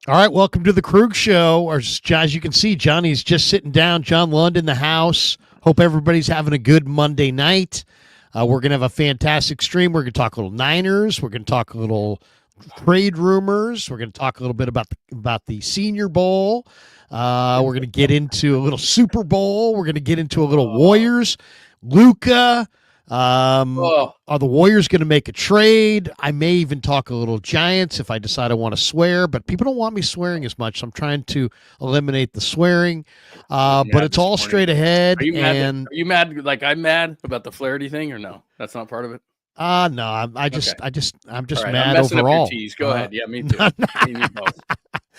All right, welcome to the Krueg Show. Or as you can see, Johnny's just sitting down. John Lund in the house. Hope everybody's having a good Monday night. We're going to have a fantastic stream. We're going to talk a little Niners. We're going to talk a little trade rumors. We're going to talk a little bit about the Senior Bowl. We're going to get into a little Super Bowl. We're going to get into a little Warriors. Luka. Are the Warriors going to make a trade? I may even talk a little Giants if I decide I want to swear, but people don't want me swearing as much, so I'm trying to eliminate the swearing. But it's all straight ahead. Are you mad like I'm mad about the Flaherty thing, or no? That's not part of it. No, I'm just right, mad I'm messing overall. Up your tease. Go ahead. Yeah, me too. Me both.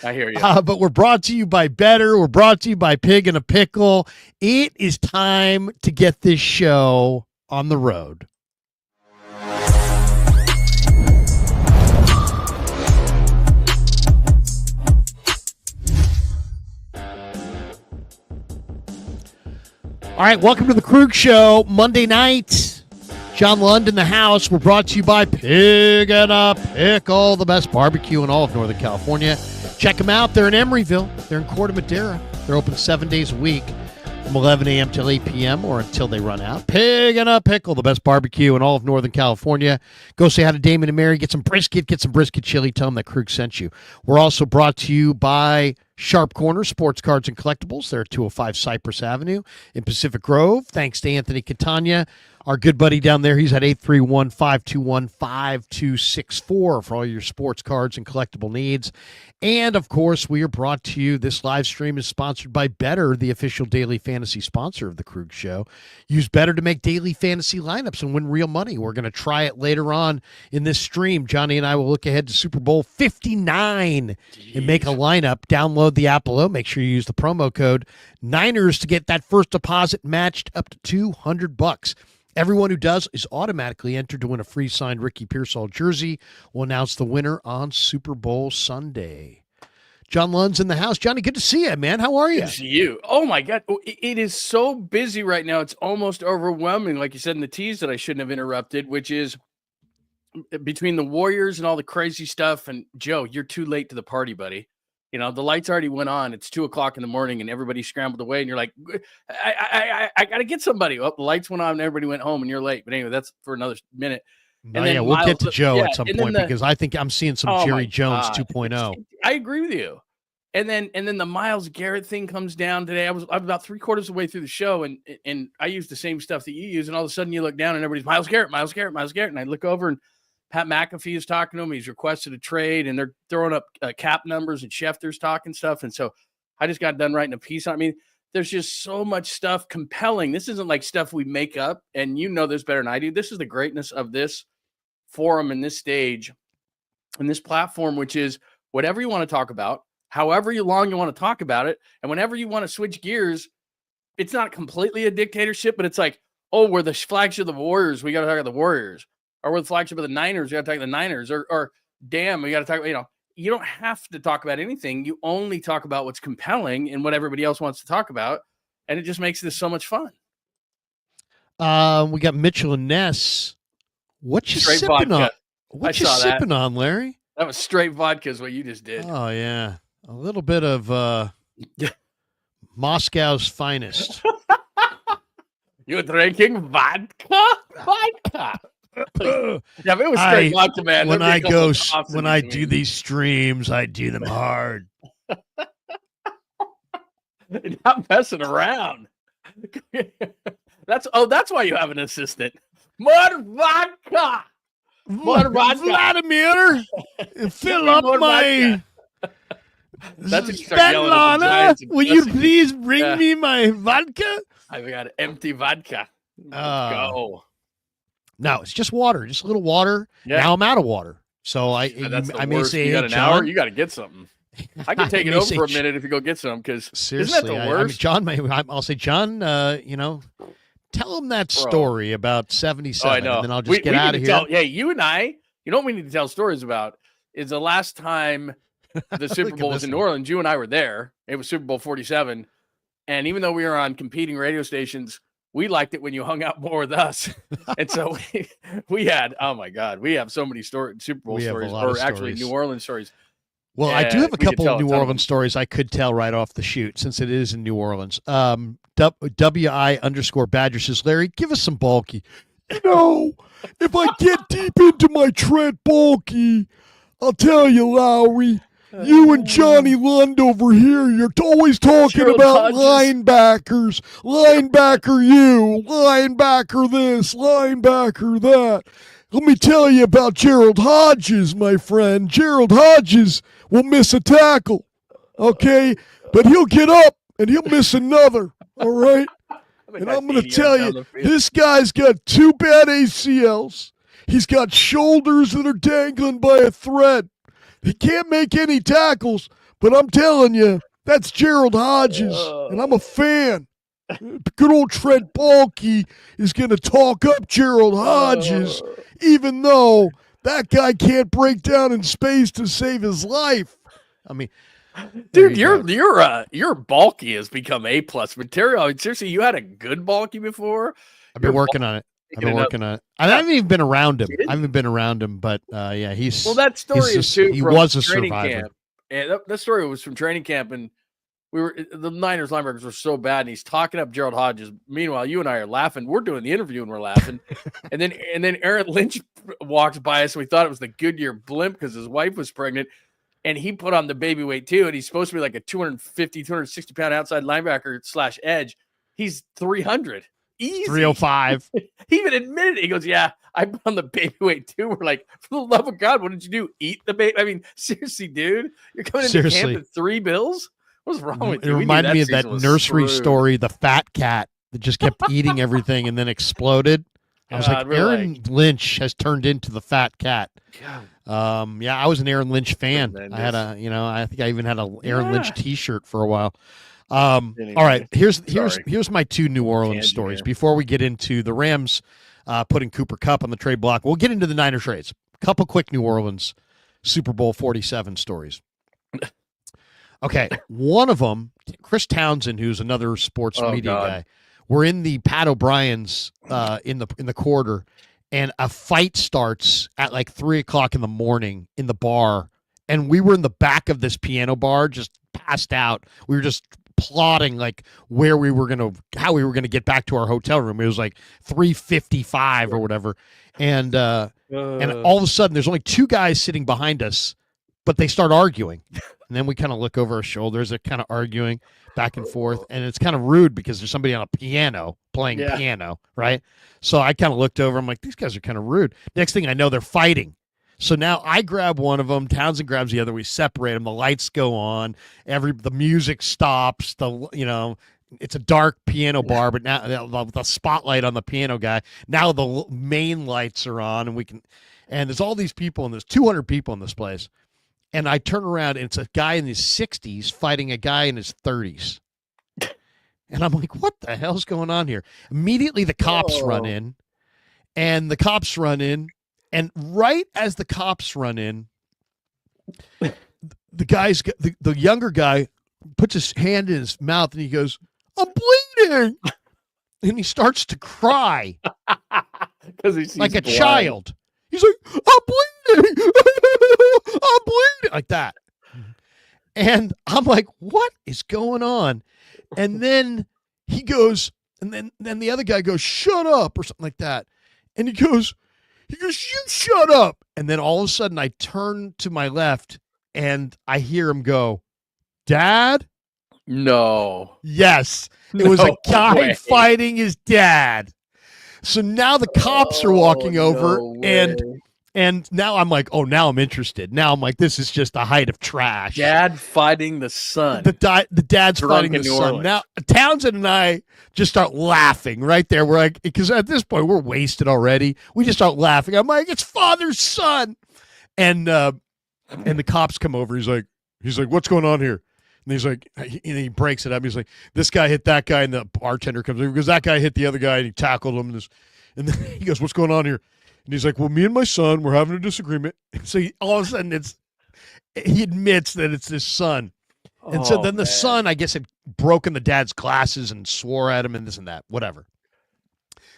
I hear you. But we're brought to you by Better. We're brought to you by Pig and a Pickle. It is time to get this show on the road. All right, welcome to the Krueg Show. Monday night, John Lund in the house. We're brought to you by Pig and a Pickle, the best barbecue in all of Northern California. Check them out. They're in Emeryville. They're in Corte Madera. They're open 7 days a week, from 11 a.m. till 8 p.m. or until they run out. Pig and a Pickle, the best barbecue in all of Northern California. Go say hi to Damon and Mary. Get some brisket chili. Tell them that Krueg sent you. We're also brought to you by Sharp Corner Sports Cards and Collectibles. They're at 205 Cypress Avenue in Pacific Grove. Thanks to Anthony Catania, our good buddy down there. He's at 831-521-5264 for all your sports cards and collectible needs. And, of course, we are brought to you. This live stream is sponsored by Better, the official daily fantasy sponsor of the Krueg Show. Use Better to make daily fantasy lineups and win real money. We're going to try it later on in this stream. Johnny and I will look ahead to Super Bowl 59 and make a lineup. Download the Apple. Make sure you use the promo code Niners to get that first deposit matched up to $200. Everyone who does is automatically entered to win a free signed Ricky Pearsall jersey. We'll announce the winner on Super Bowl Sunday. John Lund's in the house. Johnny, good to see you, man. How are you? Good to see you. Oh, my God. It is so busy right now. It's almost overwhelming, like you said in the tease that I shouldn't have interrupted, which is between the Warriors and all the crazy stuff. And, Joe, you're too late to the party, buddy. You know, the lights already went on. It's 2:00 in the morning and everybody scrambled away. And you're like, I got to get somebody. Oh, the lights went on and everybody went home and you're late. But anyway, that's for another minute. And then we'll get to Joe at some point because I think I'm seeing some Jerry Jones 2.0. I agree with you. And then the Myles Garrett thing comes down today. I'm about 3/4 of the way through the show and I use the same stuff that you use. And all of a sudden you look down and everybody's Myles Garrett. And I look over and Pat McAfee is talking to him. He's requested a trade, and they're throwing up cap numbers, and Schefter's talking stuff. And so I just got done writing a piece on it. I mean, there's just so much stuff compelling. This isn't like stuff we make up, and you know this better than I do. This is the greatness of this forum and this stage and this platform, which is whatever you want to talk about, however long you want to talk about it, and whenever you want to switch gears, it's not completely a dictatorship, but it's like, oh, we're the flagship of the Warriors. We got to talk about the Warriors. Or we're the flagship of the Niners, we got to talk about the Niners. Or damn, we got to talk about, you don't have to talk about anything. You only talk about what's compelling and what everybody else wants to talk about. And it just makes this so much fun. We got Mitchell and Ness. What you straight sipping vodka. on? What you sipping on, Larry? That was straight vodka is what you just did. Oh, yeah. A little bit of Moscow's finest. You're drinking vodka? Vodka. Yeah, but it was straight vodka, man. When I do these streams, I do them hard. You're not messing around. That's why you have an assistant. More vodka. Vladimir, fill up my Svetlana. Will you please bring me my vodka? I've got empty vodka. Let's go. No, it's just water, just a little water. Yeah. Now I'm out of water. So I may say, you got an hour, you got to get something. I can take it over for a minute if you go get some, because isn't that the worst? I'll say, John, tell him that story about 77, and then I'll just get out of here. Yeah, you and I, you know what we need to tell stories about is the last time the Super Bowl was in New Orleans. You and I were there. It was Super Bowl 47. And even though we were on competing radio stations, we liked it when you hung out more with us. And so we had, oh my God, we have so many Super Bowl stories, or actually New Orleans stories. Well, I do have a we could couple tell of a New ton of Orleans them. stories I could tell right off the shoot since it is in New Orleans. WI_Badger says, Larry, give us some bulky. If I get deep into my Trent bulky, I'll tell you, Lowry, you and Johnny Lund over here, you're always talking Gerald about Hodges. linebackers. Linebacker you, linebacker this, linebacker that. Let me tell you about Gerald Hodges, my friend. Gerald Hodges will miss a tackle, okay? But he'll get up and he'll miss another, all right? And I'm going to tell you, this guy's got 2 bad ACLs. He's got shoulders that are dangling by a thread. He can't make any tackles, but I'm telling you, that's Gerald Hodges, and I'm a fan. Good old Trent Baalke is going to talk up Gerald Hodges, even though that guy can't break down in space to save his life. I mean, dude, your bulky has become A+ material. I mean, seriously, you had a good bulky before. I've been working on it. I haven't even been around him. I haven't been around him, but yeah, he's that story is too. He was a survivor. Camp. And that story was from training camp, and the Niners linebackers were so bad, and he's talking up Gerald Hodges. Meanwhile, you and I are laughing. We're doing the interview and we're laughing. and then Aaron Lynch walks by us, and we thought it was the Goodyear blimp because his wife was pregnant. And he put on the baby weight too, and he's supposed to be like a 250, 260 pound outside linebacker / edge. He's 300. Easy. 305. He even admitted it. He goes, yeah, I put on the baby weight too. We're like, for the love of God, what did you do? Eat the baby? I mean, seriously, dude, you're coming into camp with 3 bills? What's wrong with you? It reminded me of that nursery story, the fat cat that just kept eating everything and then exploded. I was like, Aaron Lynch has turned into the fat cat. Yeah, I was an Aaron Lynch fan. Tremendous. I had I think I even had an Aaron Lynch T-shirt for a while. Anyway, all right, here's my 2 New Orleans stories before we get into the Rams putting Cooper Kupp on the trade block. We'll get into the Niner trades. A couple quick New Orleans Super Bowl 47 stories. Okay, one of them, Chris Townsend, who's another sports media guy. We're in the Pat O'Brien's in the quarter, and a fight starts at like 3:00 in the morning in the bar, and we were in the back of this piano bar, just passed out. We were just plotting like how we were gonna get back to our hotel room. It was like 3:55 or whatever, and all of a sudden there's only 2 guys sitting behind us, but they start arguing, and then we kind of look over our shoulders. They're kind of arguing back and forth, and it's kind of rude because there's somebody on a piano playing piano, right? So I kind of looked over. I'm like, these guys are kind of rude. Next thing I know, they're fighting. So now I grab one of them. Townsend grabs the other. We separate them. The lights go on. The music stops. It's a dark piano bar, but now the spotlight on the piano guy. Now the main lights are on, and there's all these people, and there's 200 people in this place. And I turn around, and it's a guy in his 60s fighting a guy in his 30s. And I'm like, what the hell's going on here? Immediately, the cops run in. And right as the cops run in, the younger guy puts his hand in his mouth, and he goes, I'm bleeding. And he starts to cry. Like a child. He's like, I'm bleeding. I'm bleeding. Like that. And I'm like, what is going on? And then he goes, and then the other guy goes, shut up, or something like that. And he goes, you shut up. And then all of a sudden I turn to my left and I hear him go, Dad? No. Yes. It was a guy fighting his dad. So now the cops are walking over, and now I'm like, oh, now I'm interested. Now I'm like, this is just the height of trash. Dad fighting the son. The dad's fighting the son. Now Townsend and I just start laughing right there. We're like, because at this point we're wasted already. We just start laughing. I'm like, it's father's son, and the cops come over. He's like, what's going on here? And he's like, and he breaks it up. He's like, this guy hit that guy, and the bartender comes in because that guy hit the other guy and he tackled him. And then he goes, what's going on here? And he's like, well, me and my son, we're having a disagreement. So all of a sudden he admits that it's his son. And so then the son, I guess, had broken the dad's glasses and swore at him and this and that, whatever.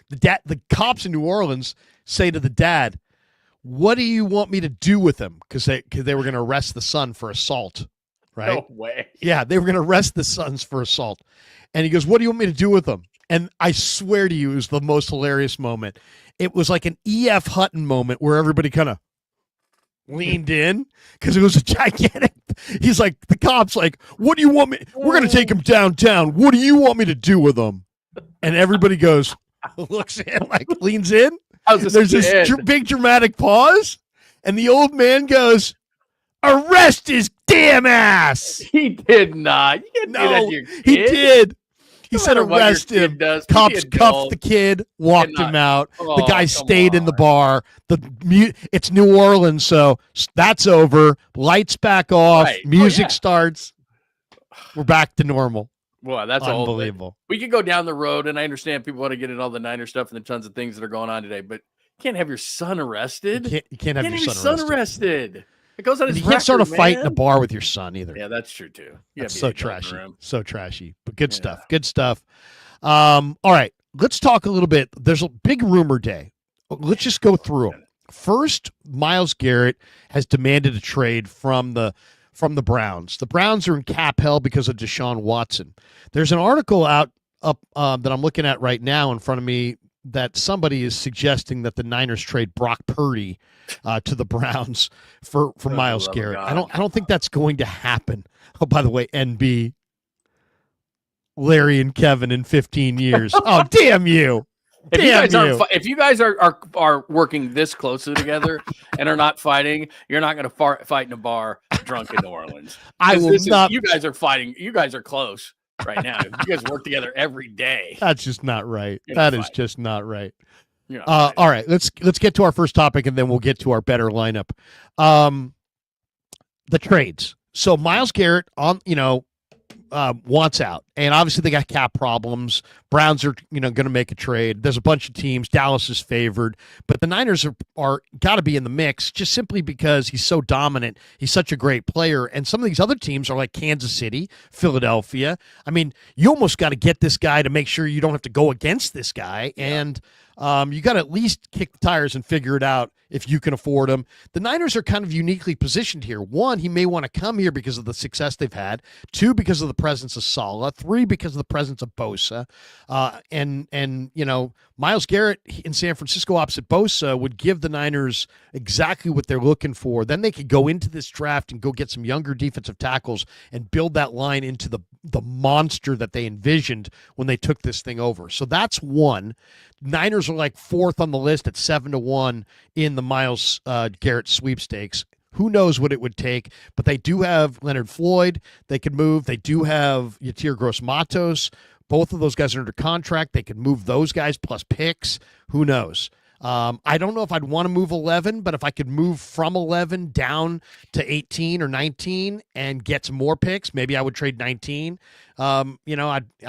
The cops in New Orleans say to the dad, what do you want me to do with him? Because they were going to arrest the son for assault, right? No way. Yeah, they were going to arrest the sons for assault. And he goes, what do you want me to do with them? And I swear to you, it was the most hilarious moment. It was like an E.F. Hutton moment where everybody kind of leaned in because it was a gigantic. He's like, the cop's like, what do you want me? We're going to take him downtown. What do you want me to do with him? And everybody goes, looks in, like leans in. There's this big dramatic pause. And the old man goes, arrest his damn ass. He did not. You can't do that to your kid. He did. He No said matter what arrest your him. kid does, Cops be cuffed adult. the kid, walked him out. Oh, the guy come stayed in the on. bar. It's New Orleans, so that's over. Lights back off. Right. Oh, Music yeah. starts. We're back to normal. Boy, that's Unbelievable. We could go down the road, and I understand people want to get into all the Niner stuff and the tons of things that are going on today, but you can't have your son arrested. You can't have your son arrested. It goes on his You can't start a record, fight in a man. bar with your son either. Yeah, that's true too. You That's gotta be so an adult in the trashy. room. So trashy. But good Yeah. stuff. Good stuff. All right. Let's talk a little bit. There's a big rumor day. Let's just go through them. First, Myles Garrett has demanded a trade from the Browns. The Browns are in cap hell because of Deshaun Watson. There's an article up that I'm looking at right now in front of me that somebody is suggesting that the Niners trade Brock Purdy to the Browns for Myles love of Garrett. God. I don't think that's going to happen. Oh, by the way, NB, Larry and Kevin in 15 years. Oh, damn you. If you guys are working this closely together and are not fighting, you're not going to fight in a bar drunk in New Orleans. I will not. You guys are fighting. You guys are close right now. You guys work together every day. That's just not right. You're That not is fighting. just not right. You're not fighting. All right, let's get to our first topic, and then we'll get to our better lineup. The trades. So Myles Garrett wants out, and obviously they got cap problems. Browns are going to make a trade. There's a bunch of teams. Dallas is favored, but the Niners are got to be in the mix just simply because he's so dominant. He's such a great player, and some of these other teams are like Kansas City, Philadelphia. I mean, you almost got to get this guy to make sure you don't have to go against this guy, and you got to at least kick the tires and figure it out if you can afford him. The Niners are kind of uniquely positioned here. One, he may want to come here because of the success they've had. Two, because of the presence of Saleh. Three, because of the presence of Bosa. And Myles Garrett in San Francisco opposite Bosa would give the Niners exactly what they're looking for. Then they could go into this draft and go get some younger defensive tackles and build that line into the monster that they envisioned when they took this thing over. So that's one. Niners are like fourth on the list at 7-1 in the Myles Garrett sweepstakes. Who knows what it would take, but they do have Leonard Floyd. They could move. They do have Yatir Gross-Matos. Both of those guys are under contract. They could move those guys plus picks. Who knows? I don't know if I'd want to move 11, but if I could move from 11 down to 18 or 19 and get some more picks, maybe I would trade 19. I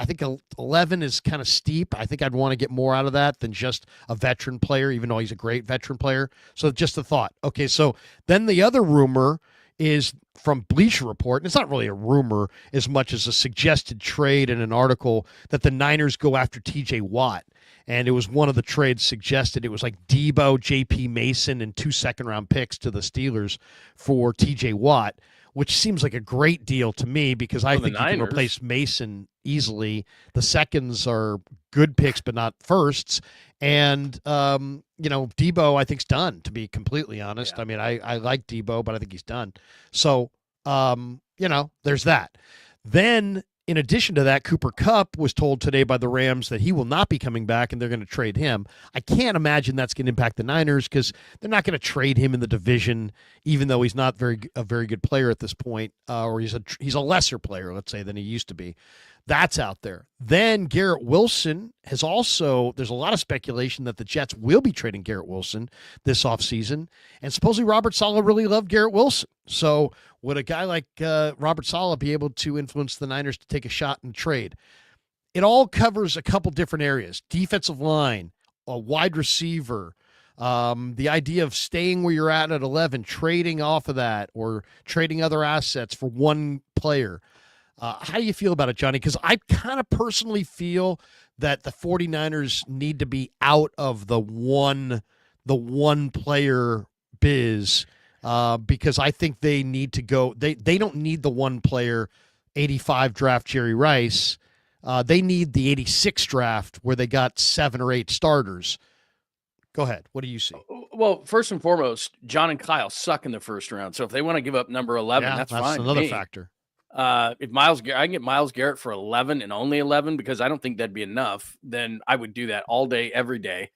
think 11 is kind of steep. I think I'd want to get more out of that than just a veteran player, even though he's a great veteran player. So just a thought. Okay, so then the other rumor is from Bleacher Report, and it's not really a rumor as much as a suggested trade in an article that the Niners go after TJ Watt. And it was one of the trades suggested. It was like Debo, J.P. Mason, and 2 second-round picks to the Steelers for TJ Watt, which seems like a great deal to me because I think you can replace Mason easily. The seconds are good picks, but not firsts. And, Debo, I think, is done, to be completely honest. Yeah. I mean, I like Debo, but I think he's done. So, there's that. Then, in addition to that, Cooper Kupp was told today by the Rams that he will not be coming back and they're going to trade him. I can't imagine that's going to impact the Niners because they're not going to trade him in the division, even though he's not a very good player at this point, or he's a lesser player, let's say, than he used to be. That's out there. Then Garrett Wilson there's a lot of speculation that the Jets will be trading Garrett Wilson this offseason. And supposedly Robert Saleh really loved Garrett Wilson. So would a guy like Robert Saleh be able to influence the Niners to take a shot and trade? It all covers a couple different areas. Defensive line, a wide receiver, the idea of staying where you're at 11, trading off of that, or trading other assets for one player. How do you feel about it, Johnny? Because I kind of personally feel that the 49ers need to be out of the one player biz because I think they need to go. They don't need the one player 85 draft Jerry Rice. They need the 86 draft where they got 7 or 8 starters. Go ahead. What do you see? Well, first and foremost, John and Kyle suck in the first round. So if they want to give up number 11, that's fine. That's another factor. If Myles Garrett, I can get Myles Garrett for 11 and only 11 because I don't think that'd be enough. Then I would do that all day, every day.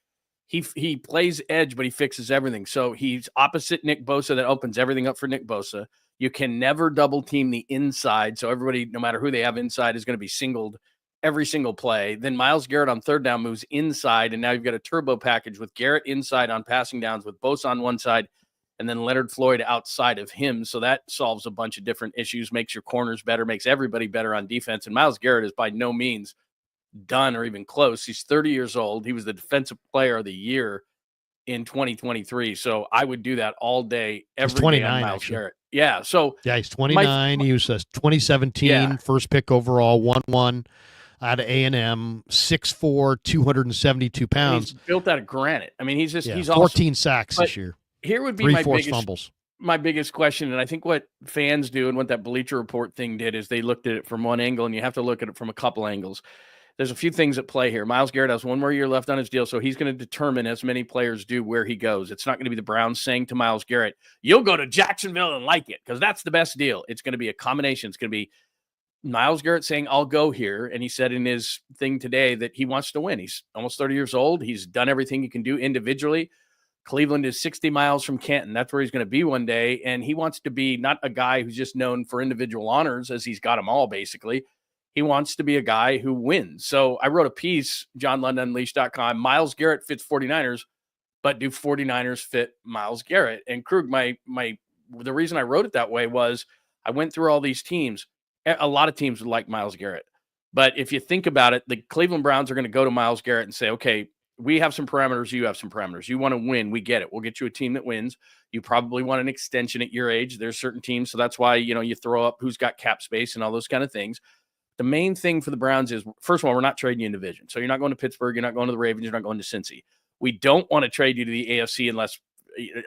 He plays edge, but he fixes everything. So he's opposite Nick Bosa that opens everything up for Nick Bosa. You can never double team the inside. So everybody, no matter who they have inside, is going to be singled every single play. Then Myles Garrett on third down moves inside, and now you've got a turbo package with Garrett inside on passing downs with Bosa on one side and then Leonard Floyd outside of him. So that solves a bunch of different issues, makes your corners better, makes everybody better on defense. And Myles Garrett is by no means done or even close. He's 30 years old. He was the defensive player of the year in 2023. So I would do that all day, every day on Myles Garrett. Yeah. So yeah, he's 29. He was a 2017 first pick overall, 1-1 out of A&M, 6'4", 272 pounds. He's built out of granite. I mean, he's 14 awesome. sacks this year. Here would be 3 my forced biggest fumbles. My biggest question, and I think what fans do and what that Bleacher Report thing did is they looked at it from one angle, and you have to look at it from a couple angles. There's a few things at play here. Myles Garrett has one more year left on his deal, so he's going to determine, as many players do, where he goes. It's not going to be the Browns saying to Myles Garrett, you'll go to Jacksonville and like it, because that's the best deal. It's going to be a combination. It's going to be Myles Garrett saying, I'll go here. And he said in his thing today that he wants to win. He's almost 30 years old. He's done everything he can do individually. Cleveland is 60 miles from Canton. That's where he's going to be one day. And he wants to be not a guy who's just known for individual honors, as he's got them all, basically. He wants to be a guy who wins. So I wrote a piece, JohnLundUnleashed.com. Myles Garrett fits 49ers, but do 49ers fit Myles Garrett? And Krueg, the reason I wrote it that way was I went through all these teams. A lot of teams would like Myles Garrett. But if you think about it, the Cleveland Browns are going to go to Myles Garrett and say, okay, we have some parameters. You have some parameters. You want to win. We get it. We'll get you a team that wins. You probably want an extension at your age. There's certain teams. So that's why, you throw up who's got cap space and all those kind of things. The main thing for the Browns is, first of all, we're not trading you in division. So you're not going to Pittsburgh. You're not going to the Ravens. You're not going to Cincy. We don't want to trade you to the AFC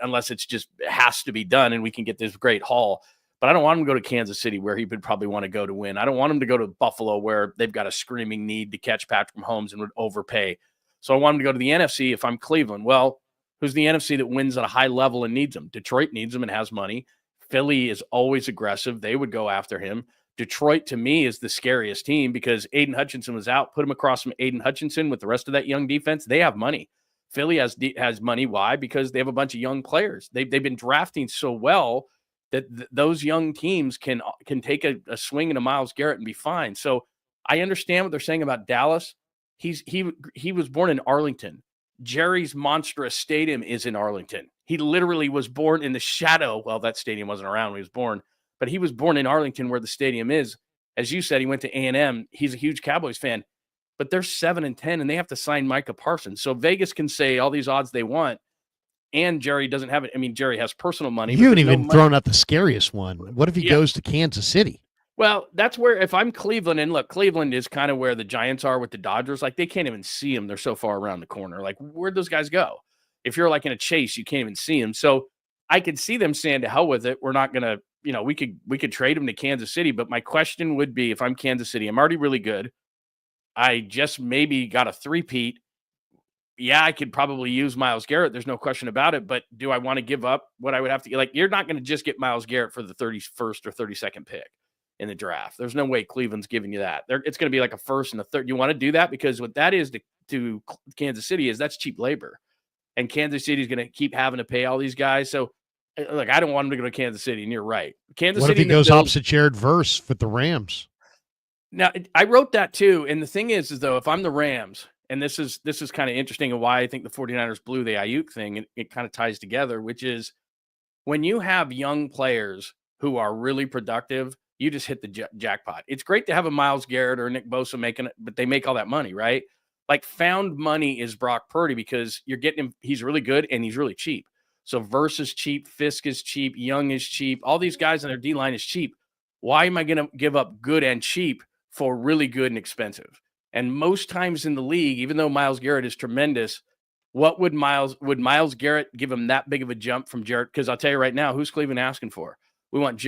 unless it's just has to be done and we can get this great haul. But I don't want him to go to Kansas City, where he would probably want to go to win. I don't want him to go to Buffalo, where they've got a screaming need to catch Patrick Mahomes and would overpay. So I want him to go to the NFC if I'm Cleveland. Well, who's the NFC that wins at a high level and needs him? Detroit needs him and has money. Philly is always aggressive. They would go after him. Detroit, to me, is the scariest team because Aiden Hutchinson was out. Put him across from Aiden Hutchinson with the rest of that young defense. They have money. Philly has money. Why? Because they have a bunch of young players. They've been drafting so well that those young teams can take a swing into Myles Garrett and be fine. So I understand what they're saying about Dallas. He was born in Arlington. Jerry's monstrous stadium is in Arlington. He literally was born in the shadow. Well, that stadium wasn't around when he was born, but he was born in Arlington, where the stadium is. As you said, he went to A&M. He's a huge Cowboys fan, but they're 7-10, and they have to sign Micah Parsons. So Vegas can say all these odds they want, and Jerry doesn't have it. I mean, Jerry has personal money. You haven't even thrown out the scariest one. What if he goes to Kansas City? Well, that's where, if I'm Cleveland, and look, Cleveland is kind of where the Giants are with the Dodgers. Like, they can't even see them. They're so far around the corner. Like, where'd those guys go? If you're like in a chase, you can't even see them. So I could see them saying, to hell with it. We're not going to, we could trade him to Kansas City. But my question would be, if I'm Kansas City, I'm already really good. I just maybe got a three-peat. Yeah, I could probably use Myles Garrett. There's no question about it. But do I want to give up what I would have to? Like, you're not going to just get Myles Garrett for the 31st or 32nd pick in the draft. There's no way Cleveland's giving you that. It's going to be like a first and a third. You want to do that? Because what that is to Kansas City is that's cheap labor. And Kansas City is going to keep having to pay all these guys. So, look, I don't want him to go to Kansas City, and you're right. Kansas What City. if he goes opposite Jared Verse with the Rams? Now, I wrote that too. And the thing is though, if I'm the Rams, and this is kind of interesting and why I think the 49ers blew the Ayuk thing, and it kind of ties together, which is when you have young players who are really productive, you just hit the jackpot. It's great to have a Myles Garrett or Nick Bosa making it, but they make all that money, right? Like, found money is Brock Purdy, because you're getting him. He's really good and he's really cheap. So Verse is cheap, Fisk is cheap, Young is cheap. All these guys on their D-line is cheap. Why am I going to give up good and cheap for really good and expensive? And most times in the league, even though Myles Garrett is tremendous, What would Myles Garrett give him that big of a jump from Jared? Because I'll tell you right now, who's Cleveland asking for? We want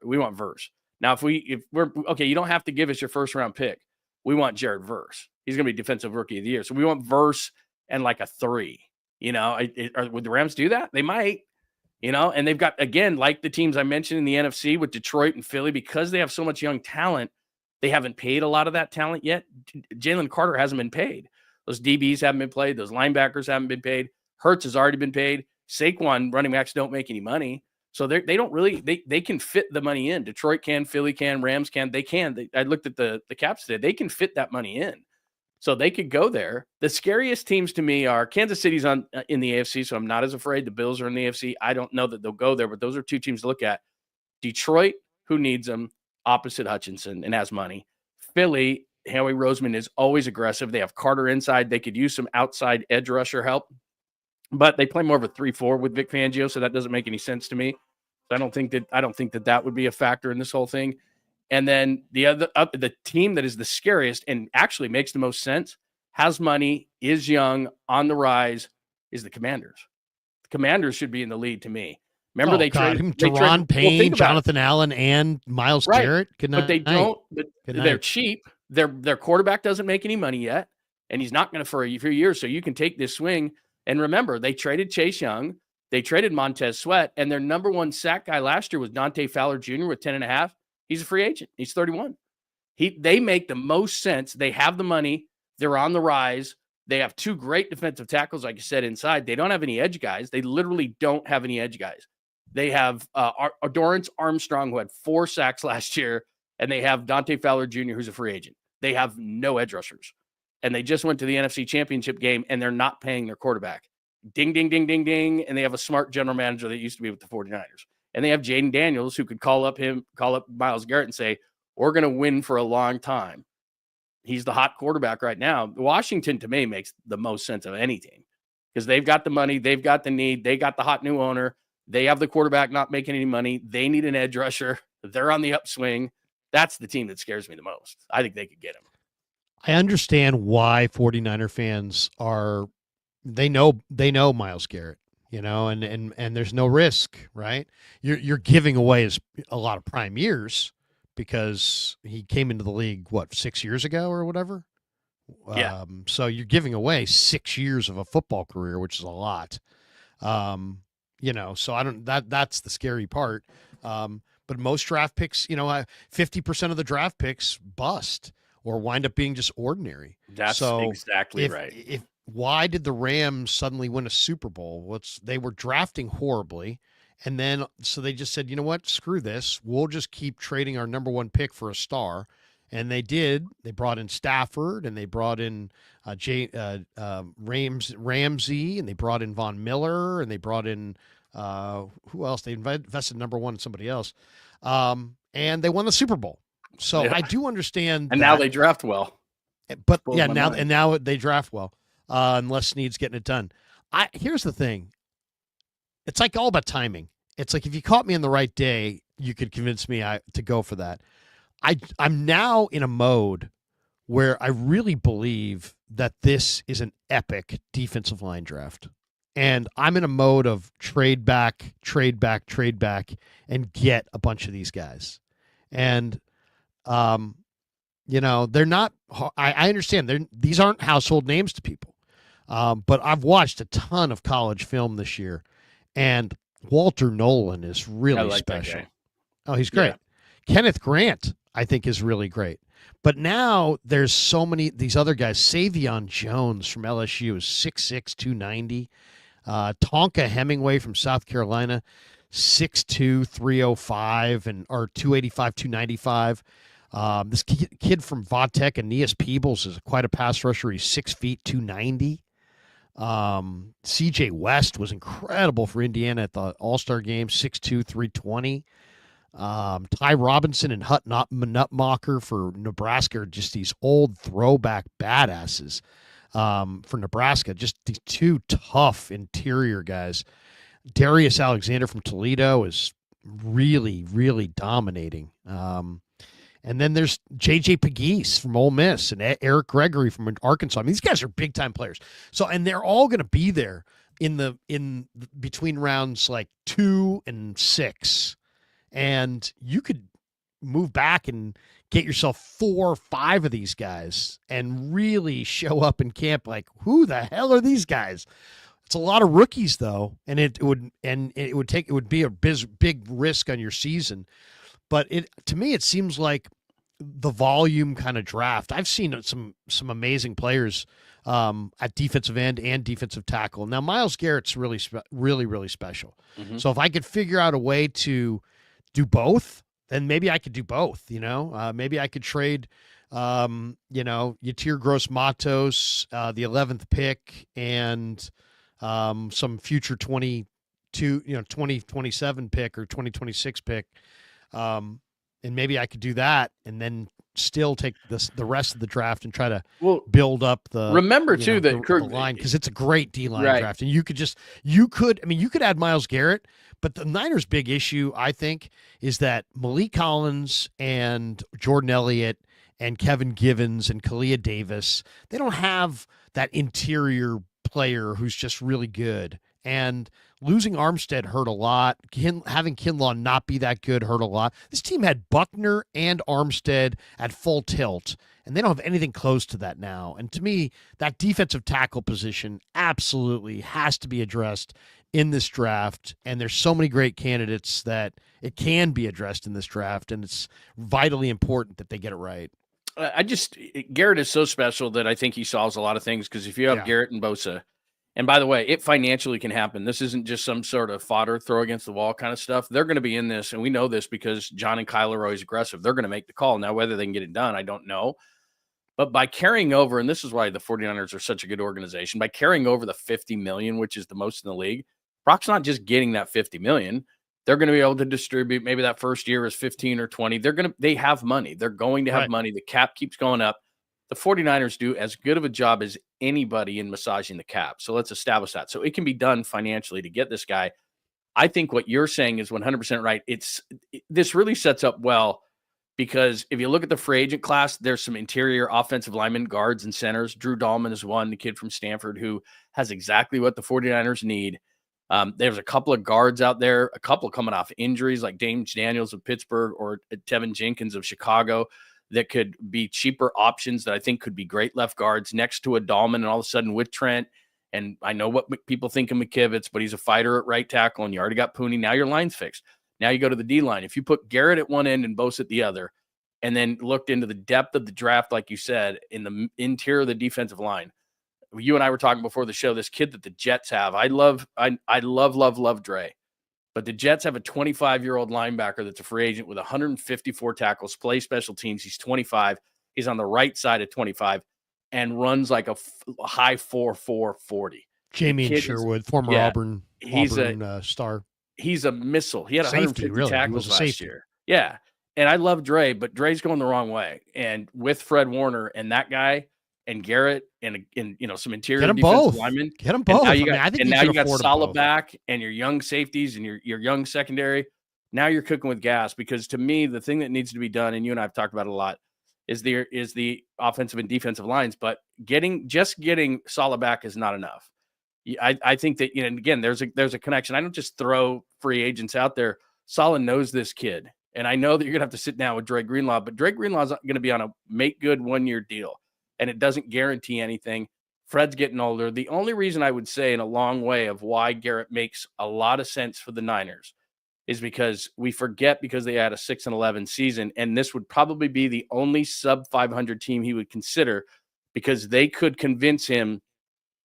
we want Verse. Now, if we're okay, you don't have to give us your first round pick. We want Jared Verse. He's going to be defensive rookie of the year. So we want Verse and like a 3. Would the Rams do that? They might. And they've got, again, like the teams I mentioned in the NFC with Detroit and Philly, because they have so much young talent, they haven't paid a lot of that talent yet. Jalen Carter hasn't been paid. Those DBs haven't been paid. Those linebackers haven't been paid. Hurts has already been paid. Saquon running backs don't make any money. So they don't really, they can fit the money in. Detroit can, Philly can, Rams can. They can. I looked at the caps today. They can fit that money in. So they could go there. The scariest teams to me are Kansas City's in the AFC, so I'm not as afraid. The Bills are in the AFC. I don't know that they'll go there, but those are 2 teams to look at. Detroit, who needs them, opposite Hutchinson and has money. Philly, Howie Roseman is always aggressive. They have Carter inside. They could use some outside edge rusher help, but they play more of a 3-4 with Vic Fangio, so that doesn't make any sense to me. I don't think that would be a factor in this whole thing. And then the team that is the scariest and actually makes the most sense, has money, is young, on the rise, is the Commanders. The Commanders should be in the lead to me. Remember they traded him, Teron Payne, Jonathan Allen, and Myles Garrett. But they don't. But they're cheap. Their quarterback doesn't make any money yet, and he's not going to for a few years. So you can take this swing. And remember, they traded Chase Young. They traded Montez Sweat, and their number 1 sack guy last year was Dante Fowler Jr. with 10.5. He's a free agent. He's 31. They make the most sense. They have the money. They're on the rise. They have 2 great defensive tackles, like I said, inside. They don't have any edge guys. They literally don't have any edge guys. They have Dorrance Armstrong, who had 4 sacks last year, and they have Dante Fowler Jr., who's a free agent. They have no edge rushers. And they just went to the NFC Championship game, and they're not paying their quarterback. Ding, ding, ding, ding, ding. And they have a smart general manager that used to be with the 49ers. And they have Jaden Daniels, who could call up Myles Garrett and say, we're going to win for a long time. He's the hot quarterback right now. Washington, to me, makes the most sense of any team because they've got the money. They've got the need. They got the hot new owner. They have the quarterback not making any money. They need an edge rusher. They're on the upswing. That's the team that scares me the most. I think they could get him. I understand why 49er fans they know Myles Garrett. And there's no risk, right? You're giving away a lot of prime years because he came into the league, 6 years ago or whatever? Yeah. So you're giving away 6 years of a football career, which is a lot. So that's the scary part. But most draft picks, 50% of the draft picks bust or wind up being just ordinary. That's exactly right. Why did the Rams suddenly win a Super Bowl? They were drafting horribly, and then so they just said, you know what, screw this. We'll just keep trading our number 1 pick for a star, and they did. They brought in Stafford, and they brought in Ramsey, and they brought in Von Miller, and they brought in who else? They invested number 1 in somebody else, and they won the Super Bowl. So yeah. I do understand. And now they draft well. But yeah, now they draft well. Unless Snead's getting it done. Here's the thing. It's like all about timing. It's like if you caught me on the right day, you could convince me to go for that. I'm now in a mode where I really believe that this is an epic defensive line draft. And I'm in a mode of trade back, and get a bunch of these guys. And, they're not, I understand these aren't household names to people. But I've watched a ton of college film this year, and Walter Nolan is really special. Oh, he's great. Yeah. Kenneth Grant, I think, is really great. But now there's so many these other guys. Savion Jones from LSU is 6'6", 290. Tonka Hemingway from South Carolina, 6'2", 305, or 285, 295. This kid from Vautech, Aeneas Peebles, is quite a pass rusher. He's 6 feet, 290. CJ West was incredible for Indiana at the All-Star game, 6'2", 320. Ty Robinson and Hut Nutmacher for Nebraska are just these old throwback badasses for Nebraska. Just these 2 tough interior guys. Darius Alexander from Toledo is really, really dominating. And then there's J.J. Pegues from Ole Miss and Eric Gregory from Arkansas. I mean, these guys are big time players. So, and they're all going to be there in between rounds like 2 and 6, and you could move back and get yourself 4 or 5 of these guys and really show up in camp like, who the hell are these guys? It's a lot of rookies though, and it would be a big risk on your season. But to me it seems like the volume kind of draft. I've seen some amazing players at defensive end and defensive tackle. Now Myles Garrett's really special. Mm-hmm. So if I could figure out a way to do both, then maybe I could do both. Maybe I could trade Yatir Gross-Matos, the 11th pick, and some future 2027 pick or 2026 pick. And maybe I could do that and then still take the rest of the draft and try to build up the the line, because it's a great D-line draft. And you could add Myles Garrett, but the Niners' big issue, I think, is that Malik Collins and Jordan Elliott and Kevin Givens and Kalia Davis, they don't have that interior player who's just really good. And losing Armstead hurt a lot. Having Kinlaw not be that good hurt a lot. This team had Buckner and Armstead at full tilt, and they don't have anything close to that now. And to me, that defensive tackle position absolutely has to be addressed in this draft. And there's so many great candidates that it can be addressed in this draft, and it's vitally important that they get it right. Garrett is so special that I think he solves a lot of things, because if you have Garrett and Bosa, and by the way, it financially can happen. This isn't just some sort of fodder, throw against the wall kind of stuff. They're going to be in this, and we know this because John and Kyle are always aggressive. They're going to make the call. Now, whether they can get it done, I don't know. But by carrying over, and this is why the 49ers are such a good organization, by carrying over the $50 million, which is the most in the league, Brock's not just getting that $50 million. They're going to be able to distribute. Maybe that first year is 15 or 20. They have money. They're going to have money. The cap keeps going up. The 49ers do as good of a job as anybody in massaging the cap. So let's establish that. So it can be done financially to get this guy. I think what you're saying is 100% right. This really sets up well, because if you look at the free agent class, there's some interior offensive linemen, guards, and centers. Drew Dahlman is one, the kid from Stanford, who has exactly what the 49ers need. There's a couple of guards out there, a couple coming off injuries like James Daniels of Pittsburgh or Tevin Jenkins of Chicago, that could be cheaper options that I think could be great left guards next to a Dahlman, and all of a sudden with Trent. And I know what people think of McKivitz, but he's a fighter at right tackle, and you already got Pooney. Now your line's fixed. Now you go to the D-line. If you put Garrett at one end and Bosa at the other, and then looked into the depth of the draft, like you said, in the interior of the defensive line. You and I were talking before the show, this kid that the Jets have. I love Dre. But the Jets have a 25-year-old linebacker that's a free agent with 154 tackles, plays special teams. He's 25. He's on the right side of 25 and runs like a high 4.4 40. Jamie Sherwood, former Auburn star. He's a missile. He had 150 tackles last year. Yeah. And I love Dre, but Dre's going the wrong way. And with Fred Warner and that guy and Garrett and some interior defensive linemen. Get them both. Now you got solid back and your young safeties and your young secondary. Now you're cooking with gas, because to me, the thing that needs to be done, and you and I have talked about it a lot, is the offensive and defensive lines. But getting solid back is not enough. I think that, again, there's a connection. I don't just throw free agents out there. Solid knows this kid. And I know that you're going to have to sit down with Dre Greenlaw, but Dre Greenlaw is going to be on a make good 1-year deal. And it doesn't guarantee anything. Fred's getting older. The only reason I would say, in a long way, of why Garrett makes a lot of sense for the Niners is because we forget, because they had a 6-11 season, and this would probably be the only sub 500 team he would consider, because they could convince him,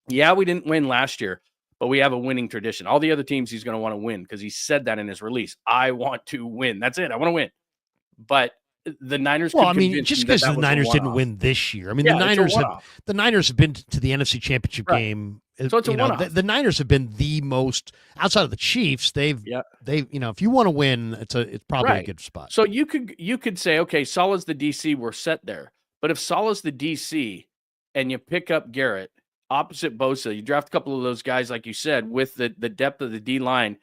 yeah, we didn't win last year, but we have a winning tradition. All the other teams he's going to want to win, because he said that in his release. I want to win. That's it. I want to win. But the Niners. Well, I mean, just because the Niners didn't win this year. I mean, the Niners have been to the NFC Championship game. So it's a one-off. The Niners have been the most, outside of the Chiefs. They've if you want to win, it's probably a good spot. So you could say, okay, Salah's the DC, we're set there. But if Salah's the DC and you pick up Garrett opposite Bosa, you draft a couple of those guys, like you said, with the depth of the D line,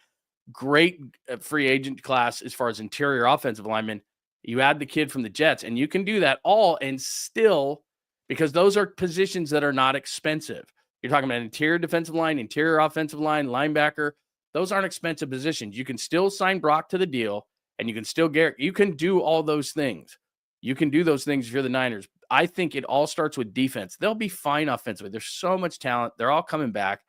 great free agent class as far as interior offensive linemen. You add the kid from the Jets, and you can do that all and still, because those are positions that are not expensive. You're talking about interior defensive line, interior offensive line, linebacker. Those aren't expensive positions. You can still sign Brock to the deal, and you can still you can do all those things. You can do those things if you're the Niners. I think it all starts with defense. They'll be fine offensively. There's so much talent. They're all coming back.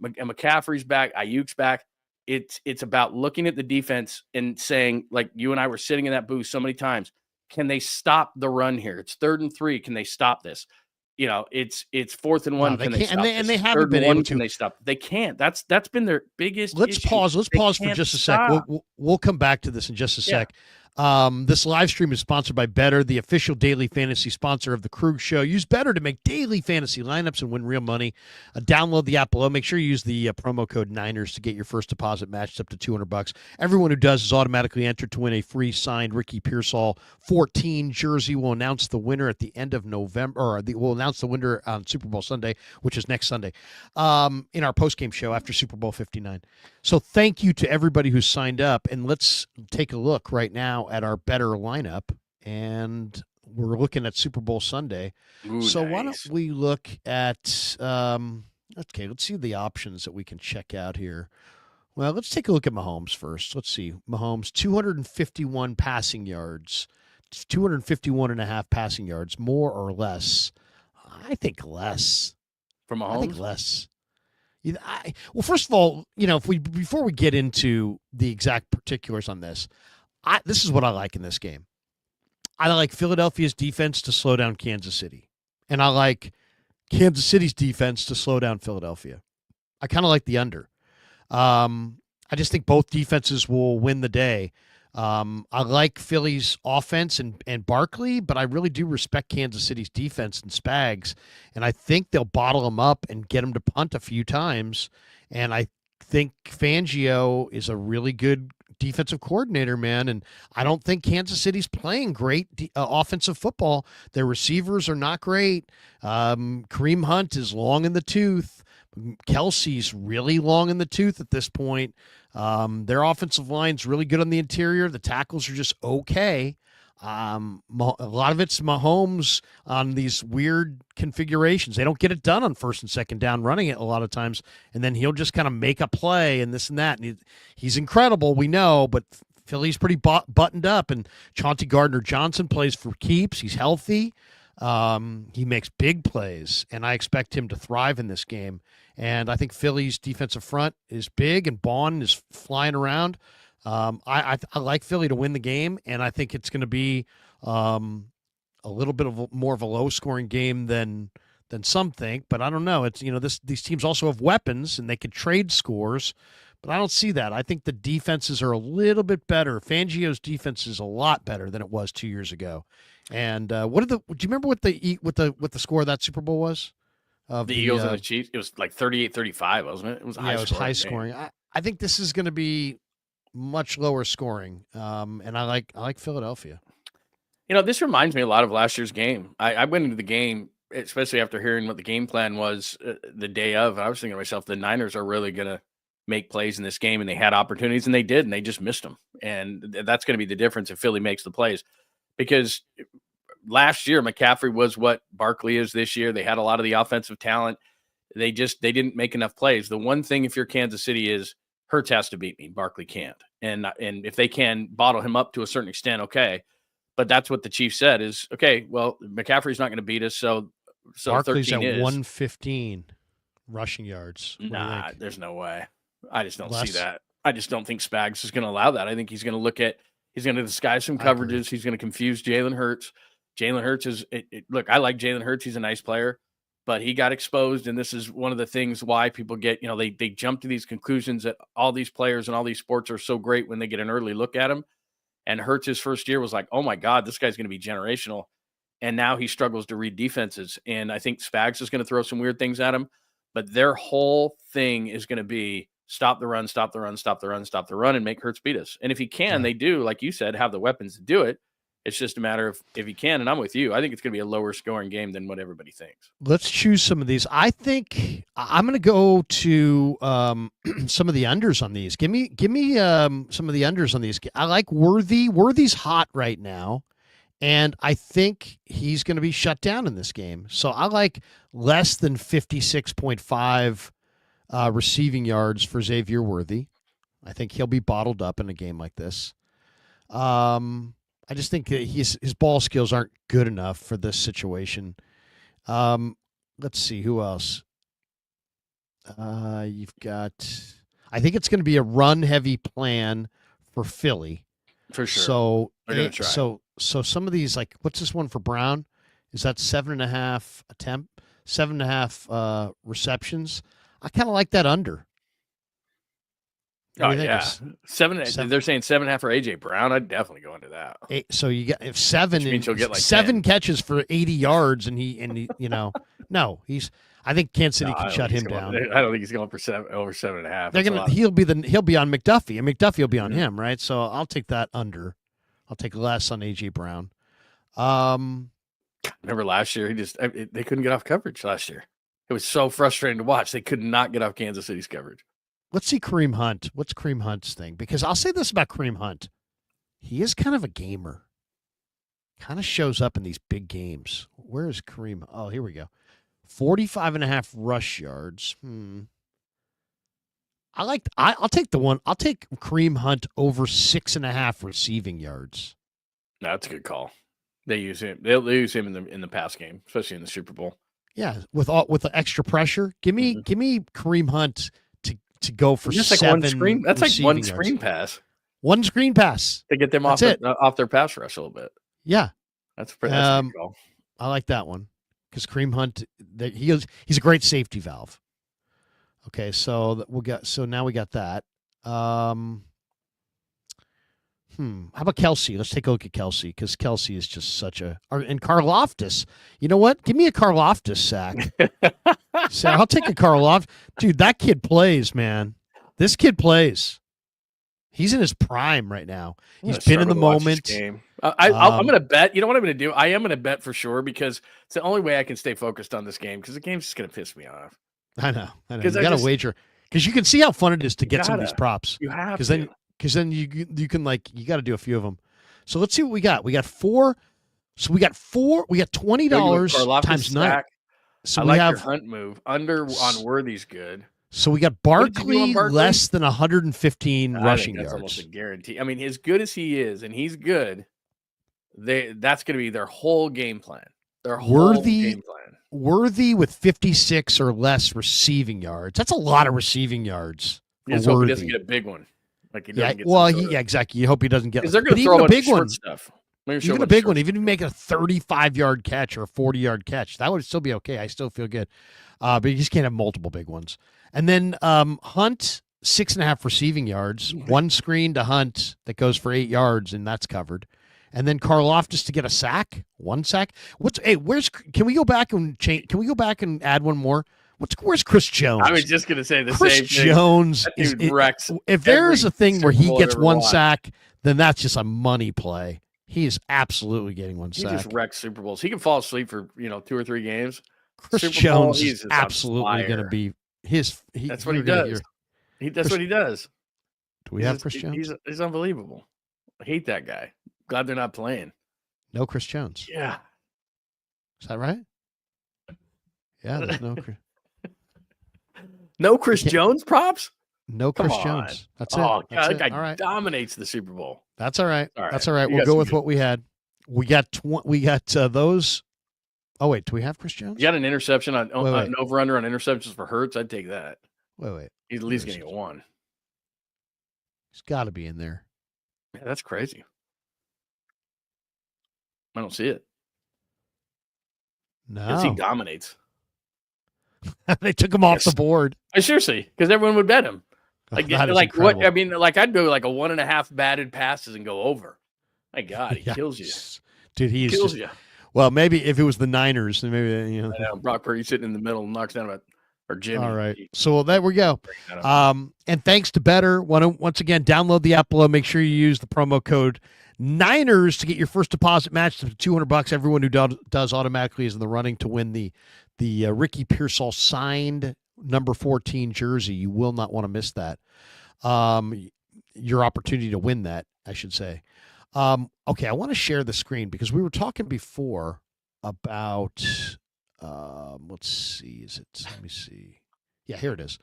McCaffrey's back. Ayuk's back. It's about looking at the defense and saying, like you and I were sitting in that booth so many times, can they stop the run here? It's 3rd and 3. Can they stop this? It's 4th and 1. No, they can can't, they stop and they this? haven't 3rd been and 1, able to. Can they stop? They can't. That's been their biggest Let's issue. pause. Let's They pause for can't just a stop. sec. We'll come back to this in just a sec. This live stream is sponsored by Better, the official daily fantasy sponsor of the Krueg Show. Use Better to make daily fantasy lineups and win real money. Download the app below. Make sure you use the promo code Niners to get your first deposit matched up to $200. Everyone who does is automatically entered to win a free signed Ricky Pearsall 14 jersey. We'll announce the winner at the end of November, or we'll announce the winner on Super Bowl Sunday, which is next Sunday, in our postgame show after Super Bowl 59. So thank you to everybody who's signed up, and let's take a look right now at our Better lineup, and we're looking at Super Bowl Sunday. Ooh, so nice. Why don't we look at okay, let's see the options that we can check out here. Well, let's take a look at Mahomes first. Let's see. Mahomes, 251 passing yards, 251 and a half passing yards, more or less. I think less. From Mahomes? I think less. Well, first of all, before we get into the exact particulars on this, this is what I like in this game. I like Philadelphia's defense to slow down Kansas City, and I like Kansas City's defense to slow down Philadelphia. I kind of like the under. I just think both defenses will win the day. I like Philly's offense and Barkley, but I really do respect Kansas City's defense and Spags, and I think they'll bottle them up and get them to punt a few times. And I think Fangio is a really good defensive coordinator, man, and I don't think Kansas City's playing great offensive football. Their receivers are not great. Kareem Hunt is long in the tooth. Kelsey's really long in the tooth at this point. Their offensive line's really good on the interior. The tackles are just okay. A lot of it's Mahomes on these weird configurations. They don't get it done on 1st and 2nd down running it a lot of times, and then he'll just kind of make a play and this and that. And he's incredible, we know, but Philly's pretty buttoned up, and Chauncey Gardner-Johnson plays for keeps. He's healthy. He makes big plays, and I expect him to thrive in this game. And I think Philly's defensive front is big, and Bond is flying around. I like Philly to win the game, and I think it's going to be a little bit of more of a low-scoring game than some think. But I don't know. It's these teams also have weapons, and they could trade scores. But I don't see that. I think the defenses are a little bit better. Fangio's defense is a lot better than it was 2 years ago. And do you remember what the score of that Super Bowl was? The Eagles and the Chiefs. It was like 38-35, wasn't it? It was high scoring. I think this is going to be much lower scoring. And I like Philadelphia. This reminds me a lot of last year's game. I went into the game, especially after hearing what the game plan was the day of. I was thinking to myself, the Niners are really going to make plays in this game, and they had opportunities, and they did, and they just missed them. And that's going to be the difference if Philly makes the plays. Because last year, McCaffrey was what Barkley is this year. They had a lot of the offensive talent. They didn't make enough plays. The one thing, if you're Kansas City, is Hurts has to beat me. Barkley can't. And if they can bottle him up to a certain extent, okay. But that's what the Chiefs said is, okay, well, McCaffrey's not going to beat us, so Barkley's 13 at is 115 rushing yards. Nah, there's no way. I just don't see that. I just don't think Spags is going to allow that. I think he's going to disguise some coverages. He's going to confuse Jalen Hurts. Jalen Hurts is look, I like Jalen Hurts. He's a nice player, but he got exposed. And this is one of the things why people get, they jump to these conclusions that all these players and all these sports are so great when they get an early look at him. And Hurts' his first year was like, oh my God, this guy's going to be generational. And now he struggles to read defenses. And I think Spags is going to throw some weird things at him, but their whole thing is going to be stop the run, stop the run, stop the run, stop the run, and make Hurts beat us. And if he can, they do, like you said, have the weapons to do it. It's just a matter of if he can, and I'm with you. I think it's going to be a lower scoring game than what everybody thinks. Let's choose some of these. I think I'm going to go to some of the unders on these. Give me some of the unders on these. I like Worthy. Worthy's hot right now, and I think he's going to be shut down in this game. So I like less than 56.5 receiving yards for Xavier Worthy. I think he'll be bottled up in a game like this. I just think that his ball skills aren't good enough for this situation. Let's see who else. You've got. I think it's going to be a run-heavy plan for Philly. For sure. So they're going to try. So some of these, like, what's this one for Brown? Is that 7.5 attempt, 7.5 receptions? I kind of like that under. Oh, yeah. Seven. They're saying 7.5 for A.J. Brown. I'd definitely go into that. So you get if 7 means you'll get like 7 10 catches for 80 yards, and he no, I think Kansas City can shut him down. I don't think he's going for over 7.5. He'll be on McDuffie, and McDuffie will be on him, right? So I'll take that under. I'll take less on A.J. Brown. Remember last year, they couldn't get off coverage last year. It was so frustrating to watch. They could not get off Kansas City's coverage. Let's see Kareem Hunt. What's Kareem Hunt's thing? Because I'll say this about Kareem Hunt. He is kind of a gamer. Kind of shows up in these big games. Where is Kareem? Oh, here we go. 45.5 rush yards. I'll take Kareem Hunt over 6.5 receiving yards. No, that's a good call. They use him. They'll use him in the pass game, especially in the Super Bowl. Yeah, with the extra pressure. Give me Kareem Hunt to go for just 7 like one screen. That's like one yards. screen pass. One screen pass To get them off their pass rush a little bit. Yeah. That's a good call. I like that one because Kareem Hunt, he's a great safety valve. Okay, so now we got that. How about Kelsey? Let's take a look at Kelsey because Kelsey is just and Karlaftis. You know what? Give me a Karlaftis sack. So I'll take a Karlaftis. Dude, that kid plays, man. This kid plays. He's in his prime right now. He's been in the moment. Game. I'm going to bet. You know what I'm going to do? I am going to bet for sure because it's the only way I can stay focused on this game because the game's just going to piss me off. I know. You got to wager because you can see how fun it is to get some of these props. You have to. Because then you can you got to do a few of them. So let's see what we got. We got 4. So we got $20 times 9. So I like your Hunt move. Under on Worthy's good. So we got Barkley less than 115 rushing yards. That's almost a guarantee. I mean, as good as he is, and he's good, that's going to be their whole game plan. Their whole game plan. Worthy with 56 or less receiving yards. That's a lot of receiving yards. Let's hope he doesn't get a big one. Like he doesn't get exactly. You hope he doesn't get. Because they're going to throw a big one. Stuff. Even a big one, even if you make a 35-yard catch or a 40-yard catch, that would still be okay. I still feel good. But you just can't have multiple big ones. And then Hunt, 6.5 receiving yards, one screen to Hunt that goes for 8 yards, and that's covered. And then Karlaftis to get a sack, 1 sack. Can we go back and change? Can we go back and add one more? Where's Chris Jones? I was just going to say the Chris same thing. Chris Jones wrecks. If there is a thing where he gets 1 sack, then that's just a money play. He is absolutely getting 1 sack. He just wrecks Super Bowls. He can fall asleep for 2 or 3 games. Chris Jones is absolutely going to be his. That's what he does. That's what he does. Do we have Chris Jones? He's unbelievable. I hate that guy. Glad they're not playing. No Chris Jones. Yeah. Is that right? Yeah, there's no Chris. No Chris Jones props? No Chris Jones. That's it. Oh, God, that guy dominates the Super Bowl. That's all right. That's all right. We'll go with what we had. We got those. Oh, wait. Do we have Chris Jones? You got an interception on an over-under on interceptions for Hurts? I'd take that. Wait. He's at least going to get 1. He's got to be in there. Yeah, that's crazy. I don't see it. No. Because he dominates. They took him off the board. Seriously, because everyone would bet him. Like what? I mean, like I'd go like a 1.5 batted passes and go over. My God, he kills you, dude. He kills you. Well, maybe if it was the Niners, then maybe I know, Brock Purdy sitting in the middle and knocks down or Jimmy. All right, so there we go. And thanks to Better. Once again, download the app below. Make sure you use the promo code Niners to get your first deposit matched to $200. Everyone who does automatically is in the running to win the Ricky Pearsall signed number 14 jersey. You will not want to miss that. Your opportunity to win that, I should say. Okay, I want to share the screen because we were talking before about let's see, let me see. Yeah, here it is.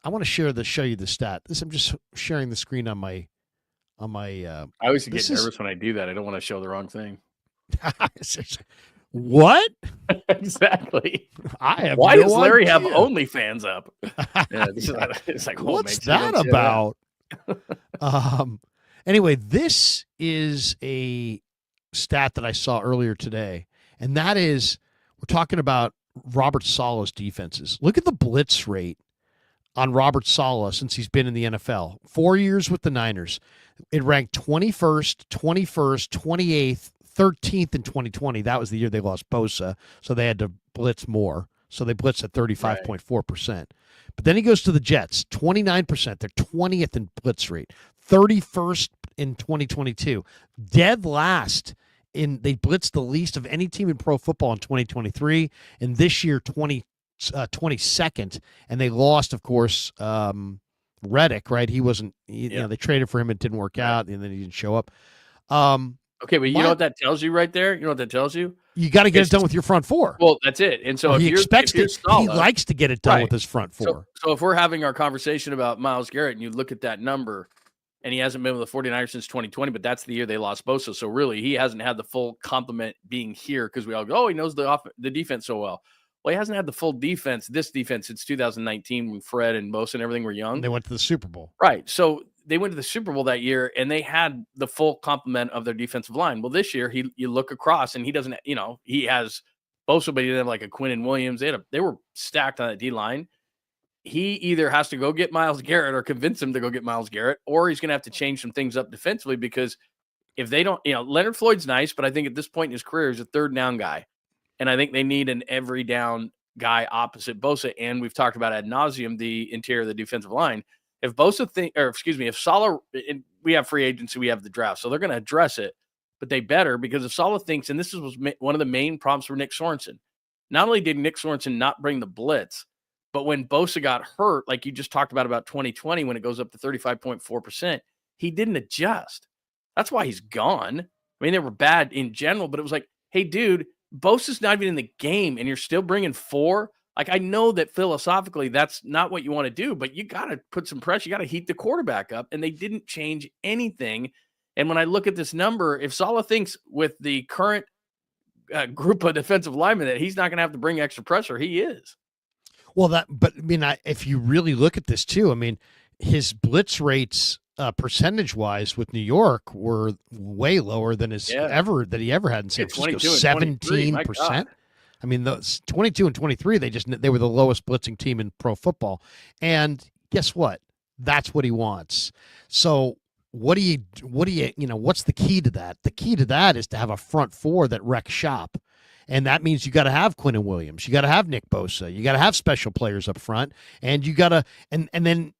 I want to show you the stat. I'm just sharing the screen on my I always get nervous when I do that. I don't want to show the wrong thing. What? Exactly. I have Why no does Larry idea. have OnlyFans up? Yeah, it's like, what's that about? Anyway, this is a stat that I saw earlier today, and that is we're talking about Robert Saleh's defenses. Look at the blitz rate on Robert Saleh since he's been in the NFL. 4 years with the Niners. It ranked 21st, 28th, 13th in 2020. That was the year they lost Bosa, so they had to blitz more. So they blitzed at 35.4%. But then he goes to the Jets, 29%. They're 20th in blitz rate, 31st in 2022. Dead last they blitzed the least of any team in pro football in 2023, and this year 22nd, and they lost, of course, Reddick, right? He wasn't, you know, they traded for him. It didn't work out, and then he didn't show up. Okay, but you know what that tells you right there? You know what that tells you? You got to get it done with your front four. Well, that's it. And so he likes to get it done with his front four. So if we're having our conversation about Myles Garrett and you look at that number, and he hasn't been with the 49ers since 2020, but that's the year they lost Bosa. So really, he hasn't had the full complement being here because we all go, oh, he knows the defense so well. Well, he hasn't had the full defense, this defense, since 2019 when Fred and Bosa and everything were young. And they went to the Super Bowl. Right. So they went to the Super Bowl that year, and they had the full complement of their defensive line. Well, this year, you look across, and he doesn't, he has Bosa, but he didn't have like a Quinnen Williams. They were stacked on that D-line. He either has to go get Myles Garrett or convince him to go get Myles Garrett, or he's going to have to change some things up defensively because if they don't, Leonard Floyd's nice, but I think at this point in his career, he's a third down guy. And I think they need an every down guy opposite Bosa. And we've talked about ad nauseum the interior of the defensive line. If if Saleh, and we have free agency, we have the draft, so they're going to address it, but they better, because if Saleh thinks, and this was one of the main problems for Nick Sorensen, not only did Nick Sorensen not bring the blitz, but when Bosa got hurt, like you just talked about 2020, when it goes up to 35.4%, he didn't adjust. That's why he's gone. I mean, they were bad in general, but it was like, hey, dude, Bosa's not even in the game, and you're still bringing 4. Like, I know that philosophically that's not what you want to do, but you got to put some pressure. You got to heat the quarterback up, and they didn't change anything. And when I look at this number, if Saleh thinks with the current group of defensive linemen that he's not going to have to bring extra pressure, he is. Well, but I mean, if you really look at this too, I mean, his blitz rates percentage-wise with New York were way lower than he ever had in San Francisco. 17%. I mean, those 22 and 23, they were the lowest blitzing team in pro football. And guess what? That's what he wants. So what's the key to that? The key to that is to have a front four that wrecks shop. And that means you got to have Quinnen Williams. You got to have Nick Bosa. You got to have special players up front. And you got to, and then,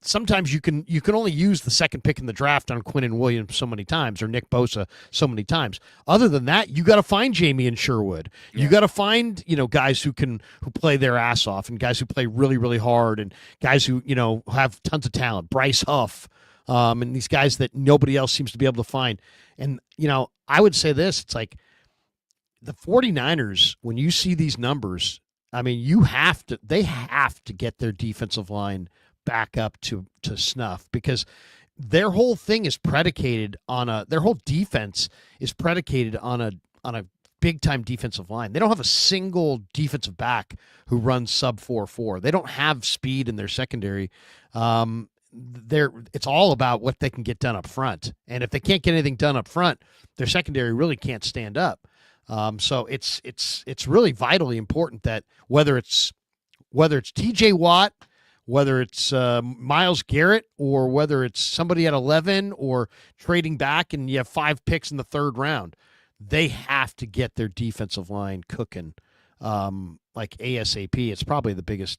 sometimes you can only use the second pick in the draft on Quinnen Williams so many times, or Nick Bosa so many times. Other than that, you got to find Jamie and Sherwood. Yeah. You got to find, guys who play their ass off, and guys who play really, really hard, and guys who, have tons of talent. Bryce Huff, and these guys that nobody else seems to be able to find. And, I would say this, it's like the 49ers, when you see these numbers, I mean, they have to get their defensive line back up to snuff, because their whole thing is predicated on their whole defense is predicated on a big time defensive line. They don't have a single defensive back who runs sub 4.4. They don't have speed in their secondary. It's all about what they can get done up front. And if they can't get anything done up front, their secondary really can't stand up. So it's really vitally important that whether it's TJ Watt, whether it's Myles Garrett, or whether it's somebody at 11 or trading back and you have 5 picks in the third round, they have to get their defensive line cooking like ASAP. It's probably the biggest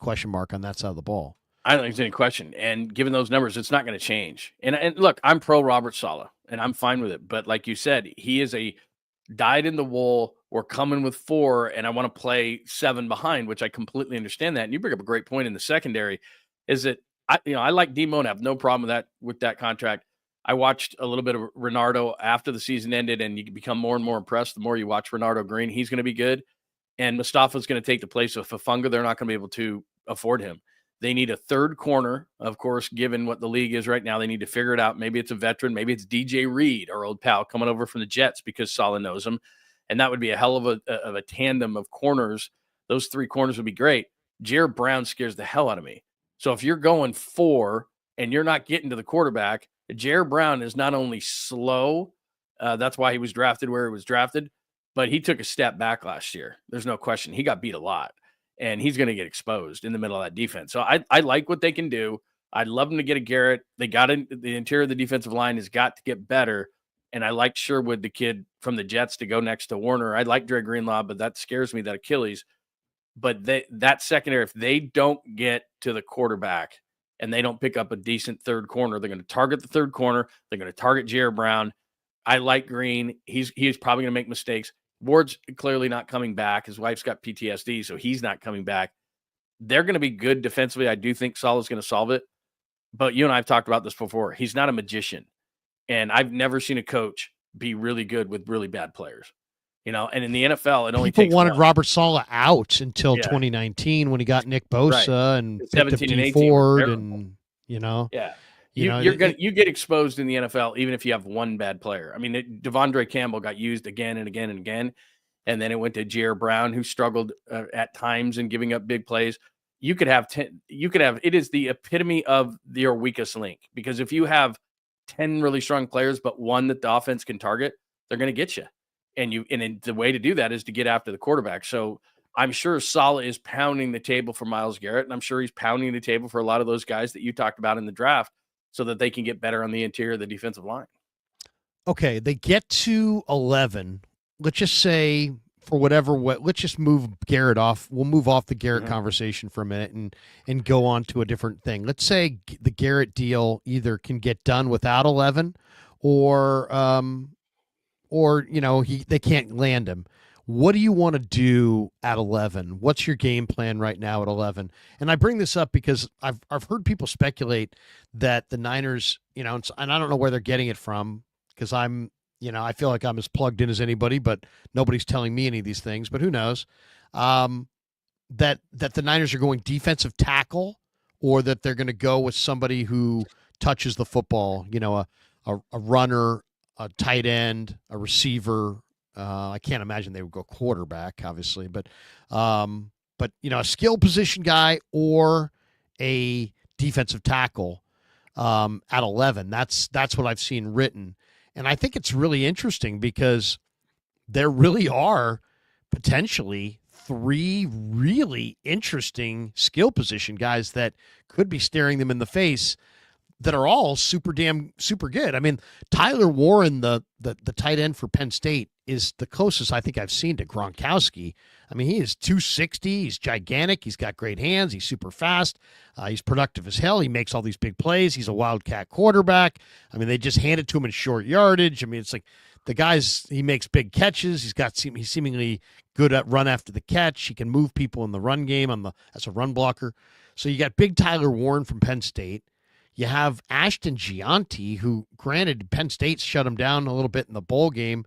question mark on that side of the ball. I don't think there's any question. And given those numbers, it's not going to change. And look, I'm pro Robert Saleh, and I'm fine with it. But like you said, he is a dyed in the wool. We're coming with 4, and I want to play 7 behind, which I completely understand that. And you bring up a great point in the secondary, is that I like Demo and I have no problem with that contract. I watched a little bit of Renardo after the season ended, and you become more and more impressed the more you watch Renardo Green. He's going to be good. And Mustafa's going to take the place of Fafunga. They're not going to be able to afford him. They need a third corner, of course, given what the league is right now. They need to figure it out. Maybe it's a veteran. Maybe it's DJ Reed, our old pal, coming over from the Jets because Saleh knows him. And that would be a hell of a tandem of corners. Those 3 corners would be great. Jared Brown scares the hell out of me. So if you're going 4 and you're not getting to the quarterback, Jared Brown is not only slow, that's why he was drafted where he was drafted, but he took a step back last year. There's no question. He got beat a lot, and he's going to get exposed in the middle of that defense. So I like what they can do. I'd love them to get a Garrett. They got the interior of the defensive line has got to get better, and I like Sherwood, the kid from the Jets, to go next to Warner. I like Dre Greenlaw, but that scares me, that Achilles. But that secondary, if they don't get to the quarterback and they don't pick up a decent third corner, they're going to target the third corner. They're going to target Jared Brown. I like Green. He's probably going to make mistakes. Ward's clearly not coming back. His wife's got PTSD, so he's not coming back. They're going to be good defensively. I do think Saleh's going to solve it. But you and I have talked about this before. He's not a magician. And I've never seen a coach be really good with really bad players. And in the NFL, it only takes wanted one. Robert Saleh out until 2019 when he got Nick Bosa and 17 and 18 Ford and Yeah. You get exposed in the NFL even if you have one bad player. I mean, Devondre Campbell got used again and again and again, and then it went to Jared Brown, who struggled at times in giving up big plays. You could have 10. It is the epitome of your weakest link, because if you have 10 really strong players but one that the offense can target, they're going to get you. And the way to do that is to get after the quarterback. So I'm sure Saleh is pounding the table for Myles Garrett, and I'm sure he's pounding the table for a lot of those guys that you talked about in the draft, so that they can get better on the interior of the defensive line. Okay, they get to 11. Let's just say, let's just move Garrett off. We'll move off the Garrett conversation for a minute and go on to a different thing. Let's say the Garrett deal either can get done without 11 or they can't land him. What do you want to do at 11? What's your game plan right now at 11? And I bring this up because I've heard people speculate that the Niners, and I don't know where they're getting it from, because I feel like I'm as plugged in as anybody, but nobody's telling me any of these things. But who knows? That the Niners are going defensive tackle, or that they're going to go with somebody who touches the football. A runner, a tight end, a receiver. I can't imagine they would go quarterback, obviously, but a skill position guy or a defensive tackle at 11. That's what I've seen written, and I think it's really interesting because there really are potentially 3 really interesting skill position guys that could be staring them in the face, that are all super good. I mean, Tyler Warren, the tight end for Penn State, is the closest I think I've seen to Gronkowski. I mean, he is 260. He's gigantic. He's got great hands. He's super fast. He's productive as hell. He makes all these big plays. He's a wildcat quarterback. I mean, they just hand it to him in short yardage. I mean, it's like the guy's, he makes big catches. He's seemingly good at run after the catch. He can move people in the run game as a run blocker. So you got big Tyler Warren from Penn State. You have Ashton Gianti, who, granted, Penn State shut him down a little bit in the bowl game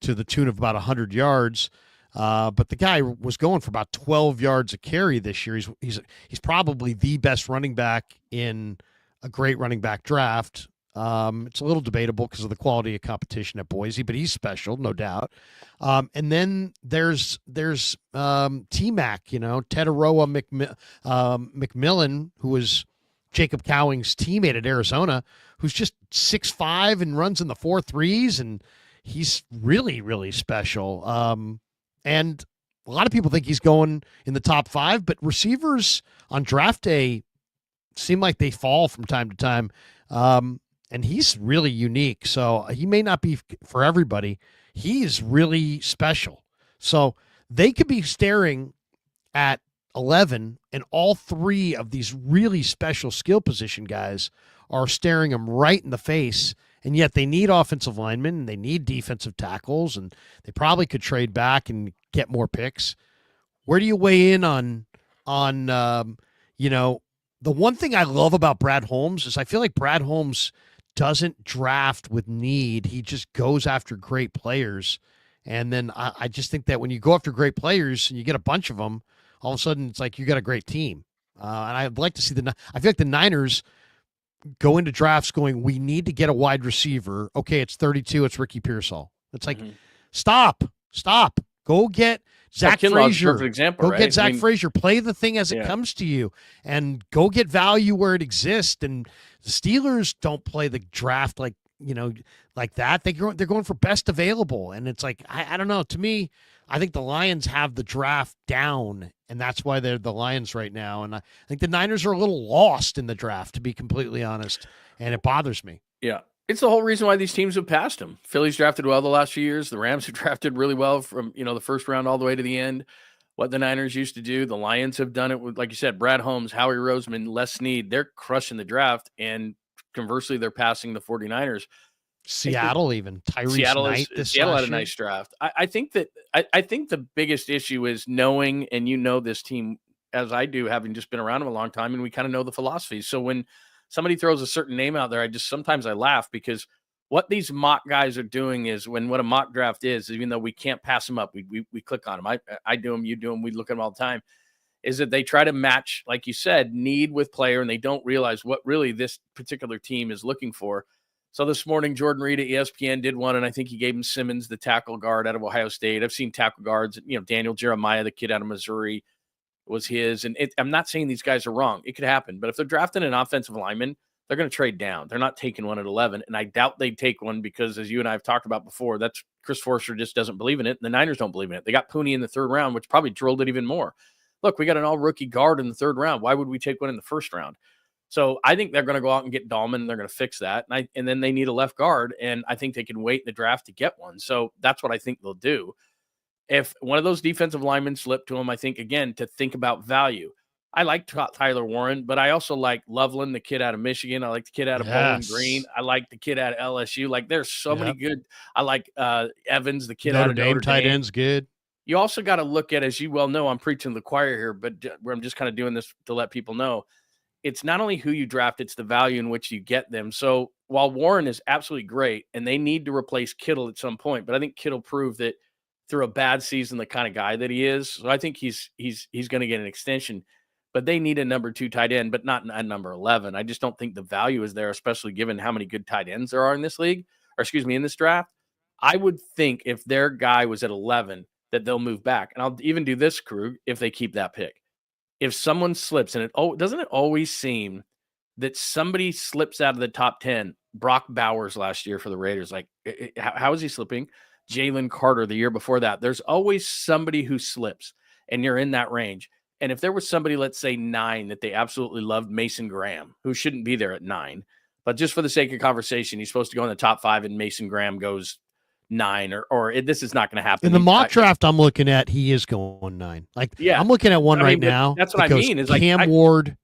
to the tune of about 100 yards. But the guy was going for about 12 yards a carry this year. He's probably the best running back in a great running back draft. It's a little debatable because of the quality of competition at Boise, but he's special, no doubt. And then there's T-Mac, Tetaroa McMillan, who was Jacob Cowing's teammate at Arizona, who's just 6'5" and runs in the 4.3s, and he's really, really special. And a lot of people think he's going in the top 5, but receivers on draft day seem like they fall from time to time. And he's really unique. So he may not be for everybody. He is really special. So they could be staring at 11, and all three of these really special skill position guys are staring them right in the face. And yet they need offensive linemen and they need defensive tackles, and they probably could trade back and get more picks. Where do you weigh in on the one thing I love about Brad Holmes is I feel like Brad Holmes doesn't draft with need. He just goes after great players. And then I just think that when you go after great players and you get a bunch of them, all of a sudden it's like you got a great team. And I'd like to see I feel like the Niners go into drafts going, we need to get a wide receiver. Okay, it's 32. It's Ricky Pearsall. It's like, stop. Go get Zach Frazier. Perfect example, go right? get Zach Frazier. Play the thing as it comes to you, and go get value where it exists. And the Steelers don't play the draft like that. They're going for best available, and it's like I don't know. To me, I think the Lions have the draft down, and that's why they're the Lions right now. And I think the Niners are a little lost in the draft, to be completely honest, and it bothers me. Yeah. It's the whole reason why these teams have passed them. Philly's drafted well the last few years. The Rams have drafted really well from, the first round all the way to the end. What the Niners used to do, the Lions have done it with, like you said, Brad Holmes, Howie Roseman, Les Snead. They're crushing the draft, and conversely, they're passing the 49ers. Seattle even. Tyrese Knight Seattle had a nice draft. I think the biggest issue is knowing, and this team as I do, having just been around them a long time, and we kind of know the philosophies. So when somebody throws a certain name out there, sometimes I laugh, because what these mock guys are doing is, what a mock draft is, even though we can't pass them up, we click on them. I do them, you do them, we look at them all the time, is that they try to match, like you said, need with player, and they don't realize what really this particular team is looking for. So this morning, Jordan Reed at ESPN did one, and I think he gave him Simmons, the tackle guard out of Ohio State. I've seen tackle guards, Daniel Jeremiah, the kid out of Missouri, was his. And I'm not saying these guys are wrong. It could happen. But if they're drafting an offensive lineman, they're going to trade down. They're not taking one at 11. And I doubt they'd take one, because, as you and I have talked about before, that's Chris Forster just doesn't believe in it. And the Niners don't believe in it. They got Pooney in the third round, which probably drilled it even more. Look, we got an all-rookie guard in the third round. Why would we take one in the first round? So I think they're going to go out and get Dahlman, and they're going to fix that. And then they need a left guard, and I think they can wait in the draft to get one. So that's what I think they'll do. If one of those defensive linemen slip to them, I think, again, to think about value. I like Tyler Warren, but I also like Loveland, the kid out of Michigan. I like the kid out of Bowling Green. I like the kid out of LSU. Like, there's so many good. I like Evans, the kid out of Notre Dame. Tight end's good. You also got to look at, as you well know, I'm preaching to the choir here, but I'm just kind of doing this to let people know, it's not only who you draft, it's the value in which you get them. So while Warren is absolutely great, and they need to replace Kittle at some point, but I think Kittle proved that through a bad season, the kind of guy that he is. So I think he's going to get an extension, but they need a number 2 tight end, but not at number 11. I just don't think the value is there, especially given how many good tight ends there are in this league, in this draft. I would think if their guy was at 11, that they'll move back. And I'll even do this, Krug, if they keep that pick. If someone slips, and doesn't it always seem that somebody slips out of the top 10? Brock Bowers last year for the Raiders, like, how is he slipping? Jalen Carter the year before that. There's always somebody who slips, and you're in that range. And if there was somebody, let's say 9, that they absolutely loved, Mason Graham, who shouldn't be there at 9, but just for the sake of conversation, he's supposed to go in the top 5, and Mason Graham goes 9, or this is not going to happen. In the mock draft I'm looking at, he is going 9. Like, yeah, I'm looking at one right now. That's what I mean. Is Cam Ward.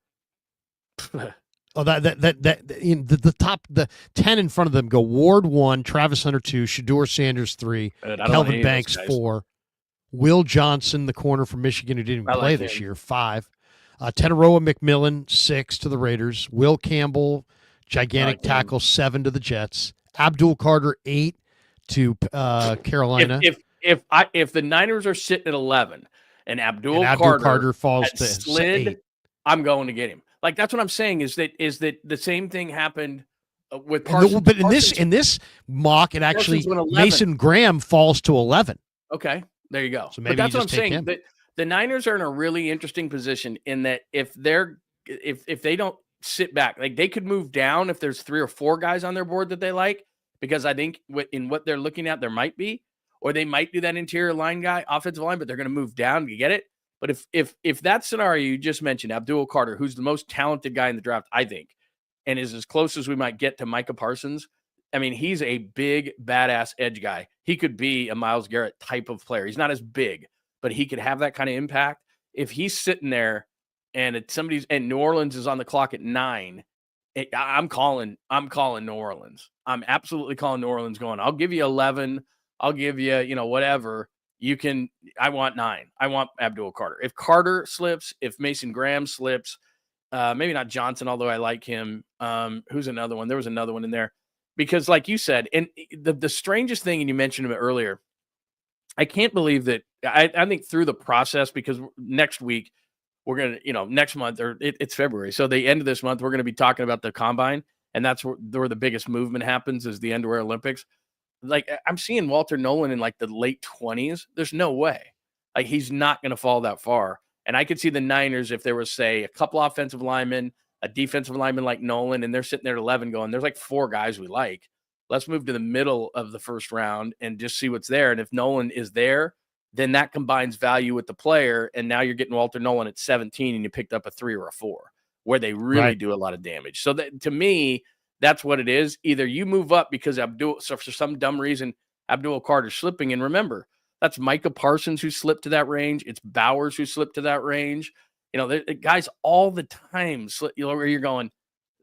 Oh, the top, the 10 in front of them go Ward 1, Travis Hunter 2, Shador Sanders 3, Kelvin Banks 4, Will Johnson, the corner from Michigan who didn't play this year, 5, Tenaroa McMillan 6 to the Raiders, Will Campbell, gigantic tackle, 7 to the Jets, Abdul Carter 8 to Carolina. If the Niners are sitting at 11 and Abdul Carter falls to slid, 8, I'm going to get him. Like, that's what I'm saying, is that the same thing happened with Parsons. But in this mock, it actually, Mason Graham falls to 11. Okay, there you go. So maybe that's what I'm saying. That the Niners are in a really interesting position, in that if they don't sit back, like, they could move down if there's 3 or 4 guys on their board that they like, because I think in what they're looking at, there might be, or they might do that interior line guy, offensive line, but they're going to move down to get it. But if that scenario you just mentioned, Abdul Carter, who's the most talented guy in the draft, I think, and is as close as we might get to Micah Parsons, I mean, he's a big, badass edge guy. He could be a Myles Garrett type of player. He's not as big, but he could have that kind of impact. if he's sitting there and New Orleans is on the clock at 9, I'm calling New Orleans. I'm absolutely calling New Orleans going, I'll give you 11. I'll give you, whatever. I want 9. I want Abdul Carter. If Carter slips, if Mason Graham slips, maybe not Johnson, although I like him. Who's another one? There was another one in there. Because like you said, and the strangest thing, and you mentioned it earlier, I can't believe that I think through the process, because next week we're going to, next month, or it's February. So the end of this month, we're going to be talking about the combine. And that's where the biggest movement happens, is the underwear Olympics. Like, I'm seeing Walter Nolan in like the late 20s. There's no way. Like, he's not going to fall that far. And I could see the Niners, if there was, say, a couple offensive linemen, a defensive lineman like Nolan, and they're sitting there at 11 going, there's like 4 guys we like. Let's move to the middle of the first round and just see what's there. And if Nolan is there, then that combines value with the player. And now you're getting Walter Nolan at 17 and you picked up a 3 or a 4 where they really do a lot of damage. So that, to me, that's what it is. Either you move up because so for some dumb reason, Abdul Carter's slipping. And remember, that's Micah Parsons who slipped to that range. It's Bowers who slipped to that range. Guys all the time slip, where you're going,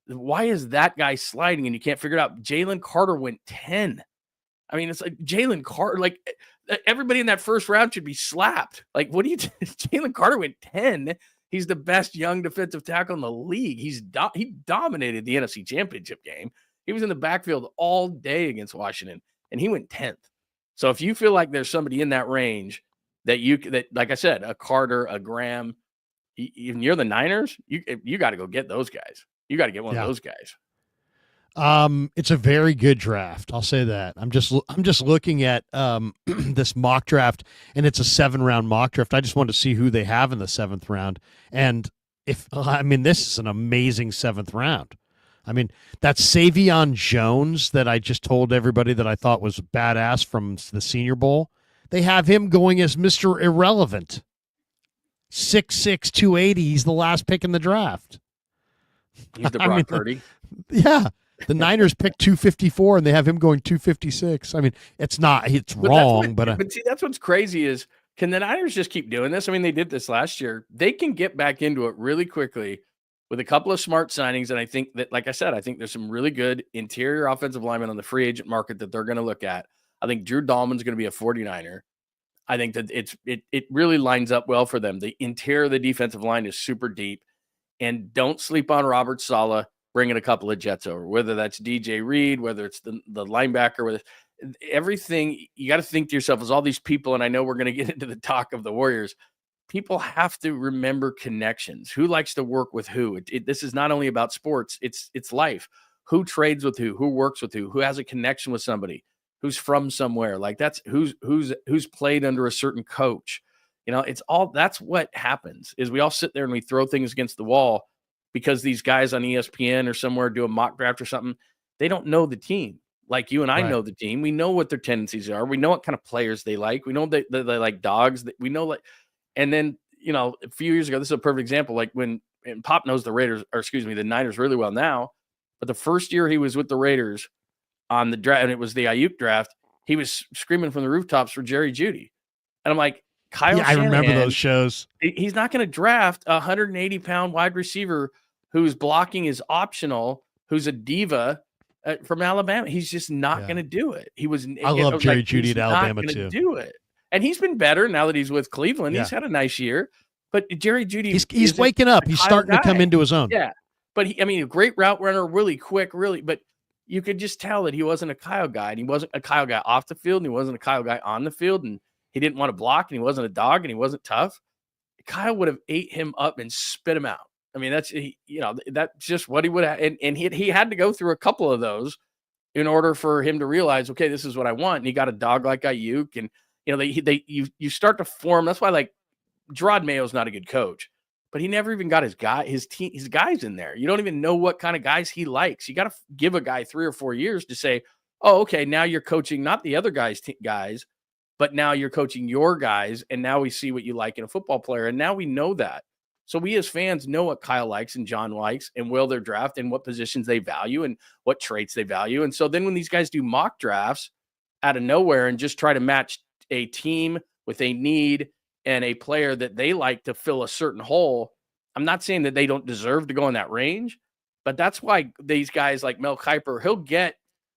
why is that guy sliding? And you can't figure it out. Jalen Carter went 10. I mean, it's like Jalen Carter, like everybody in that first round should be slapped. Like, what do you, Jalen Carter went 10. He's the best young defensive tackle in the league. He dominated the NFC Championship game. He was in the backfield all day against Washington, and he went 10th. So if you feel like there's somebody in that range that like I said, a Carter, a Graham, even you're the Niners, you got to go get those guys. You got to get one of those guys. It's a very good draft. I'll say that. I'm just looking at this mock draft, and it's a 7-round mock draft. I just wanted to see who they have in the 7th round. And this is an amazing 7th round. I mean, that Savion Jones that I just told everybody that I thought was badass from the Senior Bowl, they have him going as Mr. Irrelevant. 6'6", 280. He's the last pick in the draft. He's the Brock Purdy. Yeah. The Niners picked 254, and they have him going 256. I mean, it's wrong, but see, that's what's crazy is, can the Niners just keep doing this? I mean, they did this last year. They can get back into it really quickly with a couple of smart signings. And I think that, like I said, I think there's some really good interior offensive linemen on the free agent market that they're going to look at. I think Drew Dahlman's going to be a 49er. I think that it really lines up well for them. The interior of the defensive line is super deep, and don't sleep on Robert Saleh bringing a couple of Jets over, whether that's DJ Reed, whether it's the linebacker, whether everything. You got to think to yourself, as all these people, and I know we're going to get into the talk of the Warriors, people have to remember connections. Who likes to work with who? This is not only about sports, it's life. Who trades with who works with who has a connection with somebody, who's from somewhere. Like, that's who's played under a certain coach. That's what happens, is we all sit there and we throw things against the wall because these guys on ESPN or somewhere do a mock draft or something. They don't know the team like you and I know the team. We know what their tendencies are. We know what kind of players they like. We know they like dogs. We know, like, and then, a few years ago, this is a perfect example. Like, and Pop knows the Niners really well now, but the first year he was with the Raiders on the draft, and it was the Ayuk draft, he was screaming from the rooftops for Jerry Jeudy. And I'm like, Kyle Shanahan, I remember those shows. He's not going to draft a 180-pound wide receiver whose blocking is optional, who's a diva from Alabama. He's just not going to do it. I love Jerry Jeudy at Alabama too. Do it, and he's been better now that he's with Cleveland. Yeah. He's had a nice year, but Jerry Jeudy, he's waking up. He's starting to come into his own. Yeah, but a great route runner, really quick, but you could just tell that he wasn't a Kyle guy, and he wasn't a Kyle guy off the field, and he wasn't a Kyle guy on the field, and he didn't want to block, and he wasn't a dog, and he wasn't tough. Kyle would have ate him up and spit him out. I mean, that's just what he would have. And he had to go through a couple of those in order for him to realize, okay, this is what I want. And he got a dog like Ayuk, and you start to form. That's why, like, Gerard Mayo's not a good coach, but he never even got his guys in there. You don't even know what kind of guys he likes. You got to give a guy 3 or 4 years to say, oh, okay, now you're coaching not the other guys, but now you're coaching your guys, and now we see what you like in a football player, and now we know that. So we as fans know what Kyle likes and John likes and will their draft and what positions they value and what traits they value. And so then when these guys do mock drafts out of nowhere and just try to match a team with a need and a player that they like to fill a certain hole. I'm not saying that they don't deserve to go in that range, but that's why these guys like Mel Kiper, he'll get,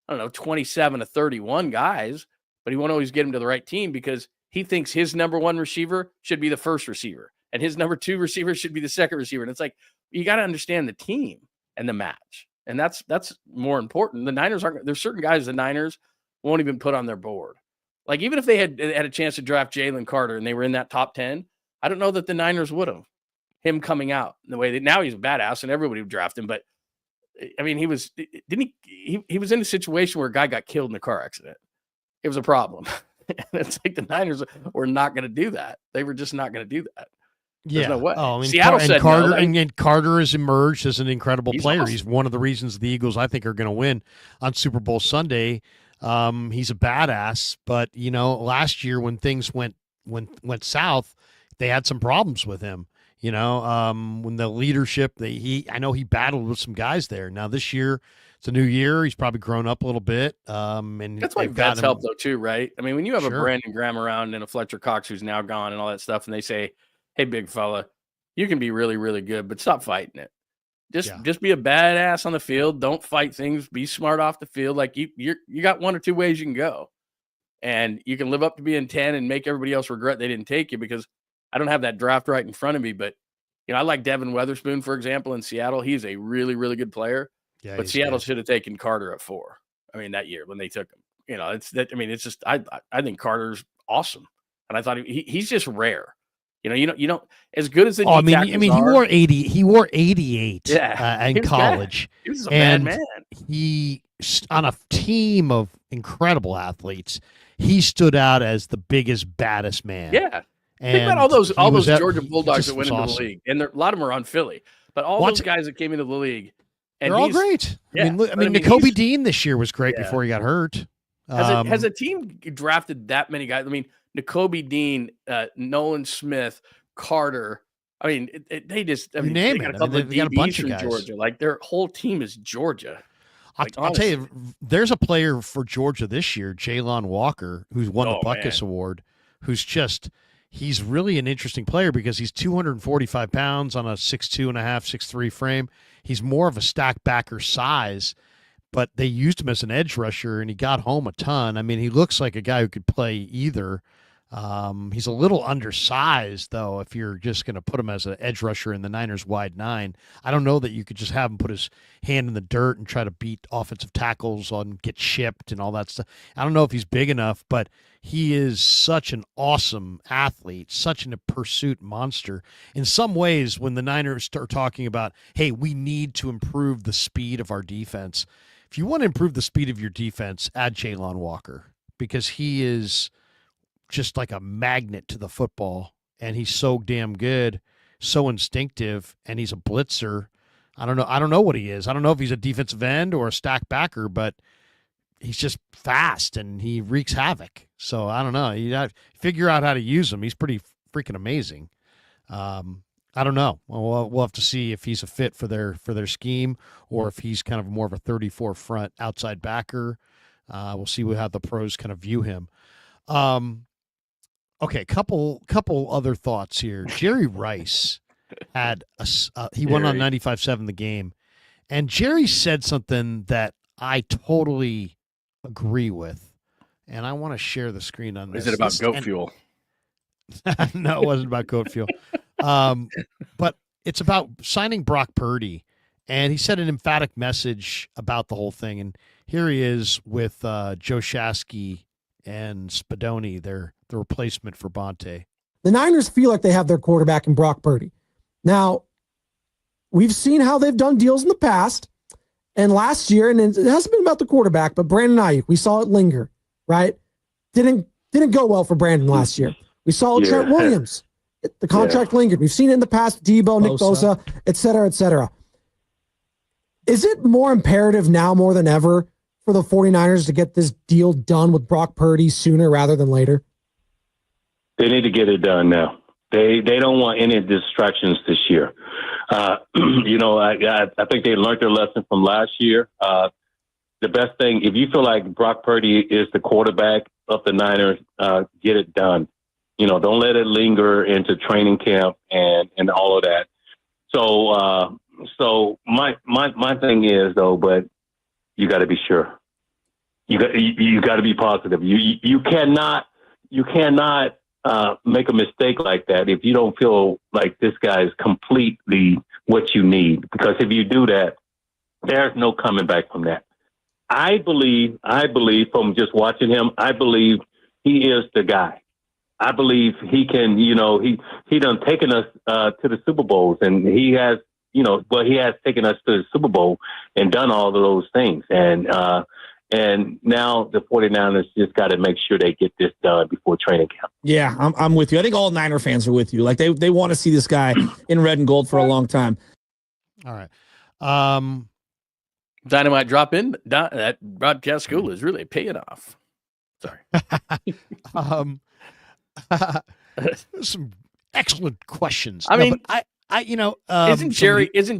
I don't know, 27 to 31 guys, but he won't always get them to the right team because he thinks his number one receiver should be the first receiver and his number two receiver should be the second receiver. And it's like, you got to understand the team and the match. And that's more important. The Niners there's certain guys the Niners won't even put on their board. Like, even if they had a chance to draft Jalen Carter and they were in that top 10, I don't know that the Niners would have him coming out in the way that now he's a badass and everybody would draft him. But I mean, he was in a situation where a guy got killed in a car accident. It was a problem. And it's like the Niners were not going to do that. They were just not going to do that. There's no way. Oh, I mean, Seattle said Carter, no. and Carter has emerged as an incredible player. Awesome. He's one of the reasons the Eagles, I think, are going to win on Super Bowl Sunday. He's a badass, but last year when things went south, they had some problems with him. When the leadership, I know he battled with some guys there. Now this year, it's a new year. He's probably grown up a little bit. And that's why vets help though too, right? I mean, when you have Sure. a Brandon Graham around and a Fletcher Cox who's now gone and all that stuff, and they say, "Hey, big fella, you can be really, really good, but stop fighting it. Just be a badass on the field. Don't fight things. Be smart off the field. Like you got one or two ways you can go, and you can live up to being 10 and make everybody else regret they didn't take you because." I don't have that draft right in front of me, but I like Devin Weatherspoon, for example, in Seattle. He's a really, really good player. Yeah, but Seattle should have taken Carter at 4. I mean, that year when they took him. It's just I think Carter's awesome, and I thought he's just rare. You don't as good as the. Oh, he wore 80. He wore 88. In college. Bad. He was a bad man. He on a team of incredible athletes. He stood out as the biggest, baddest man. Yeah. Think about all those Georgia Bulldogs that went into the league, and a lot of them are on Philly. But all those guys that came into the league, and they're all great. Yeah, I mean, Nakobe Dean this year was great before he got hurt. Has a team drafted that many guys? I mean, Nakobe Dean, Nolan Smith, Carter. I mean, they just name it. They got a bunch of guys. Georgia. Like their whole team is Georgia. I'll tell you, there's a player for Georgia this year, Jalon Walker, who's won the Butkus Award, who's he's really an interesting player because he's 245 pounds on a 6'2.5", 6'3" frame. He's more of a stack backer size, but they used him as an edge rusher, and he got home a ton. I mean, he looks like a guy who could play either. He's a little undersized, though, if you're just going to put him as an edge rusher in the Niners wide 9. I don't know that you could just have him put his hand in the dirt and try to beat offensive tackles and get shipped and all that stuff. I don't know if he's big enough, but he is such an awesome athlete, such a pursuit monster. In some ways, when the Niners start talking about, hey, we need to improve the speed of our defense, if you want to improve the speed of your defense, add Jalon Walker because he is just like a magnet to the football, and he's so damn good, so instinctive, and he's a blitzer. I don't know what he is. I don't know if he's a defensive end or a stack backer, but he's just fast and he wreaks havoc. So I don't know. You got to figure out how to use him. He's pretty freaking amazing. I don't know. We'll have to see if he's a fit for their scheme or if he's kind of more of a 34 front outside backer. We'll see how the pros kind of view him. Okay, couple other thoughts here. Jerry Rice had he went on 95.7 The Game, and Jerry said something that I totally agree with, and I want to share the screen on this. Is it about goat fuel? No, it wasn't about goat fuel. But it's about signing Brock Purdy, and he said an emphatic message about the whole thing. And here he is with Joe Shasky and Spadoni, the replacement for Bonte. The Niners feel like they have their quarterback in Brock Purdy. Now, we've seen how they've done deals in the past. And last year, and it hasn't been about the quarterback, but Brandon Ayuk, we saw it linger, right? Didn't go well for Brandon last year. We saw it Trent Williams. The contract lingered. We've seen it in the past, Debo, Nick Bosa, et cetera, et cetera. Is it more imperative now more than ever for the 49ers to get this deal done with Brock Purdy sooner rather than later? They need to get it done now. They don't want any distractions this year. I think they learned their lesson from last year. The best thing, if you feel like Brock Purdy is the quarterback of the Niners, get it done. don't let it linger into training camp and all of that. So my thing is though, but you got to be sure. You got to be positive. You cannot make a mistake like that if you don't feel like this guy is completely what you need. Because if you do that, there's no coming back from that. I believe from just watching him, I believe he is the guy. I believe he can, he done taken us to the Super Bowls, and he has, he has taken us to the Super Bowl and done all of those things. And now the 49ers just got to make sure they get this done before training camp. Yeah, I'm with you. I think all Niner fans are with you. Like they want to see this guy in red and gold for a long time. All right. Dynamite drop in. That broadcast school is really paying off. Sorry. Some excellent questions. I mean, isn't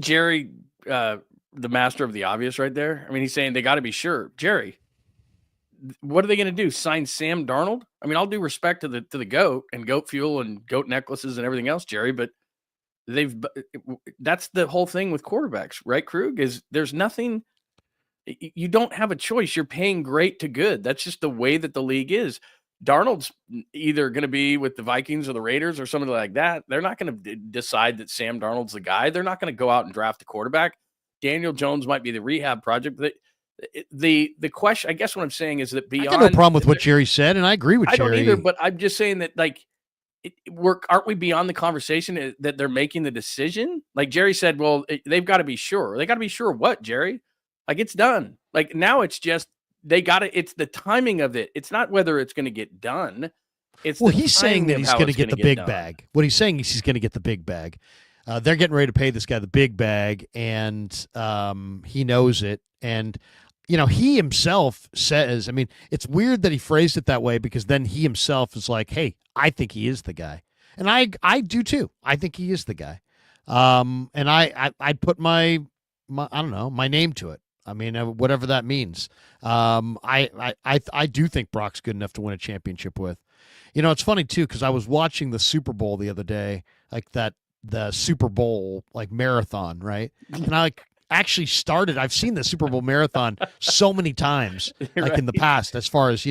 Jerry the master of the obvious right there? I mean, he's saying they got to be sure. Jerry, what are they going to do? Sign Sam Darnold? I mean, all due respect to the goat and goat fuel and goat necklaces and everything else, Jerry, but that's the whole thing with quarterbacks, right? Krueg, is there's nothing. You don't have a choice. You're paying great to good. That's just the way that the league is. Darnold's either going to be with the Vikings or the Raiders or something like that. They're not going to decide that Sam Darnold's the guy. They're not going to go out and draft a quarterback. Daniel Jones might be the rehab project. But the question, I guess what I'm saying is that beyond. I got no problem with what Jerry said, and I agree with Jerry. I don't either, but I'm just saying that, like, aren't we beyond the conversation that they're making the decision? Like Jerry said, well, they've got to be sure. They got to be sure what, Jerry? Like, it's done. Like, now it's just it's the timing of it. It's not whether it's going to get done. He's saying that he's going to get the big bag. What he's saying is he's going to get the big bag. They're getting ready to pay this guy the big bag, and he knows it. And, he himself says, I mean, it's weird that he phrased it that way, because then he himself is like, hey, I think he is the guy. And I do too. I think he is the guy. And I'd put my I don't know, my name to it. I mean, whatever that means. I do think Brock's good enough to win a championship with. It's funny too, because I was watching the Super Bowl the other day, like the Super Bowl marathon, right? And I actually started. I've seen the Super Bowl marathon so many times, right. In the past, as far as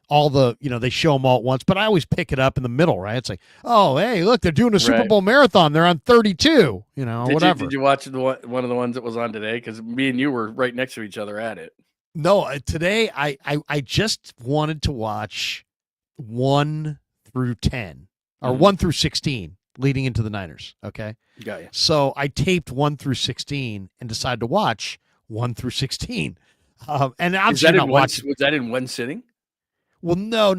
all the they show them all at once. But I always pick it up in the middle, right? It's like, oh, hey, look, they're doing a Super Bowl marathon. They're on 32, whatever. Did you watch one of the ones that was on today? Because me and you were right next to each other at it. No, today I just wanted to watch 1 through 10 or 1 through 16 leading into the Niners. Okay. Got you. So I taped 1 through 16 and decided to watch 1 through 16. And obviously was that in one sitting? Well, no.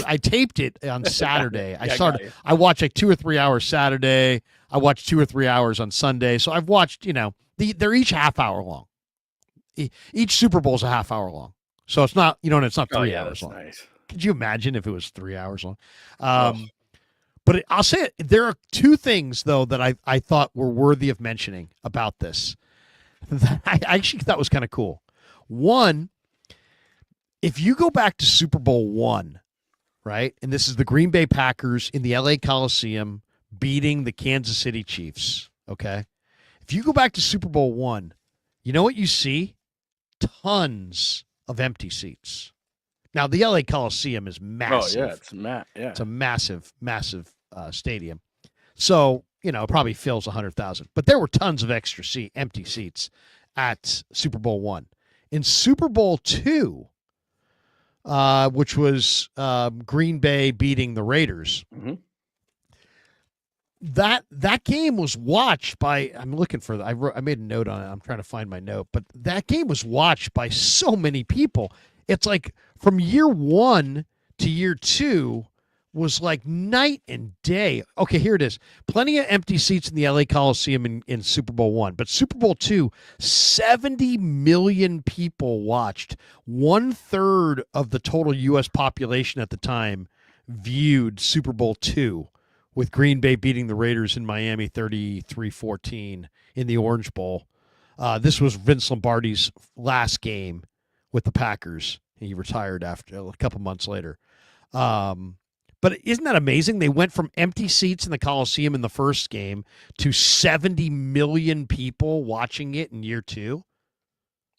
I taped it on Saturday. I watched 2 or 3 hours Saturday. I watched 2 or 3 hours on Sunday. So I've watched, they're each half hour long. Each Super Bowl is a half hour long. So it's not, it's not 3 hours long. Nice. Could you imagine if it was 3 hours long? But I'll say it. There are 2 things, though, that I thought were worthy of mentioning about this that I actually thought was kind of cool. One, if you go back to Super Bowl I, right, and this is the Green Bay Packers in the LA Coliseum beating the Kansas City Chiefs, okay? If you go back to Super Bowl I, you know what you see? Tons of empty seats. Now, the LA Coliseum is massive. Oh, yeah, it's a massive, massive stadium. So, it probably fills 100,000. But there were tons of empty seats at Super Bowl I. In Super Bowl II, which was Green Bay beating the Raiders, that game was watched by, I'm looking for, I made a note on it. I'm trying to find my note. But that game was watched by so many people. It's like from year 1 to year 2 was like night and day. Okay, here it is. Plenty of empty seats in the LA Coliseum in Super Bowl I. But Super Bowl II, 70 million people watched. 1/3 of the total U.S. population at the time viewed Super Bowl II, with Green Bay beating the Raiders in Miami 33-14 in the Orange Bowl. This was Vince Lombardi's last game with the Packers. He retired after a couple months later. But isn't that amazing? They went from empty seats in the Coliseum in the first game to 70 million people watching it in year 2.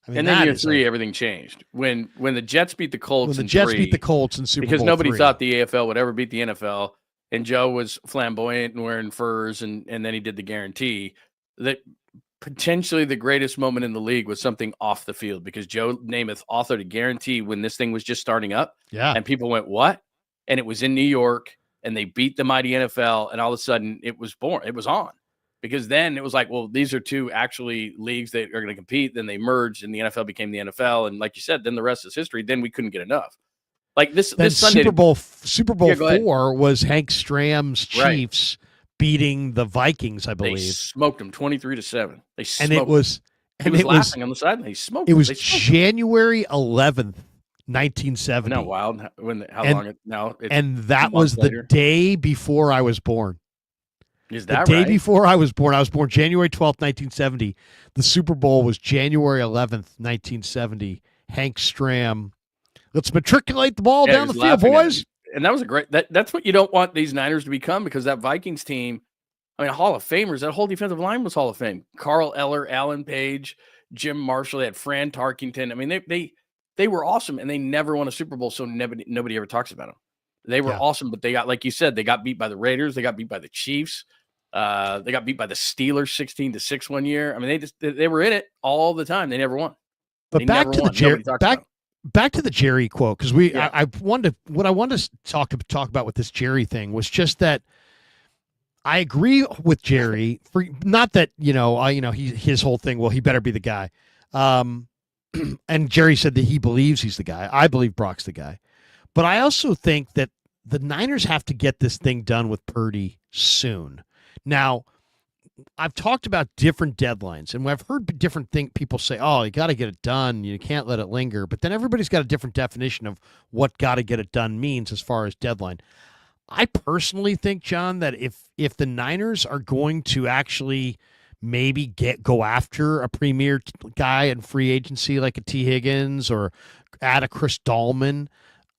I mean, And then year 3, everything changed when the Jets beat the Colts. When the Jets beat the Colts in Super Bowl because nobody 3. thought the AFL would ever beat the NFL, and Joe was flamboyant and wearing furs, and then he did the guarantee. That potentially the greatest moment in the league was something off the field, because Joe Namath authored a guarantee when this thing was just starting up. Yeah. And people went, what? And it was in New York, and they beat the mighty NFL, and all of a sudden it was born. It was on. Because then it was like, well, these are two actually leagues that are going to compete. Then they merged, and the NFL became the NFL. And like you said, then the rest is history. Then we couldn't get enough. Like this Sunday, Super Bowl 4 was Hank Stram's Chiefs beating the Vikings, I believe. They smoked them 23-7. They smoked. And it was laughing on the side. They smoked. It was January 11th, 1970. Isn't that wild? And that was the day before I was born. Is that the day before I was born January 12th, 1970. The Super Bowl was January 11th, 1970. Hank Stram. Let's matriculate the ball down the field, boys. And that was a great that's what you don't want these Niners to become, because that Vikings team, I mean, Hall of Famers, that whole defensive line was Hall of Fame. Carl Eller, Alan Page, Jim Marshall, they had Fran Tarkington. I mean, they were awesome, and they never won a Super Bowl, so nobody ever talks about them. They were awesome, but they got, like you said, they got beat by the Raiders, they got beat by the Chiefs. They got beat by the Steelers 16-6 one year. I mean, they were in it all the time. They never won. But back to the Jerry quote, because I wanted to talk about with this Jerry thing was just that I agree with Jerry for not that his whole thing. Well, he better be the guy. And Jerry said that he believes he's the guy. I believe Brock's the guy, but I also think that the Niners have to get this thing done with Purdy soon. Now, I've talked about different deadlines, and I've heard different people say, oh, you got to get it done. You can't let it linger. But then everybody's got a different definition of what got to get it done means as far as deadline. I personally think, John, that if the Niners are going to actually maybe go after a premier guy in free agency like a T. Higgins or add a Chris Dahlman,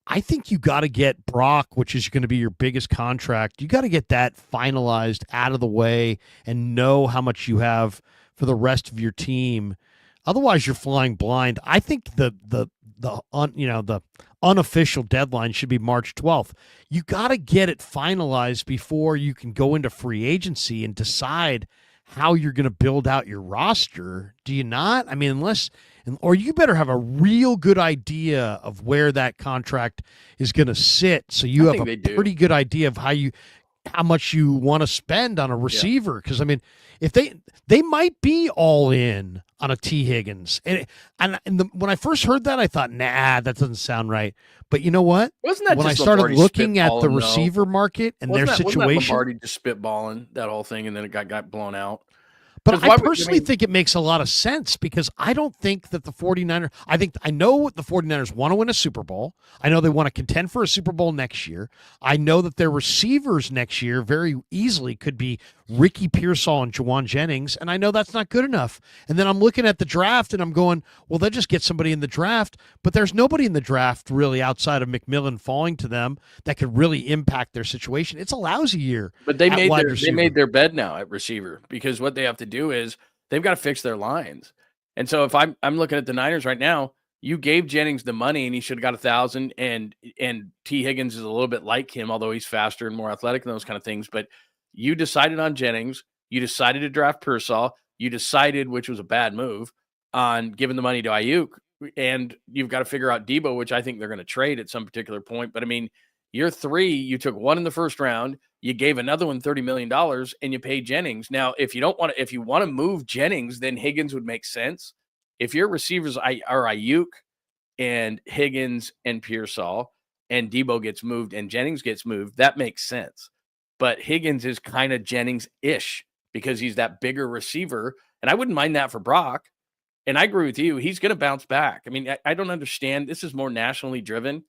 I think you got to get Brock, which is going to be your biggest contract. You got to get that finalized out of the way and know how much you have for the rest of your team. Otherwise, you're flying blind. I think the unofficial deadline should be March 12th. You got to get it finalized before you can go into free agency and decide how you're going to build out your roster. Do you not? I mean, or you better have a real good idea of where that contract is going to sit, so you have a pretty good idea of how much you want to spend on a receiver. Because I mean, if they might be all in on a T. Higgins, when I first heard that, I thought, nah, that doesn't sound right. But you know what? Wasn't that when just I started Lombardi looking at the receiver market and their situation? Wasn't that Lombardi just spitballing that whole thing, and then it got blown out? But I personally think it makes a lot of sense, because I don't think that the 49ers, I know the 49ers want to win a Super Bowl. I know they want to contend for a Super Bowl next year. I know that their receivers next year very easily could be Ricky Pearsall and Juwan Jennings, and I know that's not good enough. And then I'm looking at the draft and I'm going, well, they'll just get somebody in the draft, but there's nobody in the draft really outside of McMillan falling to them that could really impact their situation. It's a lousy year. But they made their bed now at receiver, because what they have to do is they've got to fix their lines. And so if I'm looking at the Niners right now, you gave Jennings the money and he should have got 1,000, and T. Higgins is a little bit like him, although he's faster and more athletic and those kind of things. But you decided on Jennings, you decided to draft Pearsall, you decided, which was a bad move, on giving the money to Ayuk, and you've got to figure out Debo, which I think they're going to trade at some particular point. But I mean, year 3, you took one in the first round, you gave another one $30 million, and you paid Jennings. Now, if you want to move Jennings, then Higgins would make sense. If your receivers are Ayuk and Higgins and Pearsall, and Debo gets moved and Jennings gets moved, that makes sense. But Higgins is kind of Jennings-ish because he's that bigger receiver, and I wouldn't mind that for Brock. And I agree with you. He's going to bounce back. I mean, I don't understand. This is more nationally driven.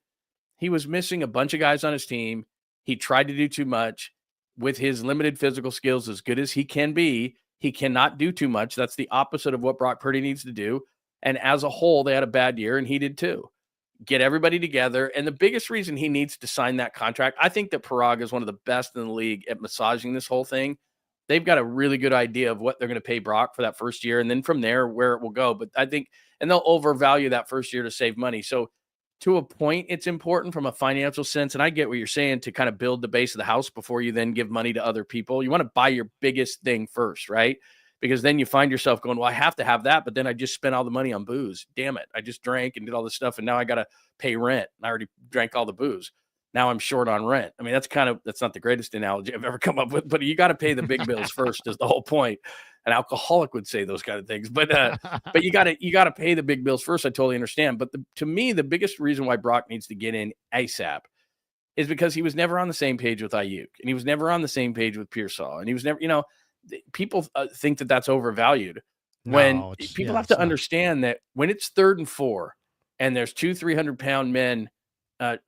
He was missing a bunch of guys on his team. He tried to do too much. With his limited physical skills, as good as he can be, he cannot do too much. That's the opposite of what Brock Purdy needs to do. And as a whole, they had a bad year, and he did too. get everybody together. And the biggest reason he needs to sign that contract, I think that Parag is one of the best in the league at massaging this whole thing. They've got a really good idea of what they're going to pay Brock for that first year, and then from there, where it will go. But I think, and they'll overvalue that first year to save money. So to a point, it's important from a financial sense. And I get what you're saying, to kind of build the base of the house before you then give money to other people. You want to buy your biggest thing first, right? Because then you find yourself going, well, I have to have that, but then I just spent all the money on booze. Damn it. I just drank and did all this stuff, and now I got to pay rent. And I already drank all the booze. Now I'm short on rent. I mean, that's not the greatest analogy I've ever come up with, but you got to pay the big bills first is the whole point. An alcoholic would say those kind of things, but you got to pay the big bills first. I totally understand. But to me, the biggest reason why Brock needs to get in ASAP is because he was never on the same page with Ayuk, and he was never on the same page with Pearsall, and he was never, people think that that's overvalued when people have to understand that when it's 3rd and 4 and there's 2 300-pound men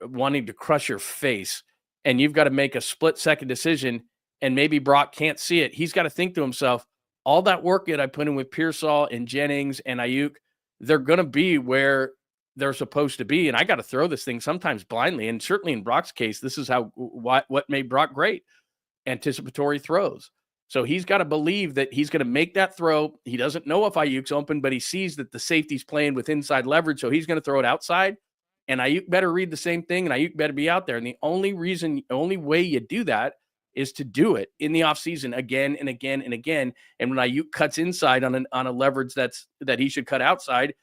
wanting to crush your face, and you've got to make a split-second decision, and maybe Brock can't see it. He's got to think to himself, all that work that I put in with Pearsall and Jennings and Ayuk, they're going to be where they're supposed to be. And I got to throw this thing sometimes blindly. And certainly in Brock's case, this is what made Brock great: anticipatory throws. So he's got to believe that he's going to make that throw. He doesn't know if Ayuk's open, but he sees that the safety's playing with inside leverage. So he's going to throw it outside. And Ayuk better read the same thing, and Ayuk better be out there. And the only way you do that is to do it in the offseason again and again and again. And when Ayuk cuts inside on a leverage that he should cut outside,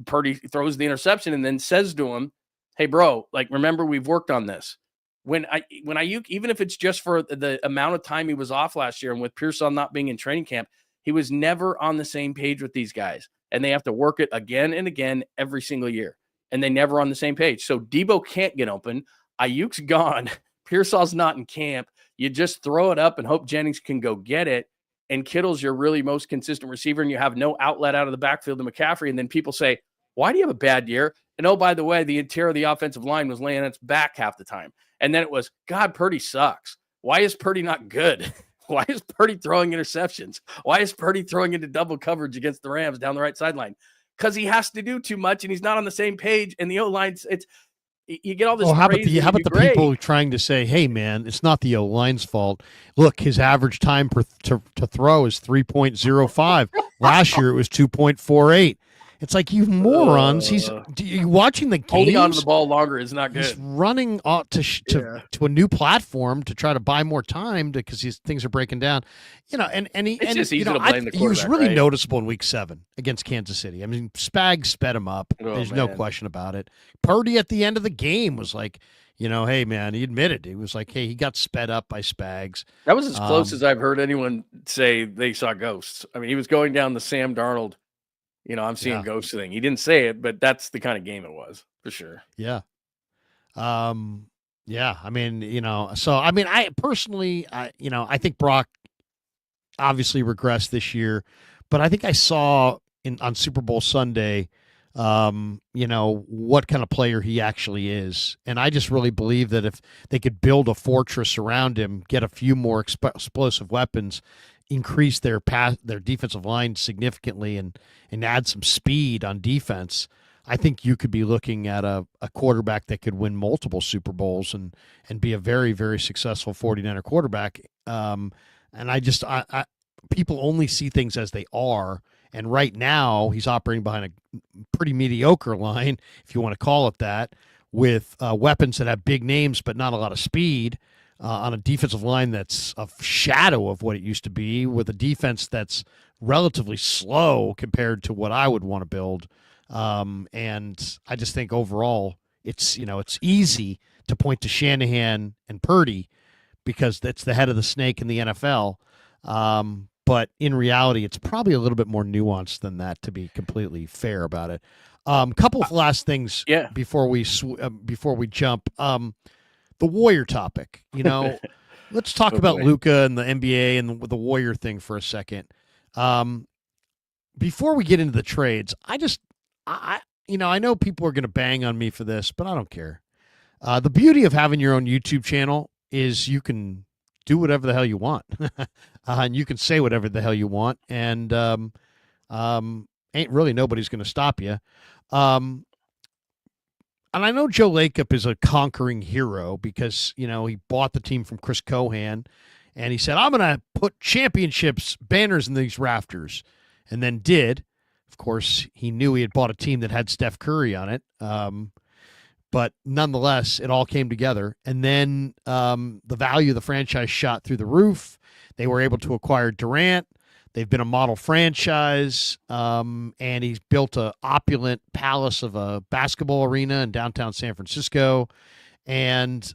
Purdy throws the interception and then says to him, hey, bro, remember, we've worked on this. When Ayuk, even if it's just for the amount of time he was off last year, and with Pearsall not being in training camp, he was never on the same page with these guys. And they have to work it again and again every single year. And they never on the same page. So Debo can't get open. Ayuk's gone. Pearsall's not in camp. You just throw it up and hope Jennings can go get it. And Kittle's your really most consistent receiver, and you have no outlet out of the backfield to McCaffrey. And then people say, why do you have a bad year? And oh, by the way, the interior of the offensive line was laying its back half the time. And then it was, God, Purdy sucks. Why is Purdy not good? Why is Purdy throwing interceptions? Why is Purdy throwing into double coverage against the Rams down the right sideline? Because he has to do too much, and he's not on the same page. And the O-line's, you get all this. How about the people trying to say, hey, man, it's not the O-line's fault. Look, his average time to throw is 3.05. Last year it was 2.48. It's like, you morons. You watching the games? Holding on to the ball longer is not good. He's running to a new platform to try to buy more time because these things are breaking down. It's just easy to blame the quarterback. He was really noticeable in Week 7 against Kansas City. I mean, Spags sped him up. There's no question about it. Purdy at the end of the game was like, hey, man, he admitted. He was like, hey, he got sped up by Spags. That was as close as I've heard anyone say they saw ghosts. I mean, he was going down the Sam Darnold, I'm seeing ghosts thing. He didn't say it, but that's the kind of game it was, for sure. Yeah. Yeah. I mean, I personally, I think Brock obviously regressed this year, but I think I saw on Super Bowl Sunday, what kind of player he actually is. And I just really believe that if they could build a fortress around him, get a few more explosive weapons, increase their defensive line significantly, and add some speed on defense, I think you could be looking at a quarterback that could win multiple Super Bowls and be a very, very successful 49er quarterback. And I people only see things as they are. And right now he's operating behind a pretty mediocre line, if you want to call it that, with weapons that have big names but not a lot of speed, on a defensive line that's a shadow of what it used to be, with a defense that's relatively slow compared to what I would want to build. And I just think overall it's easy to point to Shanahan and Purdy because that's the head of the snake in the NFL. But in reality, it's probably a little bit more nuanced than that, to be completely fair about it. Couple of last things before we jump. The Warrior topic, let's talk about Luka and the NBA and the Warrior thing for a second. Before we get into the trades, I know people are going to bang on me for this, but I don't care. The beauty of having your own YouTube channel is you can do whatever the hell you want, and you can say whatever the hell you want, and ain't really nobody's going to stop you. and I know Joe Lacob is a conquering hero because, he bought the team from Chris Cohan and he said, I'm going to put championships banners in these rafters, and then did. Of course, he knew he had bought a team that had Steph Curry on it. But nonetheless, it all came together. And then the value of the franchise shot through the roof. They were able to acquire Durant. They've been a model franchise, and he's built an opulent palace of a basketball arena in downtown San Francisco. And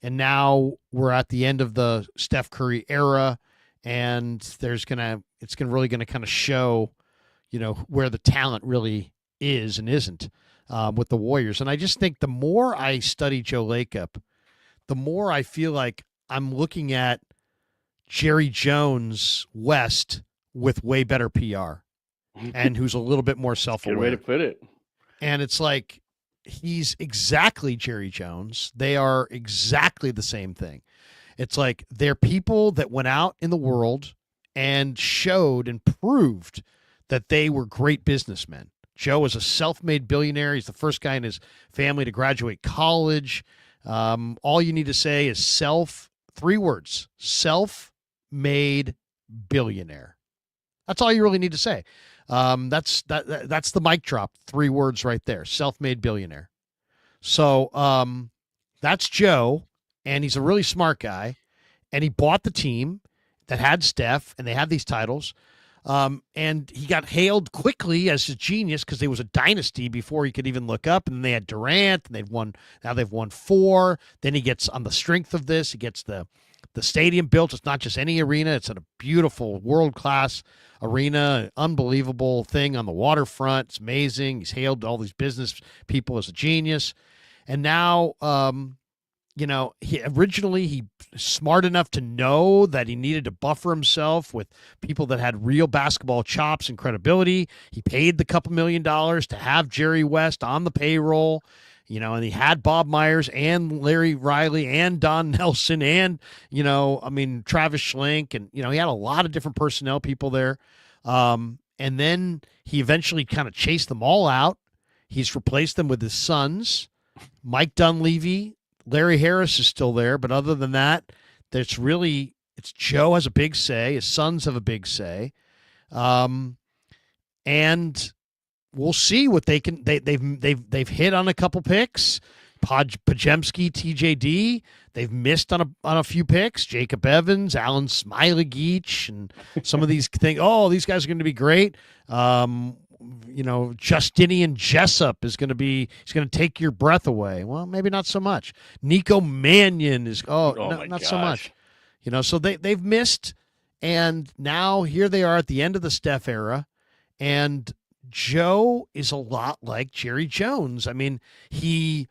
now we're at the end of the Steph Curry era, and it's really gonna kind of show, where the talent really is and isn't with the Warriors. And I just think the more I study Joe Lacob, the more I feel like I'm looking at Jerry Jones West with way better PR and who's a little bit more self-aware. Good way to put it. And it's like he's exactly Jerry Jones. They are exactly the same thing. It's like they're people that went out in the world and showed and proved that they were great businessmen. Joe is a self-made billionaire. He's the first guy in his family to graduate college. All you need to say is three words, self-made billionaire. That's all you really need to say. That's the mic drop. 3 words right there. Self-made billionaire. So that's Joe, and he's a really smart guy, and he bought the team that had Steph, and they had these titles. And he got hailed quickly as a genius because there was a dynasty before he could even look up. And they had Durant, and now they've won 4. Then he gets, on the strength of this, he gets the stadium built. It's not just any arena. It's a beautiful world-class arena, unbelievable thing on the waterfront. It's amazing. He's hailed all these business people as a genius. And now, he originally smart enough to know that he needed to buffer himself with people that had real basketball chops and credibility. He paid the couple $1 million to have Jerry West on the payroll, and he had Bob Myers and Larry Riley and Don Nelson and, Travis Schlenk. And, he had a lot of different personnel people there. And then he eventually kind of chased them all out. He's replaced them with his sons, Mike Dunleavy. Larry Harris is still there, but other than that, it's Joe has a big say. His sons have a big say. And we'll see what they can. They've hit on a couple picks. Pajemski, TJD. They've missed on a few picks. Jacob Evans, Alan Smiley-Geach, and some of these things. Oh, these guys are going to be great. Justinian Jessup he's going to take your breath away. Well, maybe not so much. Nico Mannion is not so much. So they've missed, and now here they are at the end of the Steph era, and Joe is a lot like Jerry Jones. I mean, he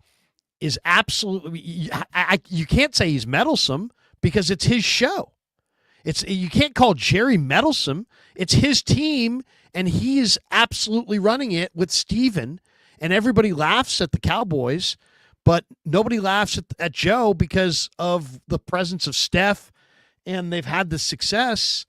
is absolutely you can't say he's meddlesome because it's his show. You can't call Jerry meddlesome. It's his team, and he is absolutely running it with Steven, and everybody laughs at the Cowboys, but nobody laughs at Joe because of the presence of Steph, and they've had the success.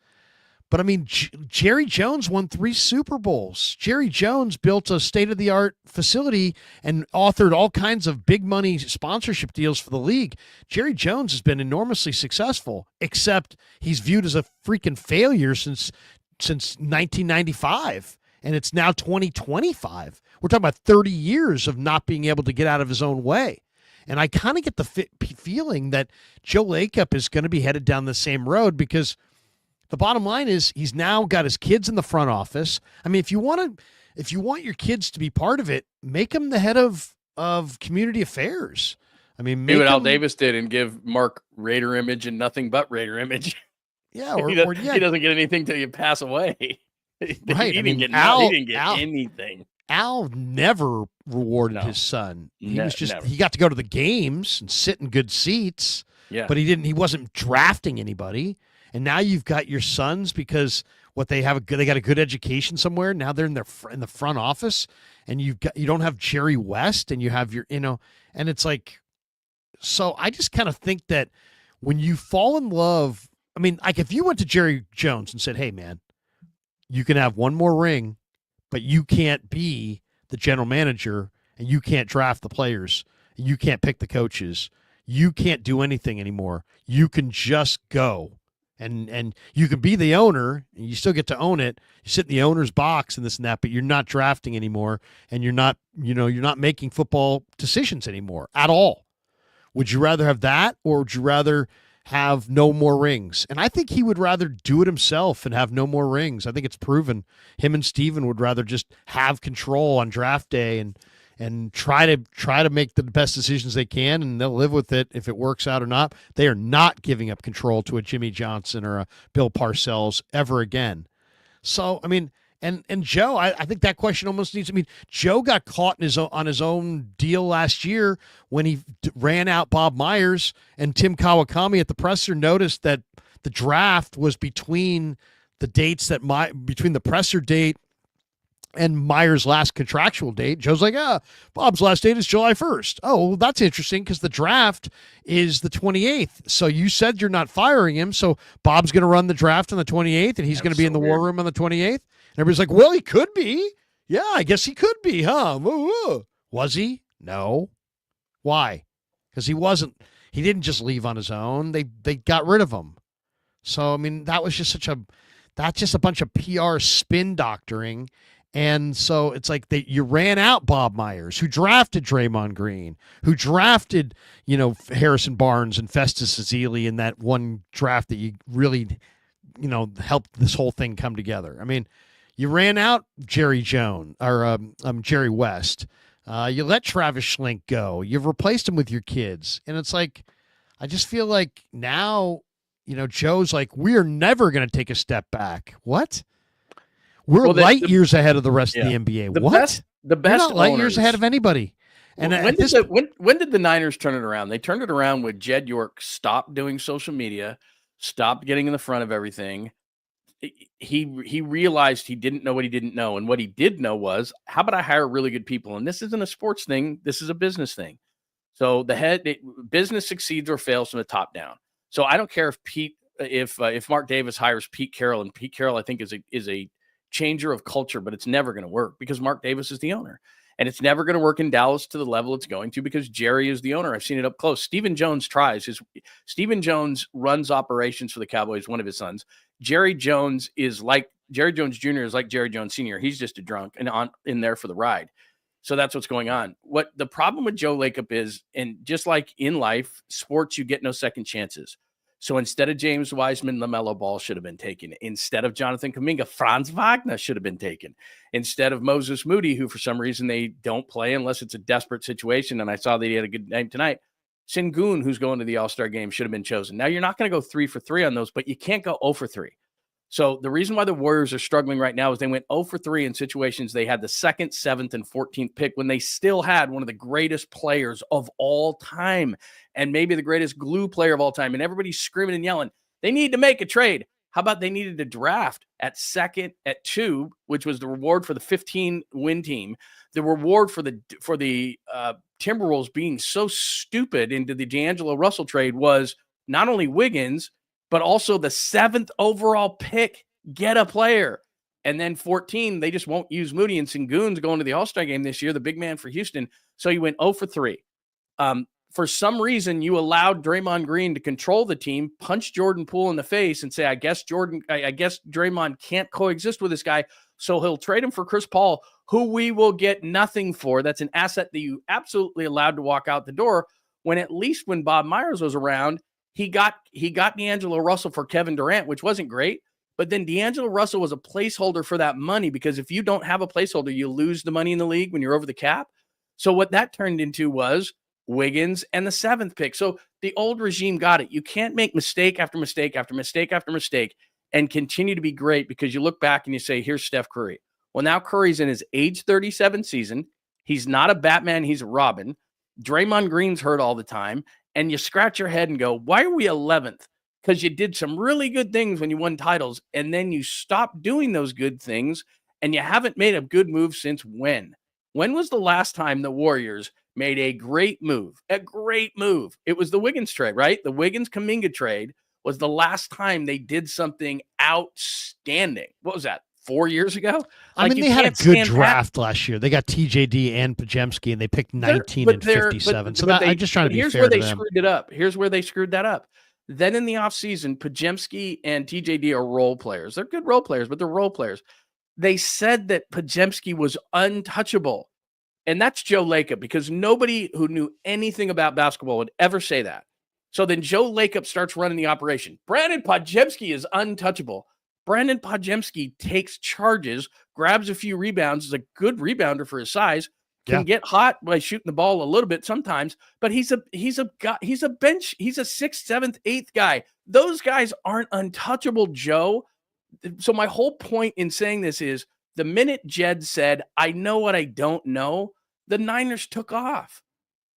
But, I mean, Jerry Jones won 3 Super Bowls. Jerry Jones built a state-of-the-art facility and authored all kinds of big-money sponsorship deals for the league. Jerry Jones has been enormously successful, except he's viewed as a freaking failure since 1995, and it's now 2025. We're talking about 30 years of not being able to get out of his own way. And I kind of get the feeling that Joe Lacob is going to be headed down the same road because – the bottom line is he's now got his kids in the front office. I mean, if you want your kids to be part of it, make them the head of community affairs. I mean, do what Al Davis did and give Mark Raider image and nothing but Raider image. Yeah, he doesn't get anything till you pass away. Right. He didn't get anything. Al never rewarded his son. He got to go to the games and sit in good seats. Yeah. But he wasn't drafting anybody. And now you've got your sons because they got a good education somewhere. Now they're in the front office, and you don't have Jerry West, and you have and it's like, so I just kind of think that when you fall in love, I mean, like if you went to Jerry Jones and said, "Hey man, you can have one more ring, but you can't be the general manager and you can't draft the players, you can't pick the coaches, you can't do anything anymore. You can just go. And you can be the owner, and you still get to own it. You sit in the owner's box and this and that, but you're not drafting anymore, and you're not making football decisions anymore at all. Would you rather have that, or would you rather have no more rings? And I think he would rather do it himself and have no more rings. I think it's proven. Him and Steven would rather just have control on draft day and try to make the best decisions they can, and they'll live with it if it works out or not. They are not giving up control to a Jimmy Johnson or a Bill Parcells ever again. So, I mean, and Joe, I think that question almost needs, I mean, Joe got caught on his own deal last year when he ran out Bob Myers, and Tim Kawakami at the presser noticed that the draft was between the dates between the presser date and Myers' last contractual date. Joe's like, Bob's last date is July 1st. Oh, well, that's interesting because the draft is the 28th. So you said you're not firing him. So Bob's going to run the draft on the 28th, and he's going to be in the war room on the 28th. And everybody's like, well, he could be. Yeah, I guess he could be, huh? Was he? No. Why? Because he wasn't. He didn't just leave on his own. They got rid of him. So, I mean, that was just that's just a bunch of PR spin doctoring. And so it's like you ran out Bob Myers, who drafted Draymond Green, who drafted, Harrison Barnes and Festus Ezeli in that one draft that you really, helped this whole thing come together. I mean, you ran out Jerry Jones or Jerry West. You let Travis Schlink go. You've replaced him with your kids. And it's like, I just feel like now, Joe's like, we are never going to take a step back. What? We're light years ahead of the rest of the NBA. The best We're not light years ahead of anybody. And when did the Niners turn it around? They turned it around with Jed York stopped doing social media, stopped getting in the front of everything. He realized he didn't know what he didn't know, and what he did know was, how about I hire really good people? And this isn't a sports thing; this is a business thing. So business succeeds or fails from the top down. So I don't care if Mark Davis hires Pete Carroll, and Pete Carroll I think is a changer of culture, but it's never going to work because Mark Davis is the owner, and it's never going to work in Dallas to the level it's going to because Jerry is the owner. I've seen it up close. Stephen Jones Stephen Jones runs operations for the Cowboys, one of his sons. Jerry Jones Jr. is like Jerry Jones Sr. He's just a drunk and in there for the ride. So that's what's going on. What the problem with Joe Lacob is, and just like in life, sports, you get no second chances. So instead of James Wiseman, LaMelo Ball should have been taken. Instead of Jonathan Kuminga, Franz Wagner should have been taken. Instead of Moses Moody, who for some reason they don't play unless it's a desperate situation, and I saw that he had a good name tonight, Sengun, who's going to the All-Star game, should have been chosen. Now, you're not going to go 3 for 3 on those, but you can't go 0 for 3. So the reason why the Warriors are struggling right now is they went 0 for 3 in situations they had the 2nd, 7th, and 14th pick when they still had one of the greatest players of all time and maybe the greatest glue player of all time. And everybody's screaming and yelling, they need to make a trade. How about they needed to draft at 2, which was the reward for the 15-win team, the reward for the Timberwolves being so stupid into the D'Angelo Russell trade was not only Wiggins, but also the 7th overall pick, get a player. And then 14, they just won't use Moody, and Sengun's going to the All-Star game this year, the big man for Houston. So you went 0 for 3. For some reason, you allowed Draymond Green to control the team, punch Jordan Poole in the face, and say, I guess Draymond can't coexist with this guy, so he'll trade him for Chris Paul, who we will get nothing for. That's an asset that you absolutely allowed to walk out the door, when at least when Bob Myers was around, he got D'Angelo Russell for Kevin Durant, which wasn't great. But then D'Angelo Russell was a placeholder for that money, because if you don't have a placeholder, you lose the money in the league when you're over the cap. So what that turned into was Wiggins and the 7th pick. So the old regime got it. You can't make mistake after mistake after mistake after mistake and continue to be great, because you look back and you say, here's Steph Curry. Well, now Curry's in his age 37 season. He's not a Batman. He's a Robin. Draymond Green's hurt all the time. And you scratch your head and go, why are we 11th? Because you did some really good things when you won titles, and then you stopped doing those good things, and you haven't made a good move since when? When was the last time the Warriors made a great move? A great move. It was the Wiggins trade, right? The Wiggins-Kuminga trade was the last time they did something outstanding. What was that? 4 years ago. I mean, you they had a can't good stand draft last year. They got TJD and Pajemski, and they picked 19 but and they're- 57. but- So but that, I'm just trying to be here's fair where to they them. screwed it up. Here's where they screwed that up. Then in the offseason, Pajemski and TJD are role players. They're good role players, but they're role players. They said that Pajemski was untouchable. And that's Joe Lacob, because nobody who knew anything about basketball would ever say that. So then Joe Lacob starts running the operation. Brandon Pajemski is untouchable. Brandon Pajemski takes charges, grabs a few rebounds, is a good rebounder for his size, can get hot by shooting the ball a little bit sometimes, but he's a bench, he's a 6th, 7th, 8th guy. Those guys aren't untouchable, Joe. So my whole point in saying this is, the minute Jed said, I know what I don't know, the Niners took off.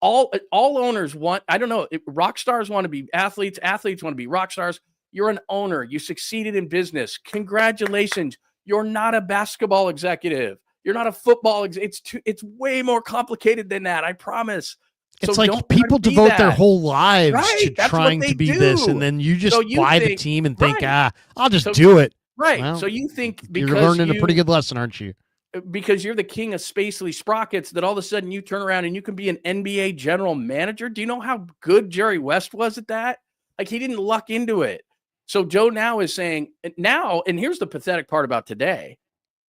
All owners want, I don't know, rock stars want to be athletes, athletes want to be rock stars. You're an owner. You succeeded in business. Congratulations. You're not a basketball executive. You're not a football. It's way more complicated than that. I promise. It's So like don't people try to be devote their that. whole lives Right, to that's what trying they to be do. this, and then you just So you buy the think- team and think, right. I'll just So- do it. Right. Well, So you think You're because learning a pretty good lesson, aren't you? because you're the king of spacely sprockets that all of a sudden you turn around and you can be an NBA general manager. Do you know how good Jerry West was at that? Like, he didn't luck into it. So Joe now is saying now, and here's the pathetic part about today,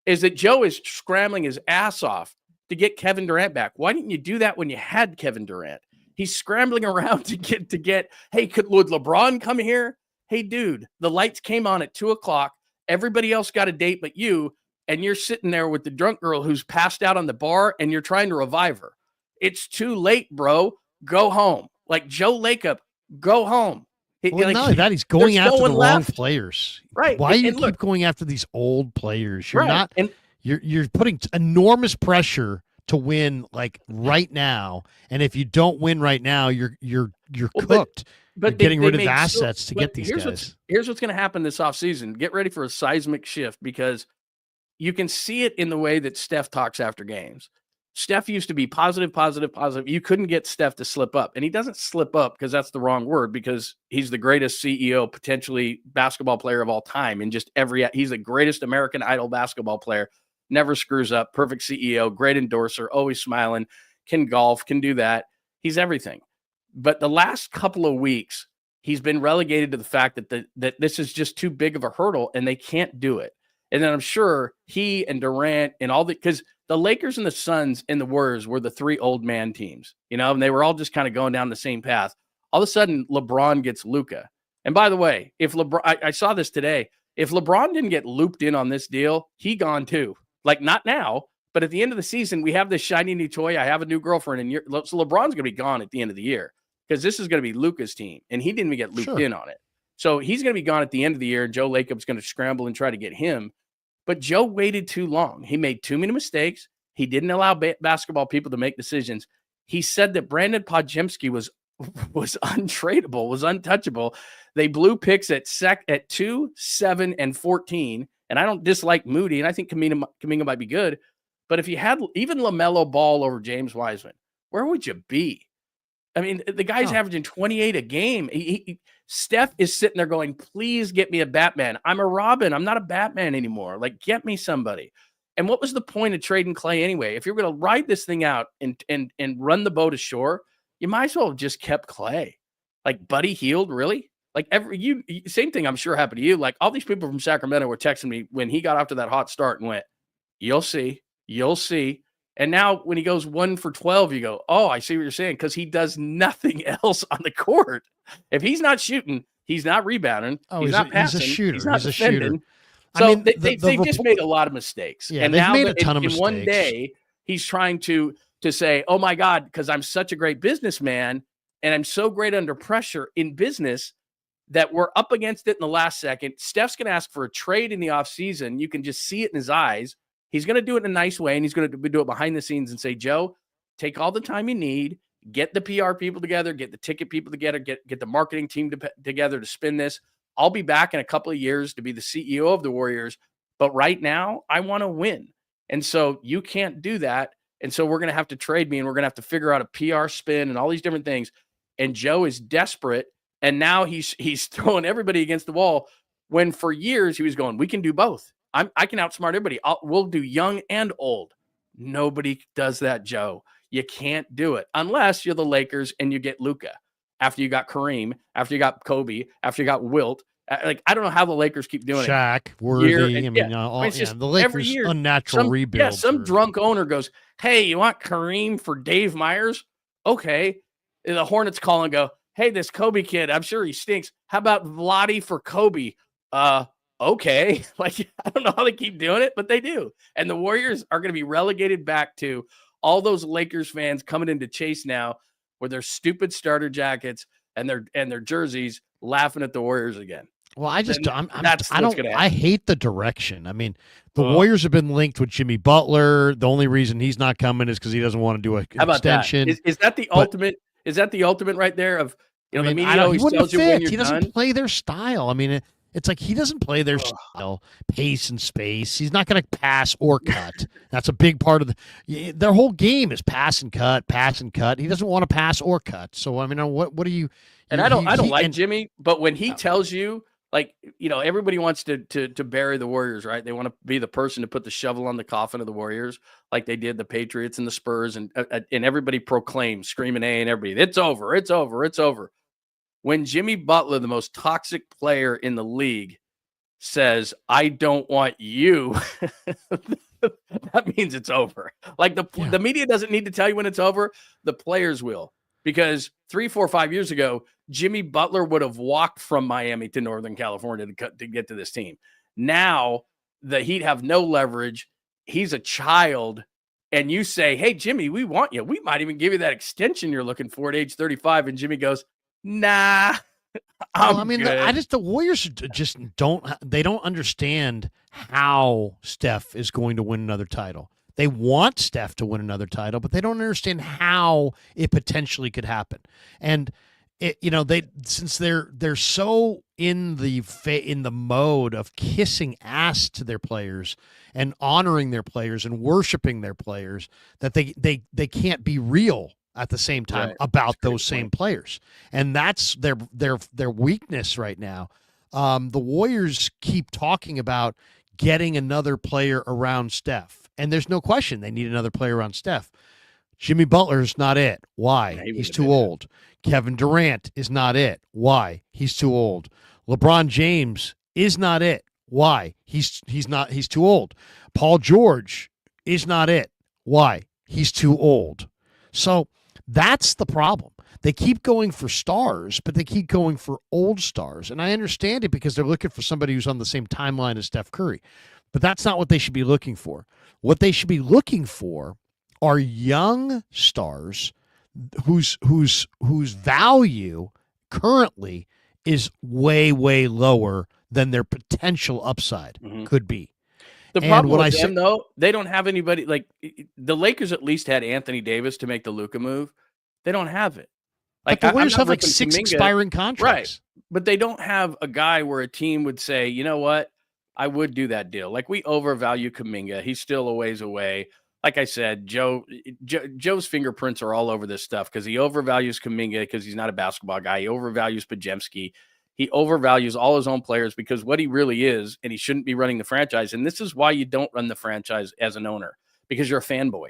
is that Joe is scrambling his ass off to get Kevin Durant back. Why didn't you do that when you had Kevin Durant? He's scrambling around to get, hey, would LeBron come here? Hey, dude, the lights came on at 2:00. Everybody else got a date but you, and you're sitting there with the drunk girl who's passed out on the bar, and you're trying to revive her. It's too late, bro. Go home. Like Joe Lacob, go home. Well, not only that, he's going there's no after one the wrong left. players. Right. Why do you And look- keep going after these old players? You're Right. not. And You're putting enormous pressure to win, like, right now. And if you don't win right now, you're Well, cooked. but You're getting they rid of made assets to but get these here's guys. Here's what's going to happen this offseason. Get ready for a seismic shift, because you can see it in the way that Steph talks after games. Steph used to be positive, positive, positive. You couldn't get Steph to slip up. And he doesn't slip up because that's the wrong word, because he's the greatest CEO, potentially basketball player of all time. And just he's the greatest American Idol basketball player. Never screws up. Perfect CEO, great endorser, always smiling, can golf, can do that. He's everything. But the last couple of weeks, he's been relegated to the fact that this is just too big of a hurdle and they can't do it. And then I'm sure he and Durant and because the Lakers and the Suns and the Warriors were the 3 old man teams, and they were all just kind of going down the same path. All of a sudden, LeBron gets Luka. And by the way, if LeBron, I saw this today, if LeBron didn't get looped in on this deal, he gone too. Like, not now, but at the end of the season, we have this shiny new toy. I have a new girlfriend, and so LeBron's going to be gone at the end of the year, because this is going to be Luka's team, and he didn't even get looped in on it. So he's going to be gone at the end of the year, and Joe Lacob's going to scramble and try to get him. But Joe waited too long. He made too many mistakes. He didn't allow basketball people to make decisions. He said that Brandon Pajemski was untradeable, was untouchable. They blew picks at 2, 7, and 14. And I don't dislike Moody, and I think Kuminga might be good. But if you had even LaMelo Ball over James Wiseman, where would you be? I mean, the guy's averaging 28 a game. Steph is sitting there going, please get me a Batman. I'm a Robin. I'm not a Batman anymore. Like, get me somebody. And what was the point of trading Clay anyway? If you're going to ride this thing out and run the boat ashore, you might as well have just kept Clay. Like, Buddy Hield, really? Like, same thing I'm sure happened to you. Like, all these people from Sacramento were texting me when he got off to that hot start and went, you'll see. And now when he goes 1 for 12, you go, oh, I see what you're saying, because he does nothing else on the court. If he's not shooting, he's not rebounding, he's not passing, he's a shooter. he's not defending. I So mean, they've just made a lot of mistakes. Yeah, and they've now made a ton of in one mistakes. day, he's trying to say, oh my God, because I'm such a great businessman and I'm so great under pressure in business that we're up against it in the last second. Steph's going to ask for a trade in the offseason. You can just see it in his eyes. He's going to do it in a nice way, and he's going to do it behind the scenes and say, Joe, take all the time you need, get the PR people together, get the ticket people together, get the marketing team together to spin this. I'll be back in a couple of years to be the CEO of the Warriors, but right now I want to win. And so you can't do that. And so we're going to have to trade me, and we're going to have to figure out a PR spin and all these different things. And Joe is desperate, and now he's throwing everybody against the wall, when for years he was going, we can do both. I can outsmart everybody. We'll do young and old. Nobody does that, Joe. You can't do it unless you're the Lakers and you get Luka after you got Kareem, after you got Kobe, after you got Wilt. Like, I don't know how the Lakers keep doing Shaq, it. Worthy. It's just the every Lakers' year, unnatural rebuild. some drunk owner goes, "Hey, you want Kareem for Dave Myers?" Okay. And the Hornets call and go, "Hey, this Kobe kid, I'm sure he stinks. How about Vlade for Kobe?" Okay. Like, I don't know how they keep doing it, but they do. And the Warriors are going to be relegated back to all those Lakers fans coming into Chase now with their stupid starter jackets and their jerseys, laughing at the Warriors again. Well, I just I hate the direction. I mean, the Warriors have been linked with Jimmy Butler. The only reason he's not coming is because he doesn't want to do an extension. That? Is that the ultimate? Is that the ultimate right there? Of the media always he tells you when you're he doesn't done. play their style. I mean, it's like he doesn't play their style, pace and space. He's not going to pass or cut. That's a big part of their whole game is pass and cut, pass and cut. He doesn't want to pass or cut. So I mean, what do you? And I don't like Jimmy, but when he tells you, like, everybody wants to bury the Warriors, right? They want to be the person to put the shovel on the coffin of the Warriors, like they did the Patriots and the Spurs, and everybody proclaims, screaming and everybody, it's over, it's over, it's over. When Jimmy Butler, the most toxic player in the league, says, "I don't want you," that means it's over. Like the media doesn't need to tell you when it's over. The players will. Because 3, 4, 5 years ago, Jimmy Butler would have walked from Miami to Northern California to get to this team. Now the Heat have no leverage. He's a child. And you say, "Hey, Jimmy, we want you. We might even give you that extension you're looking for at age 35. And Jimmy goes, "Nah, the Warriors just don't understand how Steph is going to win another title. They want Steph to win another title, but they don't understand how it potentially could happen. And since they're so in the mode of kissing ass to their players and honoring their players and worshiping their players, that they can't be real at the same time about those same players. And that's their weakness right now. The Warriors keep talking about getting another player around Steph. And there's no question they need another player around Steph. Jimmy Butler's not it. Why? He's too old. Kevin Durant is not it. Why? He's too old. LeBron James is not it. Why? He's too old. Paul George is not it. Why? He's too old. So that's the problem. They keep going for stars, but they keep going for old stars. And I understand it because they're looking for somebody who's on the same timeline as Steph Curry. But that's not what they should be looking for. What they should be looking for are young stars whose value currently is way, way lower than their potential upside could be. The problem with them, though, they don't have anybody. Like, the Lakers at least had Anthony Davis to make the Luka move. They don't have it. Like, the Warriors have like 6 expiring contracts. Right. But they don't have a guy where a team would say, "You know what? I would do that deal." Like, we overvalue Kuminga. He's still a ways away. Like I said, Joe's fingerprints are all over this stuff because he overvalues Kuminga because he's not a basketball guy. He overvalues Podziemski. He overvalues all his own players because what he really is, and he shouldn't be running the franchise. And this is why you don't run the franchise as an owner, because you're a fanboy.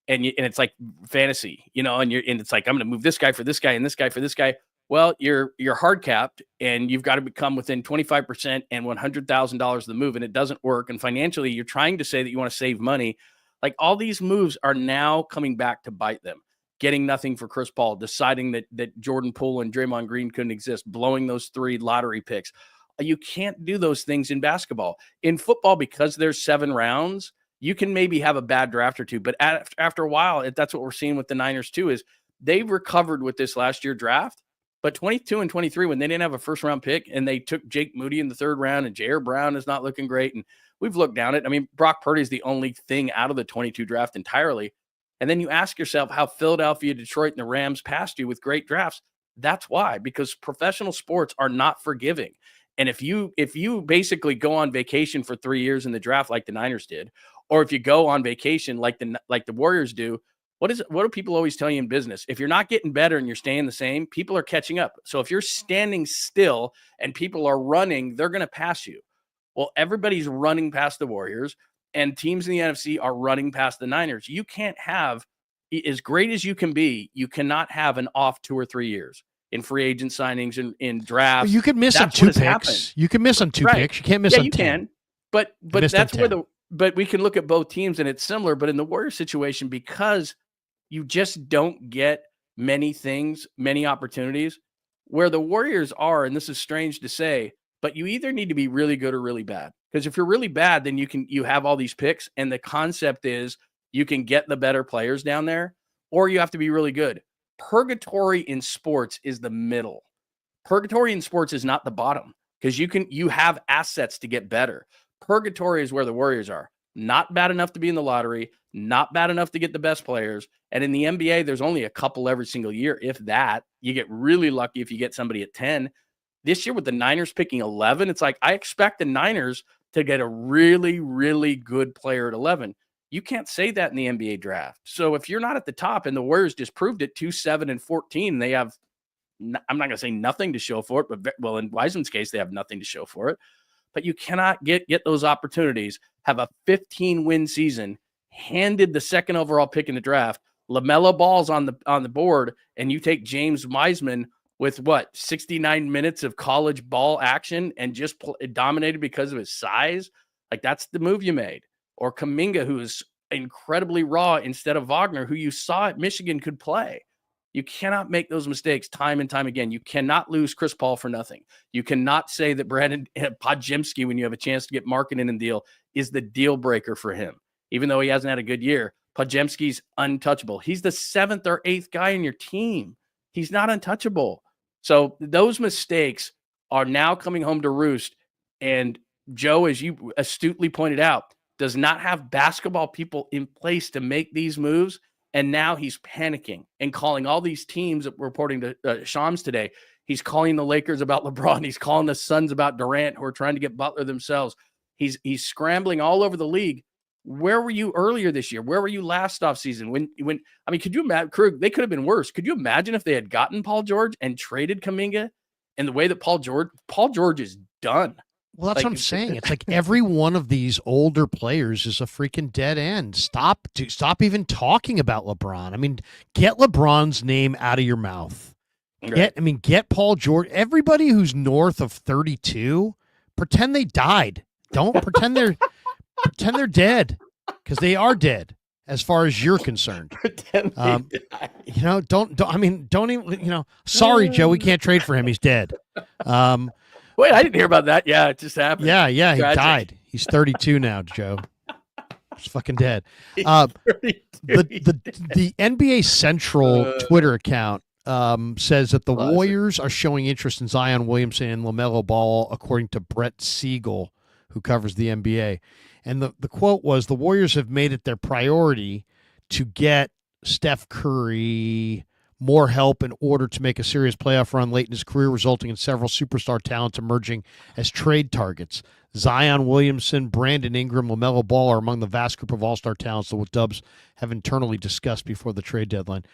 And it's like fantasy, and it's like, I'm going to move this guy for this guy and this guy for this guy. Well, you're hard capped and you've got to become within 25% and $100,000 of the move, and it doesn't work. And financially, you're trying to say that you want to save money. Like, all these moves are now coming back to bite them. Getting nothing for Chris Paul, deciding that Jordan Poole and Draymond Green couldn't exist, blowing those 3 lottery picks. You can't do those things in basketball. In football, because there's 7 rounds, you can maybe have a bad draft or two. But after a while, that's what we're seeing with the Niners too, is they've recovered with this last year draft. But 22 and 23, when they didn't have a first-round pick and they took Jake Moody in the 3rd round and Jair Brown is not looking great, and we've looked down it. I mean, Brock Purdy is the only thing out of the 22 draft entirely. And then you ask yourself how Philadelphia, Detroit, and the Rams passed you with great drafts. That's why, because professional sports are not forgiving. And if you basically go on vacation for 3 years in the draft like the Niners did, or if you go on vacation like the Warriors do, what do people always tell you in business? If you're not getting better and you're staying the same, people are catching up. So if you're standing still and people are running, they're going to pass you. Well, everybody's running past the Warriors, and teams in the NFC are running past the Niners. You can't have, as great as you can be, you cannot have an off 2 or 3 years in free agent signings and in drafts. You can miss on 2 picks. You can miss on 2 picks. You can't miss on 10. You can. But that's where but we can look at both teams and it's similar. But in the Warriors situation, because you just don't get many things, many opportunities, where the Warriors are, and this is strange to say, but you either need to be really good or really bad. Because if you're really bad, then you have all these picks, and the concept is you can get the better players down there, or you have to be really good. Purgatory in sports is the middle. Purgatory in sports is not the bottom, because you have assets to get better. Purgatory is where the Warriors are. Not bad enough to be in the lottery, not bad enough to get the best players. And in the NBA, there's only a couple every single year, if that. You get really lucky if you get somebody at 10. This year with the Niners picking 11, it's like I expect the Niners to get a really, really good player at 11. You can't say that in the NBA draft. So if you're not at the top, and the Warriors just proved it, 2-7-14, they have, I'm not going to say nothing to show for it, but well, in Wiseman's case, they have nothing to show for it. But you cannot get those opportunities, have a 15-win season, handed the second overall pick in the draft, LaMelo Ball's on the board, and you take James Wiseman with 69 minutes of college ball action and just dominated because of his size. Like, that's the move you made. Or Kuminga, who is incredibly raw, instead of Wagner, who you saw at Michigan could play. You cannot make those mistakes time and time again. You cannot lose Chris Paul for nothing. You cannot say that Brandon Podziemski, when you have a chance to get Markkanen in deal, is the deal breaker for him. Even though he hasn't had a good year, Podziemski's untouchable. He's the 7th or 8th guy in your team. He's not untouchable. So those mistakes are now coming home to roost. And Joe, as you astutely pointed out, does not have basketball people in place to make these moves. And now he's panicking and calling all these teams, reporting to Shams today. He's calling the Lakers about LeBron. He's calling the Suns about Durant, who are trying to get Butler themselves. He's scrambling all over the league. Where were you earlier this year? Where were you last offseason? When I mean, could you imagine, Krug, they could have been worse. Could you imagine if they had gotten Paul George and traded Kuminga in the way that Paul George is done? Well, that's what I'm saying. It's like every one of these older players is a freaking dead end. Stop even talking about LeBron. I mean, get LeBron's name out of your mouth. Right. Get Paul George. Everybody who's north of 32, pretend they died. Don't pretend they're dead, because they are dead as far as you're concerned. Pretend they died. Don't even, sorry, Joe, we can't trade for him. He's dead. Wait, I didn't hear about that. Yeah, it just happened. Yeah, he died. He's 32 now, Joe. He's fucking dead. The NBA Central Twitter account says that the Warriors are showing interest in Zion Williamson and LaMelo Ball, according to Brett Siegel, who covers the NBA. And the quote was, the Warriors have made it their priority to get Steph Curry more help in order to make a serious playoff run late in his career, resulting in several superstar talents emerging as trade targets. Zion Williamson, Brandon Ingram, LaMelo Ball are among the vast group of all-star talents that the Dubs have internally discussed before the trade deadline.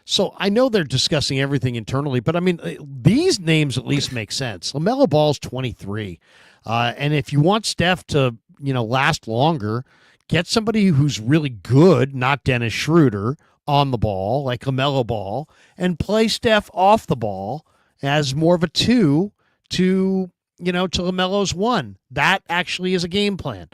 So I know they're discussing everything internally, but I mean, these names at least make sense. LaMelo Ball's 23. And if you want Steph to, last longer, get somebody who's really good, not Dennis Schroeder, on the ball, like LaMelo Ball, and play Steph off the ball as more of a 2 to LaMelo's 1. That actually is a game plan.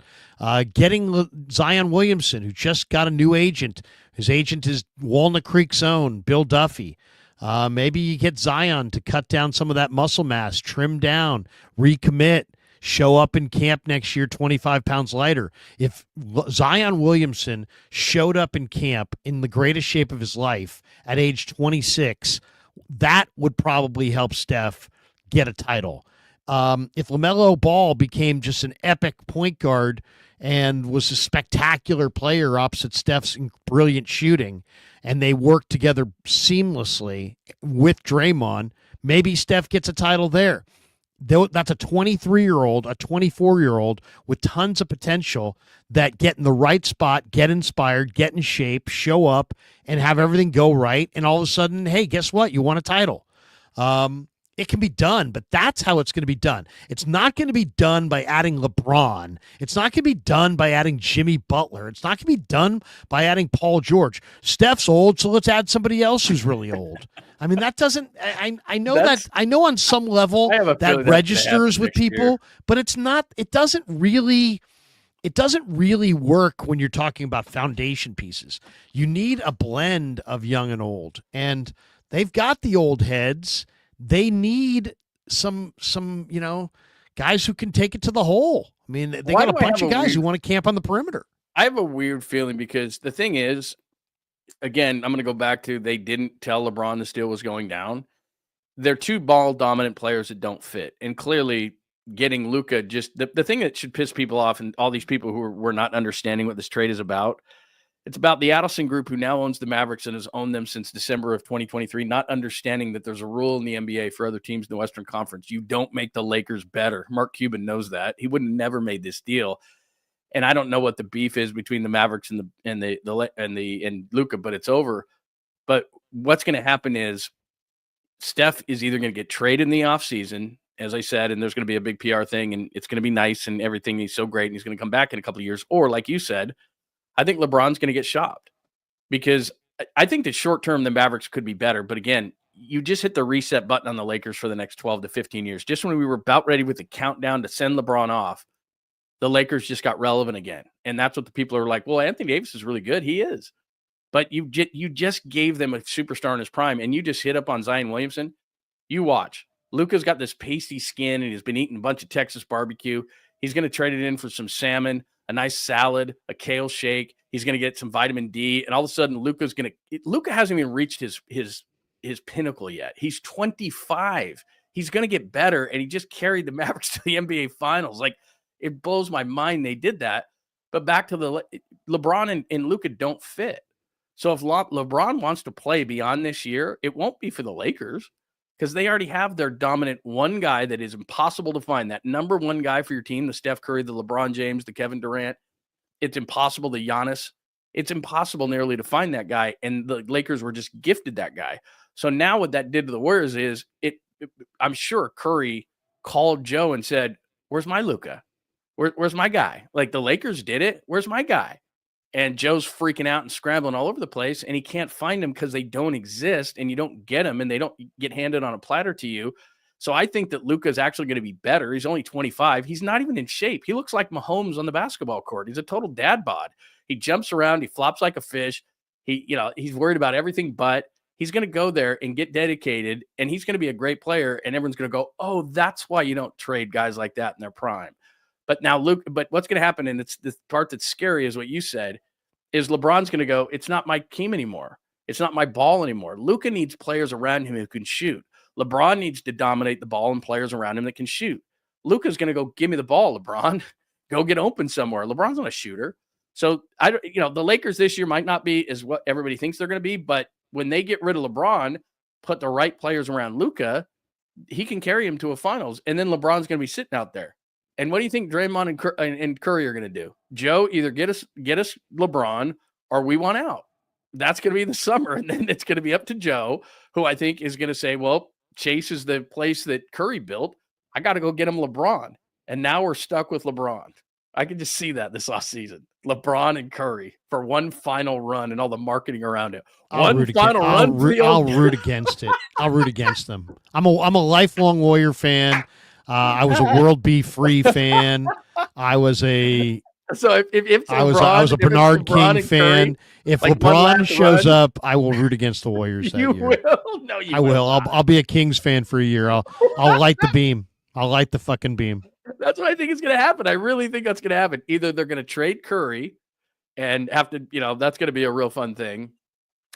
Getting Zion Williamson, who just got a new agent. His agent is Walnut Creek's own Bill Duffy. Maybe you get Zion to cut down some of that muscle mass, trim down, recommit, show up in camp next year 25 pounds lighter. If Zion Williamson showed up in camp in the greatest shape of his life at age 26, that would probably help Steph get a title. If LaMelo Ball became just an epic point guard and was a spectacular player opposite Steph's brilliant shooting, and they worked together seamlessly with Draymond, maybe Steph gets a title there. That's a 23-year-old, a 24-year-old with tons of potential that get in the right spot, get inspired, get in shape, show up, and have everything go right. And all of a sudden, hey, guess what? You won a title. It can be done, but that's how it's going to be done. It's not going to be done by adding LeBron. It's not going to be done by adding Jimmy Butler. It's not going to be done by adding Paul George. Steph's old, so let's add somebody else who's really old. I mean, that doesn't. I know that. I know on some level that registers with people, but it's not. It doesn't really. It doesn't really work when you're talking about foundation pieces. You need a blend of young and old, and they've got the old heads. They need some guys who can take it to the hole. I mean, they got a bunch of guys who want to camp on the perimeter. I have a weird feeling because the thing is, again, I'm going to go back to they didn't tell LeBron the steal was going down. They're two ball dominant players that don't fit. And clearly getting Luka just the thing that should piss people off and all these people who were not understanding what this trade is about. It's about the Adelson Group, who now owns the Mavericks and has owned them since December of 2023, not understanding that there's a rule in the NBA for other teams in the Western Conference. You don't make the Lakers better. Mark Cuban knows that. He would have never made this deal. And I don't know what the beef is between the Mavericks and Luka, but it's over. But what's going to happen is Steph is either going to get traded in the offseason, as I said, and there's going to be a big PR thing, and it's going to be nice and everything. He's so great, and he's going to come back in a couple of years. Or, like you said, I think LeBron's going to get shopped because I think that short term the Mavericks could be better. But again, you just hit the reset button on the Lakers for the next 12 to 15 years. Just when we were about ready with the countdown to send LeBron off, the Lakers just got relevant again. And that's what the people are like, well, Anthony Davis is really good. He is. But you just gave them a superstar in his prime, and you just hit up on Zion Williamson. You watch. Luka's got this pasty skin, and he's been eating a bunch of Texas barbecue. He's going to trade it in for some salmon, a nice salad, a kale shake. He's going to get some vitamin D, and all of a sudden, Luka hasn't even reached his pinnacle yet. He's 25. He's going to get better, and he just carried the Mavericks to the NBA Finals. Like, it blows my mind they did that. But back to the LeBron and Luka don't fit. So if LeBron wants to play beyond this year, it won't be for the Lakers because they already have their dominant one guy that is impossible to find. That number one guy for your team, the Steph Curry, the LeBron James, the Kevin Durant. It's impossible to Giannis. It's impossible nearly to find that guy. And the Lakers were just gifted that guy. So now what that did to the Warriors is I'm sure Curry called Joe and said, where's my Luka? Where's my guy? Like the Lakers did it. Where's my guy? And Joe's freaking out and scrambling all over the place, and he can't find them because they don't exist, and you don't get them, and they don't get handed on a platter to you. So I think that Luka is actually going to be better. He's only 25. He's not even in shape. He looks like Mahomes on the basketball court. He's a total dad bod. He jumps around. He flops like a fish. He's worried about everything, but he's going to go there and get dedicated, and he's going to be a great player, and everyone's going to go, oh, that's why you don't trade guys like that in their prime. But now, but what's going to happen, and it's the part that's scary is what you said, is LeBron's going to go, it's not my team anymore. It's not my ball anymore. Luka needs players around him who can shoot. LeBron needs to dominate the ball and players around him that can shoot. Luka's going to go, give me the ball, LeBron. Go get open somewhere. LeBron's not a shooter. So, the Lakers this year might not be as what everybody thinks they're going to be, but when they get rid of LeBron, put the right players around Luka, he can carry him to a finals, and then LeBron's going to be sitting out there. And what do you think Draymond and Curry are going to do? Joe, either get us LeBron or we want out. That's going to be the summer. And then it's going to be up to Joe, who I think is going to say, well, Chase is the place that Curry built. I got to go get him LeBron. And now we're stuck with LeBron. I can just see that this offseason. LeBron and Curry for one final run and all the marketing around it. I'll root against it. I'll root against them. I'm a lifelong Warrior fan. I was a World B. Free fan. I was a Bernard King fan. If like LeBron shows up, I will root against the Warriors that year. Will? No, you I will. I'll be a Kings fan for a year. I'll light the beam. I'll light the fucking beam. That's what I think is going to happen. I really think that's going to happen. Either they're going to trade Curry and have to, that's going to be a real fun thing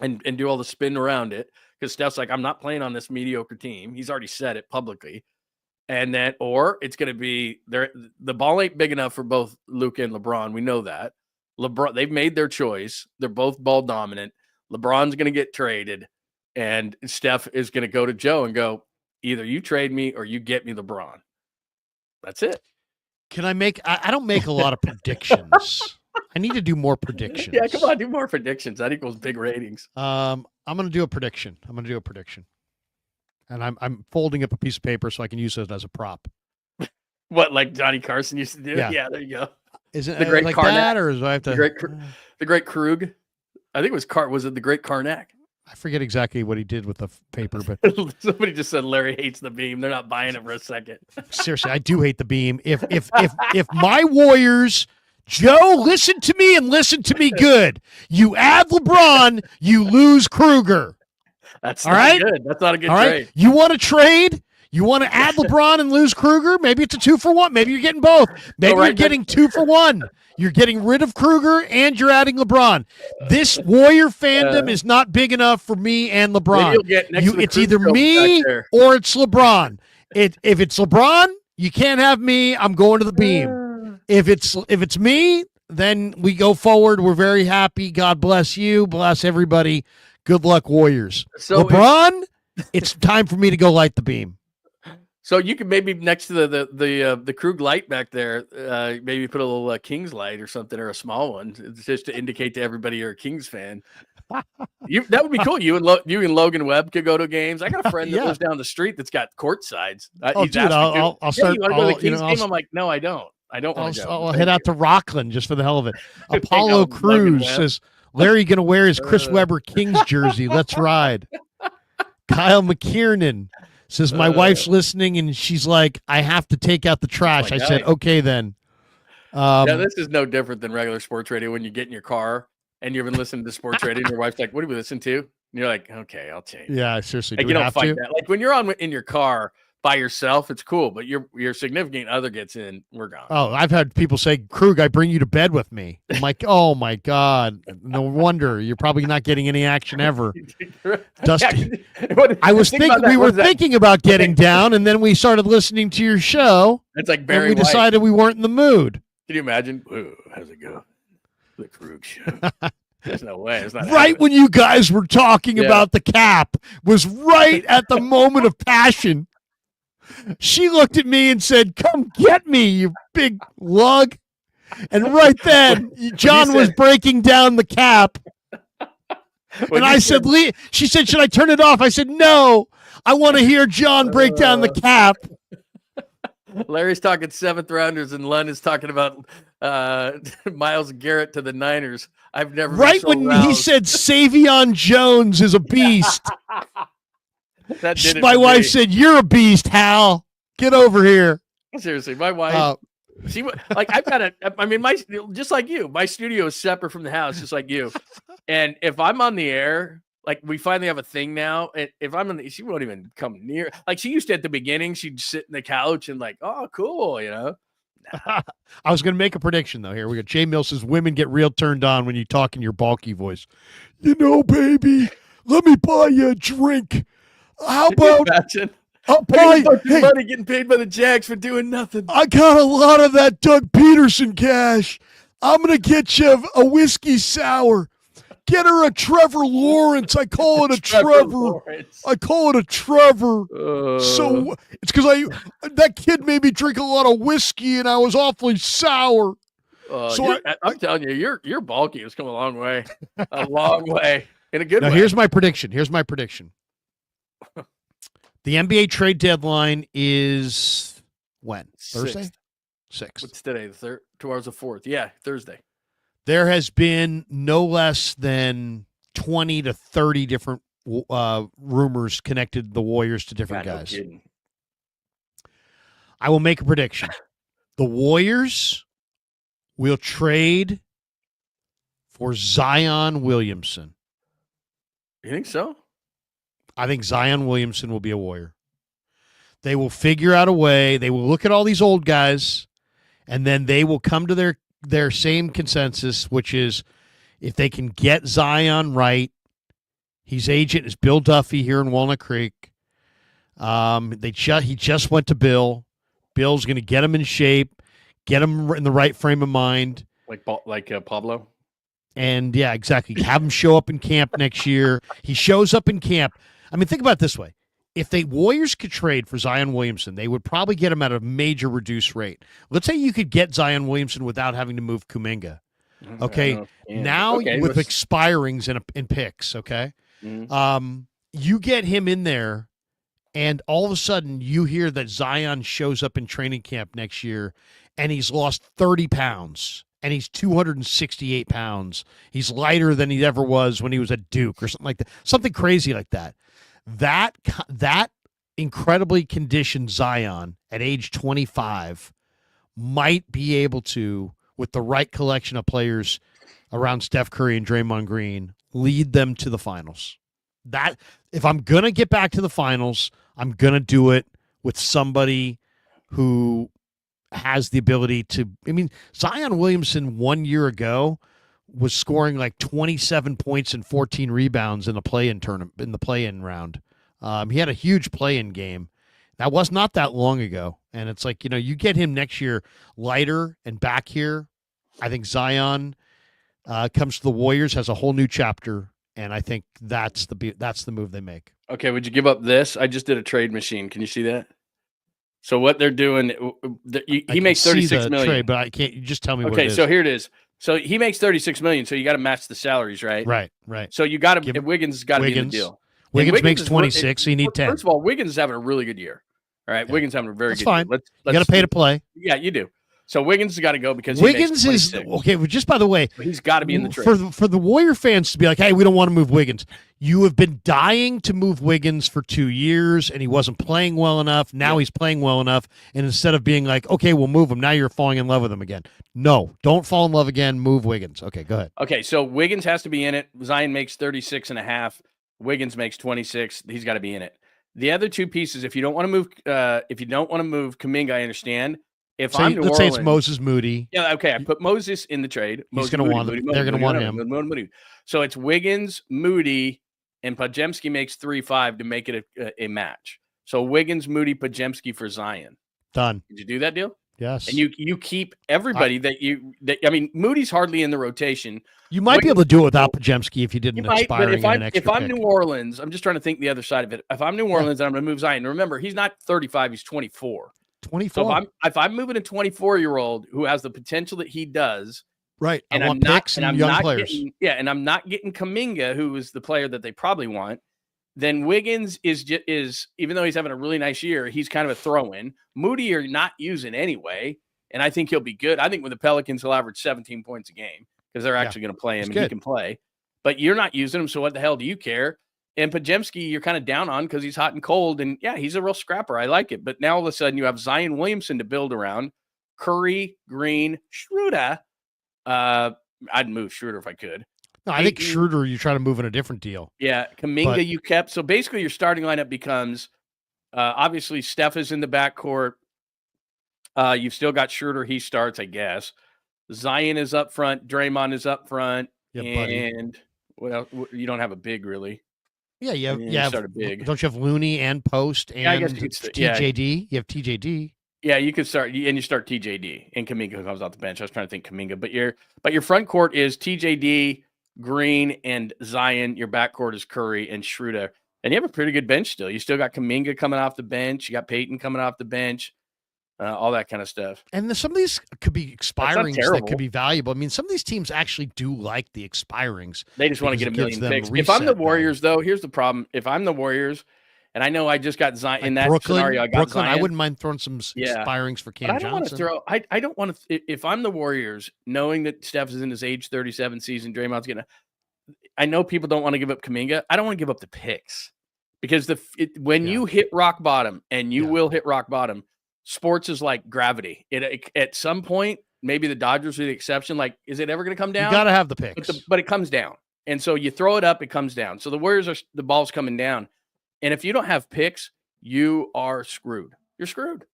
and do all the spin around it because Steph's like, I'm not playing on this mediocre team. He's already said it publicly. And then, or it's going to be the ball ain't big enough for both Luka and LeBron. We know that. LeBron, they've made their choice. They're both ball dominant. LeBron's going to get traded, and Steph is going to go to Joe and go, either you trade me or you get me LeBron. That's it. Can I make? I don't make a lot of predictions. I need to do more predictions. Yeah, come on, do more predictions. That equals big ratings. I'm going to do a prediction. And I'm folding up a piece of paper so I can use it as a prop. What, like Johnny Carson used to do? Yeah. Yeah, there you go. Is it The great like Karnak. that, or do I have to? The great Krueg. I think it was Was it the great Karnak? I forget exactly what he did with the paper, but Somebody just said Larry hates the beam. They're not buying it for a second. seriously, I do hate the beam. If my Warriors, Joe, listen to me and listen to me good. You add LeBron, you lose Krueger. That's all not right. good. That's not a good All trade. right. You want to trade? You want to add LeBron and lose Krueger? Maybe it's a 2-for-1. Maybe you're getting both. Maybe you're getting 2-for-1. You're getting rid of Krueger and you're adding LeBron. This Warrior fandom is not big enough for me and LeBron. It's either me or it's LeBron. If it's LeBron, you can't have me. I'm going to the beam. If it's me, then we go forward. We're very happy. God bless you. Bless everybody. Good luck, Warriors. So LeBron, it's time for me to go light the beam. So you could maybe next to the Krug light back there, maybe put a little Kings light or something, or a small one, just to indicate to everybody you're a Kings fan. That would be cool. You and Logan Webb could go to games. I got a friend that lives down the street that's got court sides. Dude, I'll start. You want to go to the Kings game? I'm like, no, I don't. I don't want to go. I'll head out to Rockland just for the hell of it. Apollo Cruz says, Larry going to wear his Chris Webber Kings jersey. Let's ride. Kyle McKiernan says, my wife's listening and she's like, I have to take out the trash. I said, okay, then. This is no different than regular sports radio when you get in your car and you've been listening to sports radio and your wife's like, what do we listen to? And you're like, okay, I'll change. Yeah, seriously. Like, you don't fight that. Like when you're in your car by yourself, it's cool, but your significant other gets in, we're gone. Oh, I've had people say, Krug, I bring you to bed with me. I'm like, oh my God. No wonder you're probably not getting any action ever. Dusty. I was thinking we were thinking about getting down, and then we started listening to your show. It's like Barry and we decided we weren't in the mood. Can you imagine? Ooh, how's it go? The Krug show. There's no way. It's not right happening. When you guys were talking about the cap was right at the moment of passion. She looked at me and said, come get me, you big lug. And right then, John was breaking down the cap. And I said, she said, should I turn it off? I said, no, I want to hear John break down the cap. Larry's talking 7th rounders and Lund is talking about Myles Garrett to the Niners. I've never been so when roused. He said Savion Jones is a beast. My wife said, you're a beast, Hal. Get over here. Seriously, my wife. I've got just like you, my studio is separate from the house, just like you. And if I'm on the air, like we finally have a thing now. And if I'm she won't even come near. Like she used to at the beginning, she'd sit in the couch and like, oh, cool, Nah. I was going to make a prediction though. Here we go. Jay Mills says women get real turned on when you talk in your bulky voice. Baby, let me buy you a drink. How about I'll buy money getting paid by the Jags for doing nothing? I got a lot of that Doug Peterson cash. I'm gonna get you a whiskey sour. Get her a Trevor Lawrence. I call it a Trevor. I call it a Trevor. So it's because that kid made me drink a lot of whiskey and I was awfully sour. I'm telling you, you're bulky. It's come a long way. A long way. In a good way. Now here's my prediction. The NBA trade deadline is when? Thursday? 6th. What's today? The 3rd? Tomorrow's the 4th. Yeah, Thursday. There has been no less than 20 to 30 different rumors connected the Warriors to different guys. No kidding. I will make a prediction. The Warriors will trade for Zion Williamson. You think so? I think Zion Williamson will be a Warrior. They will figure out a way. They will look at all these old guys, and then they will come to their same consensus, which is if they can get Zion right, his agent is Bill Duffy here in Walnut Creek. He just went to Bill. Bill's going to get him in shape, get him in the right frame of mind. Like Pablo? And, yeah, exactly. Have him show up in camp next year. He shows up in camp. I mean, think about it this way. If the Warriors could trade for Zion Williamson, they would probably get him at a major reduced rate. Let's say you could get Zion Williamson without having to move Kuminga. Okay, with expirings and picks, okay? Mm-hmm. You get him in there, And all of a sudden, you hear that Zion shows up in training camp next year, and he's lost 30 pounds, and he's 268 pounds. He's lighter than he ever was when he was at Duke or something like that. Something crazy like that. That incredibly conditioned Zion at age 25 might be able to, with the right collection of players around Steph Curry and Draymond Green, lead them to the finals. That if I'm going to get back to the finals, I'm going to do it with somebody who has the ability to. I mean, Zion Williamson 1 year ago was scoring like 27 points and 14 rebounds in the play-in tournament, in the play-in round. He had a huge play-in game. That was not that long ago. And it's like, you get him next year lighter and back here. I think Zion comes to the Warriors, has a whole new chapter, and I think that's the move they make. Okay, would you give up this? I just did a trade machine. Can you see that? So what they're doing, he makes 36 million. Trade, but I can't. You just tell me what it Okay, is. so here it is. So he makes 36 million. So you got to match the salaries, right? Right. So you got to. Wiggins has got to be in the deal. Wiggins makes 26. So you need 10. First of all, Wiggins is having a really good year. All right, Wiggins having a very good fine. year. You got to pay to play. Yeah, you do. So Wiggins has got to go because Wiggins is okay. But just by the way, he's got to be in the trade. For the Warrior fans to be like, hey, we don't want to move Wiggins. You have been dying to move Wiggins for 2 years, and he wasn't playing well enough. Now he's playing well enough, and instead of being like, okay, we'll move him, now you're falling in love with him again. No, don't fall in love again. Move Wiggins. Okay, go ahead. Okay, so Wiggins has to be in it. Zion makes 36 and a half. Wiggins makes 26. He's got to be in it. The other two pieces, if you don't want to move, Kuminga, I understand. Let's say it's Moses Moody. Yeah, okay. I put Moses in the trade. He's going to want him. They're going to want him. Moody. So it's Wiggins, Moody, and Podziemski makes 3-5 to make it a match. So Wiggins, Moody, Podziemski for Zion. Done. Did you do that deal? Yes. And you keep everybody I mean, Moody's hardly in the rotation. You might be able to do it without Podziemski if you didn't expire an extra If I'm New Orleans, I'm just trying to think the other side of it. If I'm New Orleans and I'm going to move Zion, remember, he's not 35, he's 24. 24. So if I'm moving a 24-year-old who has the potential that he does, right? And I'm young players. And I'm not getting Kuminga, who is the player that they probably want. Then Wiggins is even though he's having a really nice year, he's kind of a throw-in. Moody you're not using anyway, and I think he'll be good. I think with the Pelicans he'll average 17 points a game because they're actually going to play him and he can play. But you're not using him, so what the hell do you care? And Podziemski, you're kind of down on because he's hot and cold. And, yeah, he's a real scrapper. I like it. But now all of a sudden you have Zion Williamson to build around. Curry, Green, Schroeder. I'd move Schroeder if I could. No, I think Schroeder you try to move in a different deal. Yeah, Kuminga you kept. So basically your starting lineup becomes obviously Steph is in the backcourt. You've still got Schroeder. He starts, I guess. Zion is up front. Draymond is up front. And what else? You don't have a big, really. Yeah, you have big. Don't you have Looney and Post and TJD? You have TJD. Yeah, you could start, and you start TJD, and Kuminga comes off the bench. I was trying to think Kuminga, but your front court is TJD, Green, and Zion. Your back court is Curry and Schroeder, and you have a pretty good bench still. You still got Kuminga coming off the bench. You got Peyton coming off the bench. All that kind of stuff. And some of these could be expirings that could be valuable. I mean, some of these teams actually do like the expirings. They just want to get a million picks. If I'm the Warriors, though, here's the problem. If I'm the Warriors, and I know I just got Zion in that scenario, I got Zion. I wouldn't mind throwing some expirings for Cam Johnson. I don't want to. If I'm the Warriors, knowing that Steph is in his age 37 season, Draymond's I know people don't want to give up Kuminga. I don't want to give up the picks because when you hit rock bottom, and you will hit rock bottom. Sports is like gravity. At some point, maybe the Dodgers are the exception. Like, is it ever going to come down? You got to have the picks. But it comes down. And so you throw it up, it comes down. So the Warriors the ball's coming down. And if you don't have picks, you are screwed. You're screwed.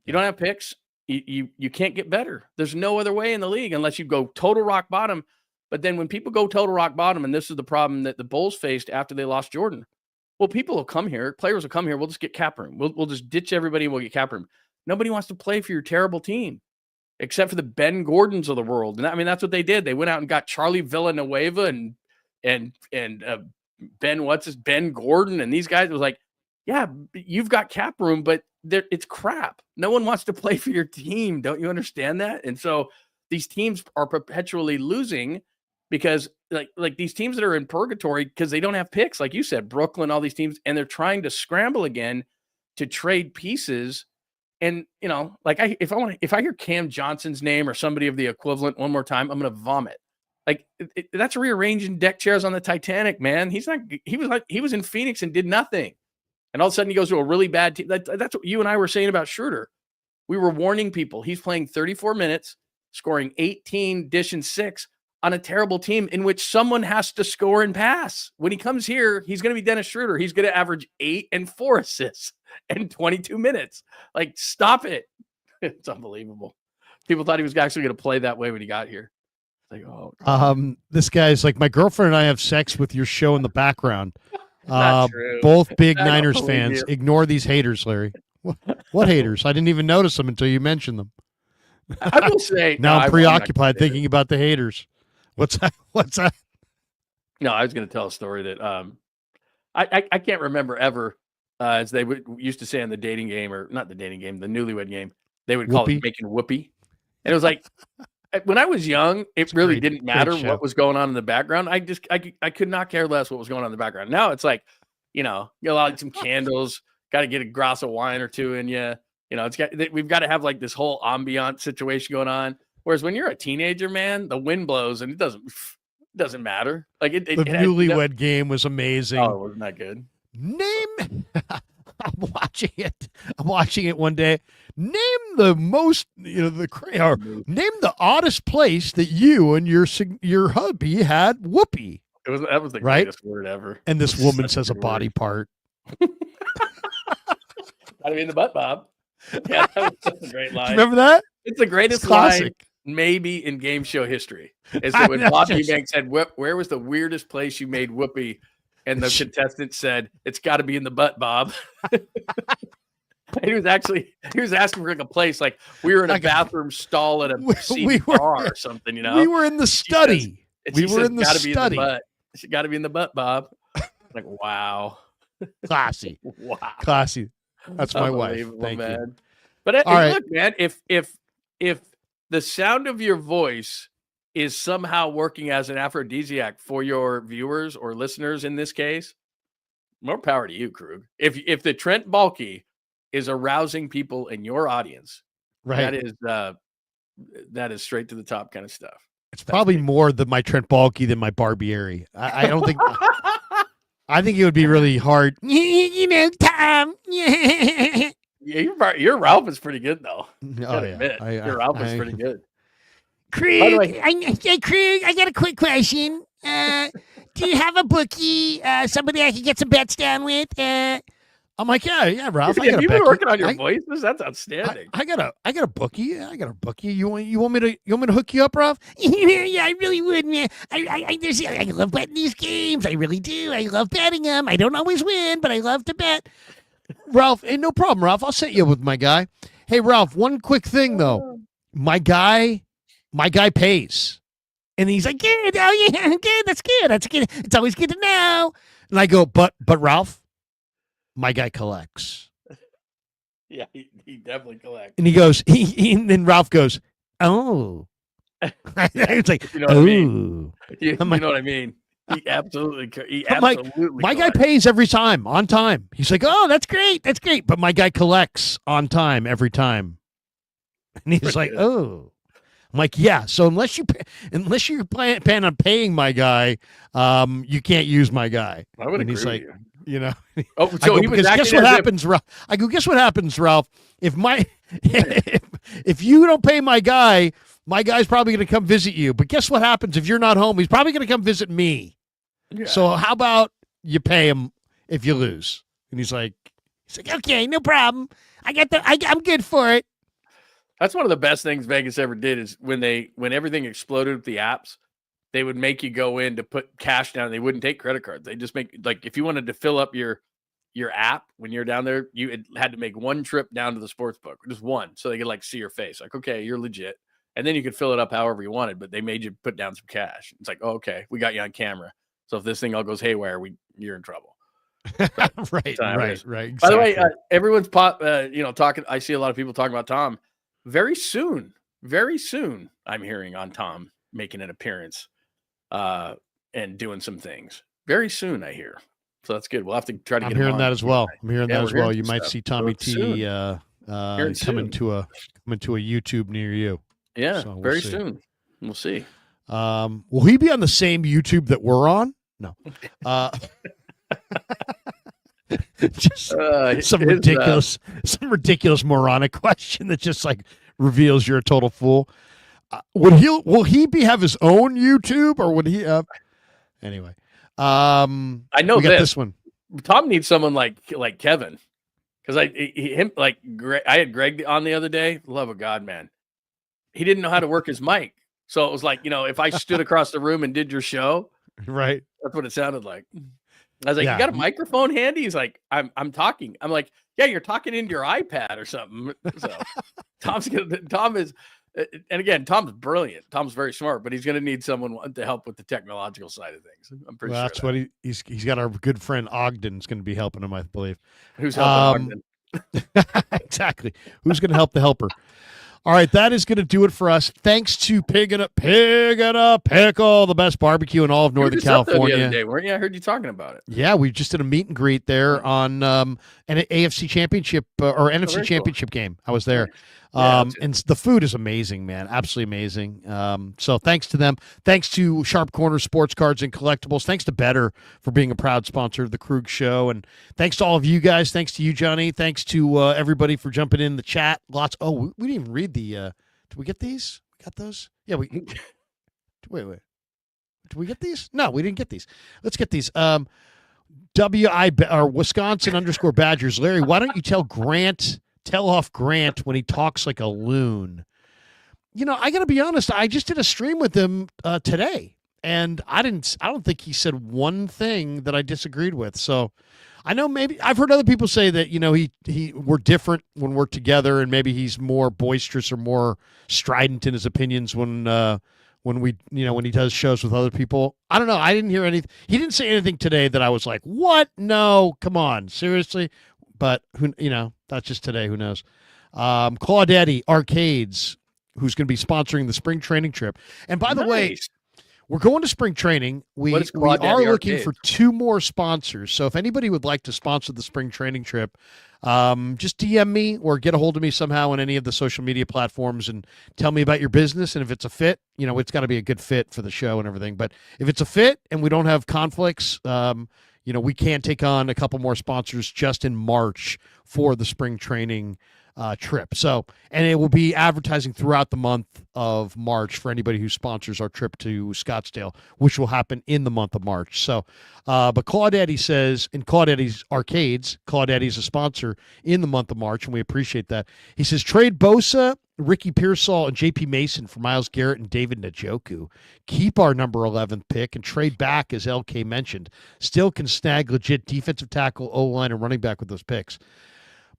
You don't have picks. You can't get better. There's no other way in the league unless you go total rock bottom. But then when people go total rock bottom, and this is the problem that the Bulls faced after they lost Jordan. Well, people will come here. Players will come here. We'll just get cap room. We'll just ditch everybody and we'll get cap room. Nobody wants to play for your terrible team, except for the Ben Gordons of the world. And I mean, that's what they did. They went out and got Charlie Villanueva and Ben Gordon, and these guys. It was like, yeah, you've got cap room, but it's crap. No one wants to play for your team. Don't you understand that? And so these teams are perpetually losing because like these teams that are in purgatory because they don't have picks, like you said, Brooklyn, all these teams, and they're trying to scramble again. to trade pieces. And, you know, like if I hear Cam Johnson's name or somebody of the equivalent one more time, I'm going to vomit. Like that's rearranging deck chairs on the Titanic, man. He was in Phoenix and did nothing. And all of a sudden he goes to a really bad team. That's what you and I were saying about Schroeder. We were warning people. He's playing 34 minutes, scoring 18, dishing 6 on a terrible team in which someone has to score and pass. When he comes here, he's going to be Dennis Schroeder. He's going to average 8 and 4 assists in 22 minutes. Like, stop it. It's unbelievable. People thought he was actually going to play that way when he got here. Like, oh, God. This guy's like, my girlfriend and I have sex with your show in the background. Not true. Both big I don't Niners believe fans. you. Ignore these haters, Larry. What haters? I didn't even notice them until you mentioned them. I will say Now I'm not preoccupied gonna say thinking about the haters. What's that? What's that? No, I was going to tell a story that I can't remember ever, as they used to say in the dating game, or not the dating game, the newlywed game, they would call Whoopee? it making whoopee. And it was like, when I was young, it really great- didn't great matter show. what was going on in the background. I could not care less what was going on in the background. Now it's like, you know, you light some candles, got to get a glass of wine or two in you. You know, we've got to have like this whole ambient situation going on. Whereas when you're a teenager, man, the wind blows and it doesn't matter. Like The newlywed game was amazing. Oh, wasn't that good? Name. I'm watching it one day. Name the most, name the oddest place that you and your hubby had whoopee. That was the Right? greatest word ever. And this woman Such says a good body word. part. Gotta be in the butt, Bob. Yeah, that was such a great Do you line. remember that? It's the It's greatest line classic. maybe in game show history. Is I that when know, Bob just- Eubanks said, "Where was the weirdest place you made whoopee?" And the contestant said, "It's got to be in the butt, Bob." He was asking for like a place, like we were in a Like, bathroom stall at a we seedy were- bar or something, you know. We were in the study. And she We were says, in the "Gotta be study. in the butt. It's got to be in the butt, Bob." Like, wow, Classy. wow. Classy. That's my wife. Unbelievable, Thank you. man. But All right. look, man, if the sound of your voice is somehow working as an aphrodisiac for your viewers or listeners in this case, more power to you, Krug. If the Trent Baalke is arousing people in your audience, Right. that is straight to the top kind of stuff. It's probably more than my Trent Baalke than my Barbieri. I don't think. I think it would be really hard. Tom. Yeah, your Ralph is pretty good though. Oh Gotta yeah. admit, your Ralph is pretty good. By the Krug, way- Krug, I got a quick question. Do you have a bookie? Somebody I can get some bets down with? I'm like, yeah, Ralph. I Have got a you been Becky. working on your voices? That's outstanding. I got a bookie. Yeah, I got a bookie. You want me to hook you up, Ralph? Yeah, I really would, man. I love betting these games. I really do. I love betting them. I don't always win, but I love to bet. Ralph, hey, no problem, Ralph. I'll set you up with my guy. Hey, Ralph, one quick thing though. My guy pays. And he's like, good. Oh yeah, good. That's good. That's good. It's always good to know. And I go, but Ralph, my guy collects. Yeah, he definitely collects. And he goes, and then Ralph goes, oh. It's like, You know what I mean? oh. You I'm know like- what I mean? He absolutely. I'm like, my guy pays every time, on time. He's like, oh, that's great. That's great. But my guy collects on time every time. And he's Pretty like, good. oh. I'm like, yeah. So unless you plan on paying my guy, you can't use my guy. I would And agree he's like, with you. you know. Oh, I so go, he was because acting guess what as if- happens, Ralph? I go, guess what happens, Ralph? If you don't pay my guy's probably going to come visit you. But guess what happens if you're not home? He's probably going to come visit me. Yeah. So how about you pay him if you lose? And he's like, Okay, no problem. I'm good for it. That's one of the best things Vegas ever did is when everything exploded with the apps, they would make you go in to put cash down. They wouldn't take credit cards. They just make, like, if you wanted to fill up your app when you're down there, you had to make one trip down to the sports book, just one, so they could like see your face, like, okay, you're legit. And then you could fill it up however you wanted, but they made you put down some cash. It's like, oh, okay, we got you on camera. So if this thing all goes haywire, you're in trouble. right. By Exactly. the way, everyone's talking. I see a lot of people talking about Tom. Very soon, I'm hearing on Tom making an appearance and doing some things. Very soon, I hear. So that's good. We'll have to try to I'm get him hearing on. that as well. I'm hearing Yeah, that we're as well. hearing You some might stuff. see Tommy Well, soon. T Hearing come into a YouTube near you. Yeah, So we'll very see. soon. We'll see. Will he be on the same YouTube that we're on? No. Just some ridiculous moronic question that just like reveals you're a total fool. Will he have his own YouTube, or would he have? Anyway, I know we got this one. Tom needs someone like Kevin, because I had Greg on the other day. Love of God, man. He didn't know how to work his mic, so it was like, if I stood across the room and did your show, right? That's what it sounded like. I was like, Yeah. You got a microphone handy? He's like, I'm talking. I'm like, yeah, you're talking into your iPad or something. So Tom is, and again, Tom's brilliant. Tom's very smart, but he's going to need someone to help with the technological side of things. I'm pretty sure That's what he's got. Our good friend Ogden's going to be helping him, I believe. Who's helping Ogden? Exactly. Who's going to help the helper? All right, that is going to do it for us. Thanks to Pig and a Pickle, the best barbecue in all of Northern California. The other day, weren't you? I heard you talking about it. Yeah, we just did a meet and greet there on an AFC Championship or NFC Championship game. I was there. And the food is amazing, man. Absolutely amazing. So thanks to them. Thanks to Sharp Corner Sports Cards and Collectibles. Thanks to Better for being a proud sponsor of the Krueg Show. And thanks to all of you guys. Thanks to you, Johnny. Thanks to everybody for jumping in the chat. We didn't even read the did we get these? We got those? Yeah, wait. Did we get these? No, we didn't get these. Let's get these. Wisconsin_Badgers. Larry, why don't you tell off Grant when he talks like a loon? I got to be honest. I just did a stream with him today, and I don't think he said one thing that I disagreed with. So I know maybe I've heard other people say that, we're different when we're together, and maybe he's more boisterous or more strident in his opinions when he does shows with other people. I don't know. I didn't hear anything. He didn't say anything today that I was like, what? No, come on. Seriously. But that's just today. Who knows? Claudette Arcades, who's going to be sponsoring the spring training trip. And by the way, we're going to spring training. We are looking for 2 more sponsors. So if anybody would like to sponsor the spring training trip, just DM me or get a hold of me somehow on any of the social media platforms and tell me about your business. And if it's a fit, it's got to be a good fit for the show and everything. But if it's a fit and we don't have conflicts, we can take on a couple more sponsors just in March for the spring training trip. So, and it will be advertising throughout the month of March for anybody who sponsors our trip to Scottsdale, which will happen in the month of March. So, but Claudette says in Claudette's Arcades, Claudette's a sponsor in the month of March, and we appreciate that. He says, trade Bosa, Ricky Pearsall, and J.P. Mason for Myles Garrett and David Njoku. Keep our number 11 pick and trade back, as LK mentioned. Still can snag legit defensive tackle, O-line, and running back with those picks.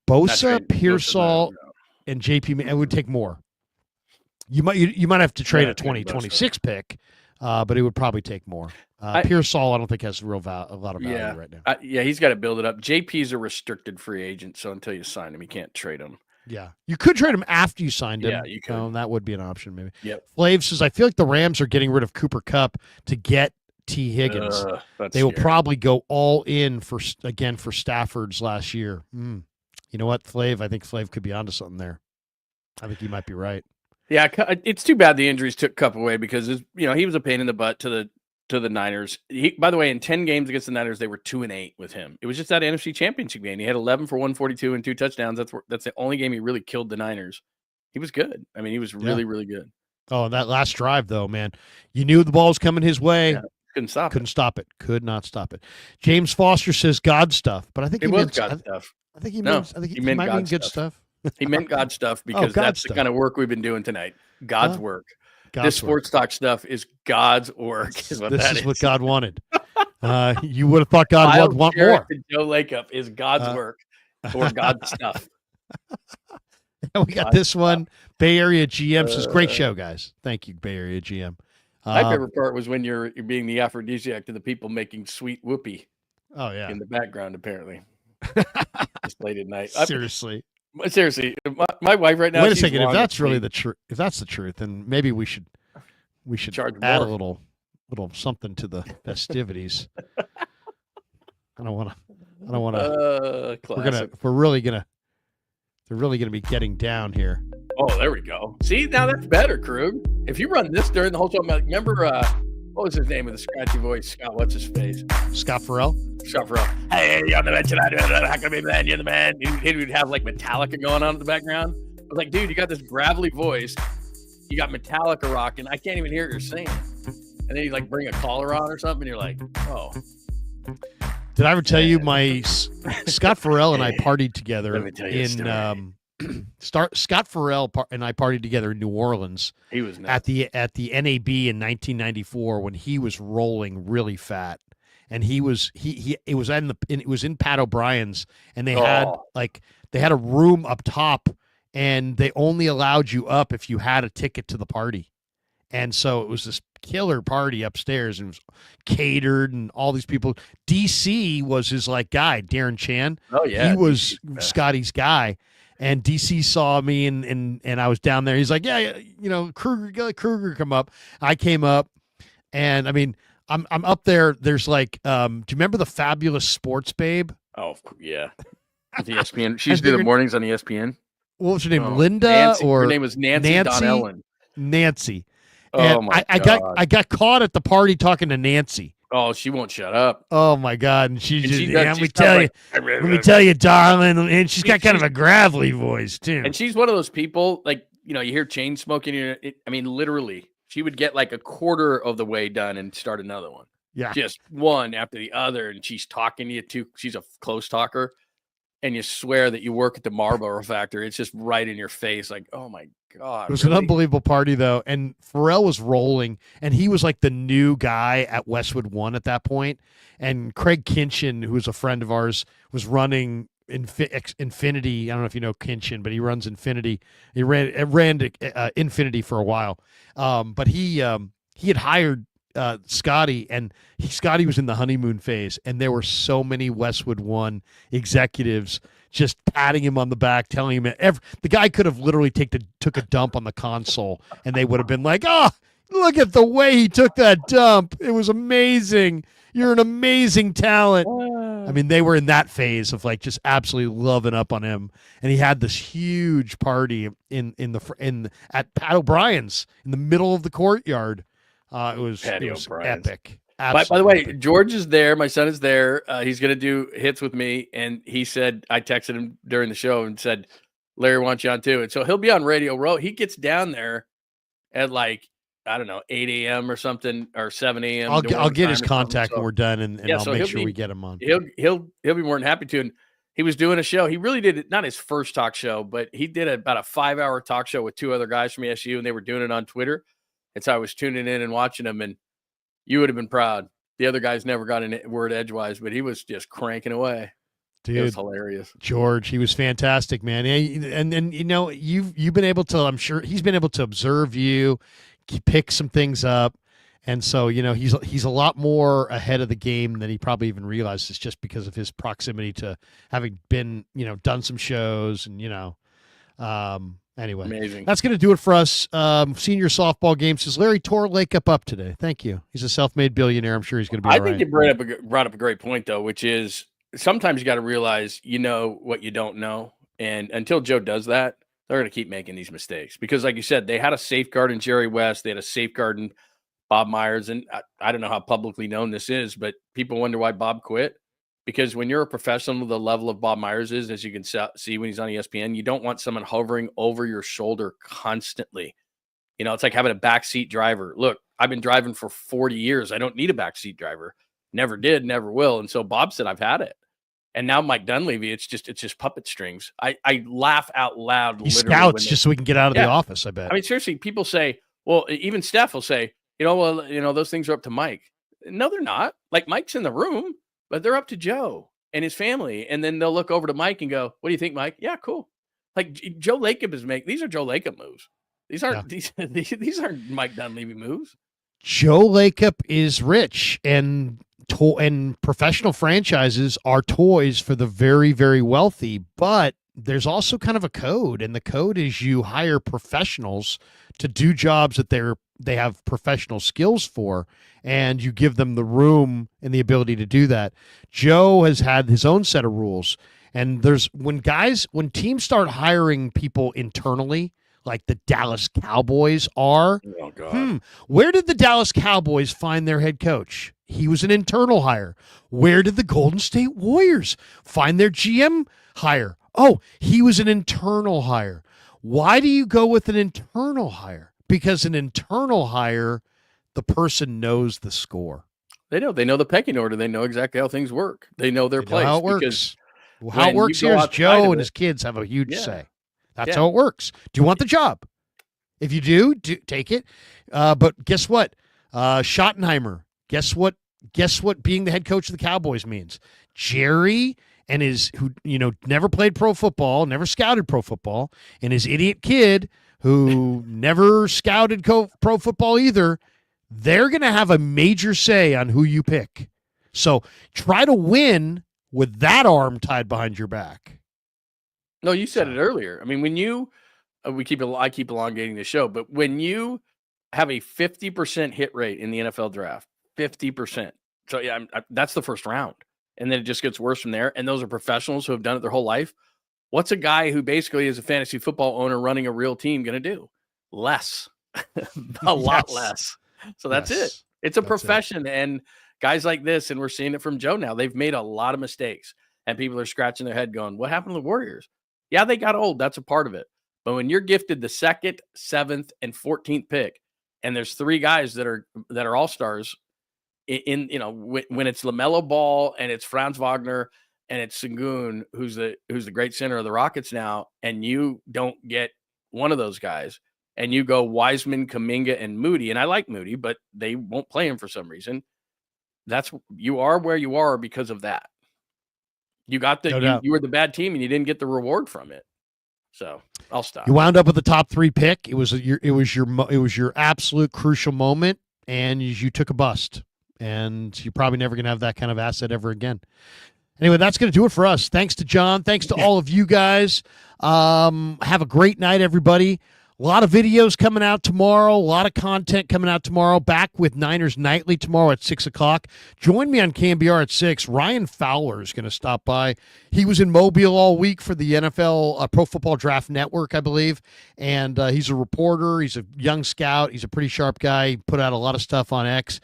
Bosa, Pearsall, and JP. It would take more. You might have to trade a 2026 pick, but it would probably take more. Pearsall, I don't think has a lot of value right now. He's got to build it up. JP's a restricted free agent, so until you sign him, you can't trade him. Yeah, you could trade him after you signed him. Yeah, you could. That would be an option, maybe. Yep. Flav says, I feel like the Rams are getting rid of Cooper Kupp to get T. Higgins. They will probably go all in for Stafford's last year. You know what, Flav? I think Flav could be onto something there. I think he might be right. Yeah, it's too bad the injuries took Kupp away because he was a pain in the butt to the Niners. By the way, in 10 games against the Niners, they were 2-8 with him. It was just that NFC Championship game. He had 11 for 142 and 2 touchdowns. That's the only game he really killed the Niners. He was good. I mean, he was really, really good. Oh, that last drive though, man, you knew the ball was coming his way. Yeah, couldn't stop it. Could not stop it. James Foster says God stuff, but I think he meant God stuff. I think he meant good stuff. He meant God stuff because that's the kind of work we've been doing tonight. God's work. This sports talk stuff is God's work. This is what God wanted. You would have thought God would want more. Joe Lakeup is God's work or God's stuff. We got this one. Bay Area GM says, great show, guys. Thank you, Bay Area GM. My favorite part was when you're being the aphrodisiac to the people making sweet whoopee. Oh, yeah. In the background, apparently. Just late at night. Seriously, my wife right now. Wait a second. If that's really the truth, then maybe we should add a little something to the festivities. I don't want to. Classic. They're really gonna be getting down here. Oh, there we go. See, now that's better, Krug. If you run this during the whole show, remember what was his name with the scratchy voice? Scott, what's his face? Scott Farrell. Scott Farrell. Hey, you're the man tonight. How can I be the man? You're the man. He would have like Metallica going on in the background. I was like, dude, you got this gravelly voice. You got Metallica rocking. I can't even hear what you're saying. And then you like bring a collar on or something, and you're like, oh. Did I ever tell you my Scott Farrell and I partied together Let me tell you a story. Scott Farrell and I partied together in New Orleans. He was nuts. at the NAB in 1994 when he was rolling really fat, and it was in Pat O'Brien's, and they had a room up top, and they only allowed you up if you had a ticket to the party, and so it was this killer party upstairs, and it was catered, and all these people. DC was his like guy, Darren Chan. Oh yeah, he was Scotty's guy. And DC saw me and I was down there. He's like, yeah, Krueger come up. I came up, and I mean, I'm up there. There's like, do you remember the Fabulous Sports Babe? Oh yeah, the ESPN. She's doing the mornings on ESPN. What was her name? Linda Nancy. or her name was Nancy Donnellen. Nancy. Oh and my God. I got caught at the party talking to Nancy. Oh, she won't shut up. Oh my God! And she just let me tell you, darling. And she's got kind of a gravelly voice too. And she's one of those people, like, you hear chain smoking. I mean, literally, she would get like a quarter of the way done and start another one. Yeah, just one after the other, and she's talking to you too. She's a close talker, and you swear that you work at the Marlboro factory. It's just right in your face, like, oh my God. It was an unbelievable party, though. And Farrell was rolling, and he was like the new guy at Westwood One at that point. And Craig Kinchin, who was a friend of ours, was running Infinity. I don't know if you know Kinchin, but he runs Infinity. He ran Infinity for a while. But he had hired Scotty, and Scotty was in the honeymoon phase, and there were so many Westwood One executives just patting him on the back, telling him the guy could have literally took a dump on the console, and they would have been like, "Oh, look at the way he took that dump! It was amazing. You're an amazing talent." I mean, they were in that phase of like just absolutely loving up on him, and he had this huge party at Pat O'Brien's in the middle of the courtyard. It was epic. By the way, George is there. My son is there. He's going to do hits with me. And he said, I texted him during the show and said, Larry wants you on too. And so he'll be on Radio Row. He gets down there at like, I don't know, 8 a.m. or something, or 7 a.m. I'll get his contact when we're done, and I'll make sure we get him on. He'll be more than happy to. And he was doing a show. He really did it, not his first talk show, but he did about a 5-hour talk show with two other guys from ESU, and they were doing it on Twitter. And so I was tuning in and watching him, and you would have been proud. The other guys never got a word edgewise, but he was just cranking away. Dude, it was hilarious. George, he was fantastic, man. And you've been able to, I'm sure he's been able to observe you, pick some things up. And so, he's a lot more ahead of the game than he probably even realizes, just because of his proximity to having been, done some shows and, anyway. Amazing. That's going to do it for us. Senior softball game says Larry tore Lakeup up today. Thank you. He's a self-made billionaire. I'm sure he's going to be all right. I think you brought up a great point, though, which is sometimes you got to realize you know what you don't know. And until Joe does that, they're going to keep making these mistakes. Because like you said, they had a safeguard in Jerry West. They had a safeguard in Bob Myers. And I don't know how publicly known this is, but people wonder why Bob quit. Because when you're a professional, the level of Bob Myers is, as you can see when he's on ESPN, you don't want someone hovering over your shoulder constantly. It's like having a backseat driver. Look, I've been driving for 40 years. I don't need a backseat driver. Never did, never will. And so Bob said, I've had it. And now Mike Dunleavy, it's just puppet strings. I laugh out loud. He scouts just so we can get out of the office, I bet. I mean, seriously, people say, well, even Steph will say, those things are up to Mike. No, they're not. Like, Mike's in the room. But they're up to Joe and his family. And then they'll look over to Mike and go, what do you think, Mike? Yeah, cool. Like Joe Lacob these are Joe Lacob moves. These aren't these aren't Mike Dunleavy moves. Joe Lacob is rich, and professional franchises are toys for the very, very wealthy, but there's also kind of a code, and the code is you hire professionals to do jobs that they have professional skills for, and you give them the room and the ability to do that. Joe has had his own set of rules, and when teams start hiring people internally, like the Dallas Cowboys are. Oh, God. Where did the Dallas Cowboys find their head coach? He was an internal hire. Where did the Golden State Warriors find their GM hire? Oh, he was an internal hire. Why do you go with an internal hire? Because an internal hire, the person knows the score. They know the pecking order. They know exactly how things work. They know their place. How it works. How it works here is Joe and his kids have a huge say. That's how it works. Do you want the job? If you do take it. But guess what? Schottenheimer, guess what being the head coach of the Cowboys means? Jerry and who never played pro football, never scouted pro football, and his idiot kid who never scouted pro football either, they're going to have a major say on who you pick. So try to win with that arm tied behind your back. No, you said it earlier. I mean, when I keep elongating the show, but when you have a 50% hit rate in the NFL draft, 50%. So yeah, that's the first round. And then it just gets worse from there. And those are professionals who have done it their whole life. What's a guy who basically is a fantasy football owner running a real team going to do? Less, a lot less. So that's it. It's a profession. And guys like this, and we're seeing it from Joe now, they've made a lot of mistakes and people are scratching their head going, what happened to the Warriors? Yeah, they got old. That's a part of it. But when you're gifted the 2nd, 7th, and 14th pick, and there's 3 guys that are all-stars when it's LaMelo Ball and it's Franz Wagner and it's Sengun, who's the great center of the Rockets now, and you don't get one of those guys, and you go Wiseman, Kuminga, and Moody, and I like Moody, but they won't play him for some reason. You are where you are because of that. You got you were the bad team and you didn't get the reward from it. So I'll stop. You wound up with the top 3 pick. It was your absolute crucial moment, and you took a bust, and you're probably never going to have that kind of asset ever again. Anyway, that's going to do it for us. Thanks to John. Thanks to all of you guys. Have a great night, everybody. A lot of videos coming out tomorrow. A lot of content coming out tomorrow. Back with Niners Nightly tomorrow at 6 o'clock. Join me on KMBR at 6. Ryan Fowler is going to stop by. He was in Mobile all week for the NFL Pro Football Draft Network, I believe. And he's a reporter. He's a young scout. He's a pretty sharp guy. He put out a lot of stuff on X.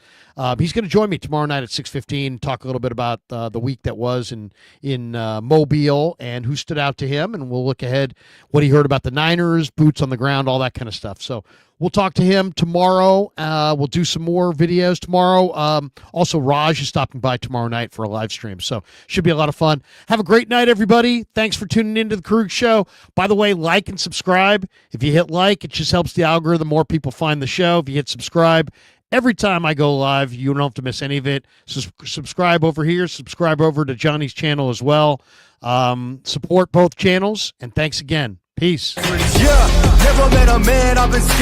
He's going to join me tomorrow night at 6:15, talk a little bit about the week that was in Mobile and who stood out to him. And we'll look ahead what he heard about the Niners, boots on the ground, all that kind of stuff. So we'll talk to him tomorrow. We'll do some more videos tomorrow. Also, Raj is stopping by tomorrow night for a live stream. So should be a lot of fun. Have a great night, everybody. Thanks for tuning into the Krueg Show. By the way, like and subscribe. If you hit like, it just helps the algorithm. More people find the show. If you hit subscribe, every time I go live, you don't have to miss any of it. So subscribe over here. Subscribe over to Johnny's channel as well. Support both channels. And thanks again. Peace. Yeah, never met a man I've been scared.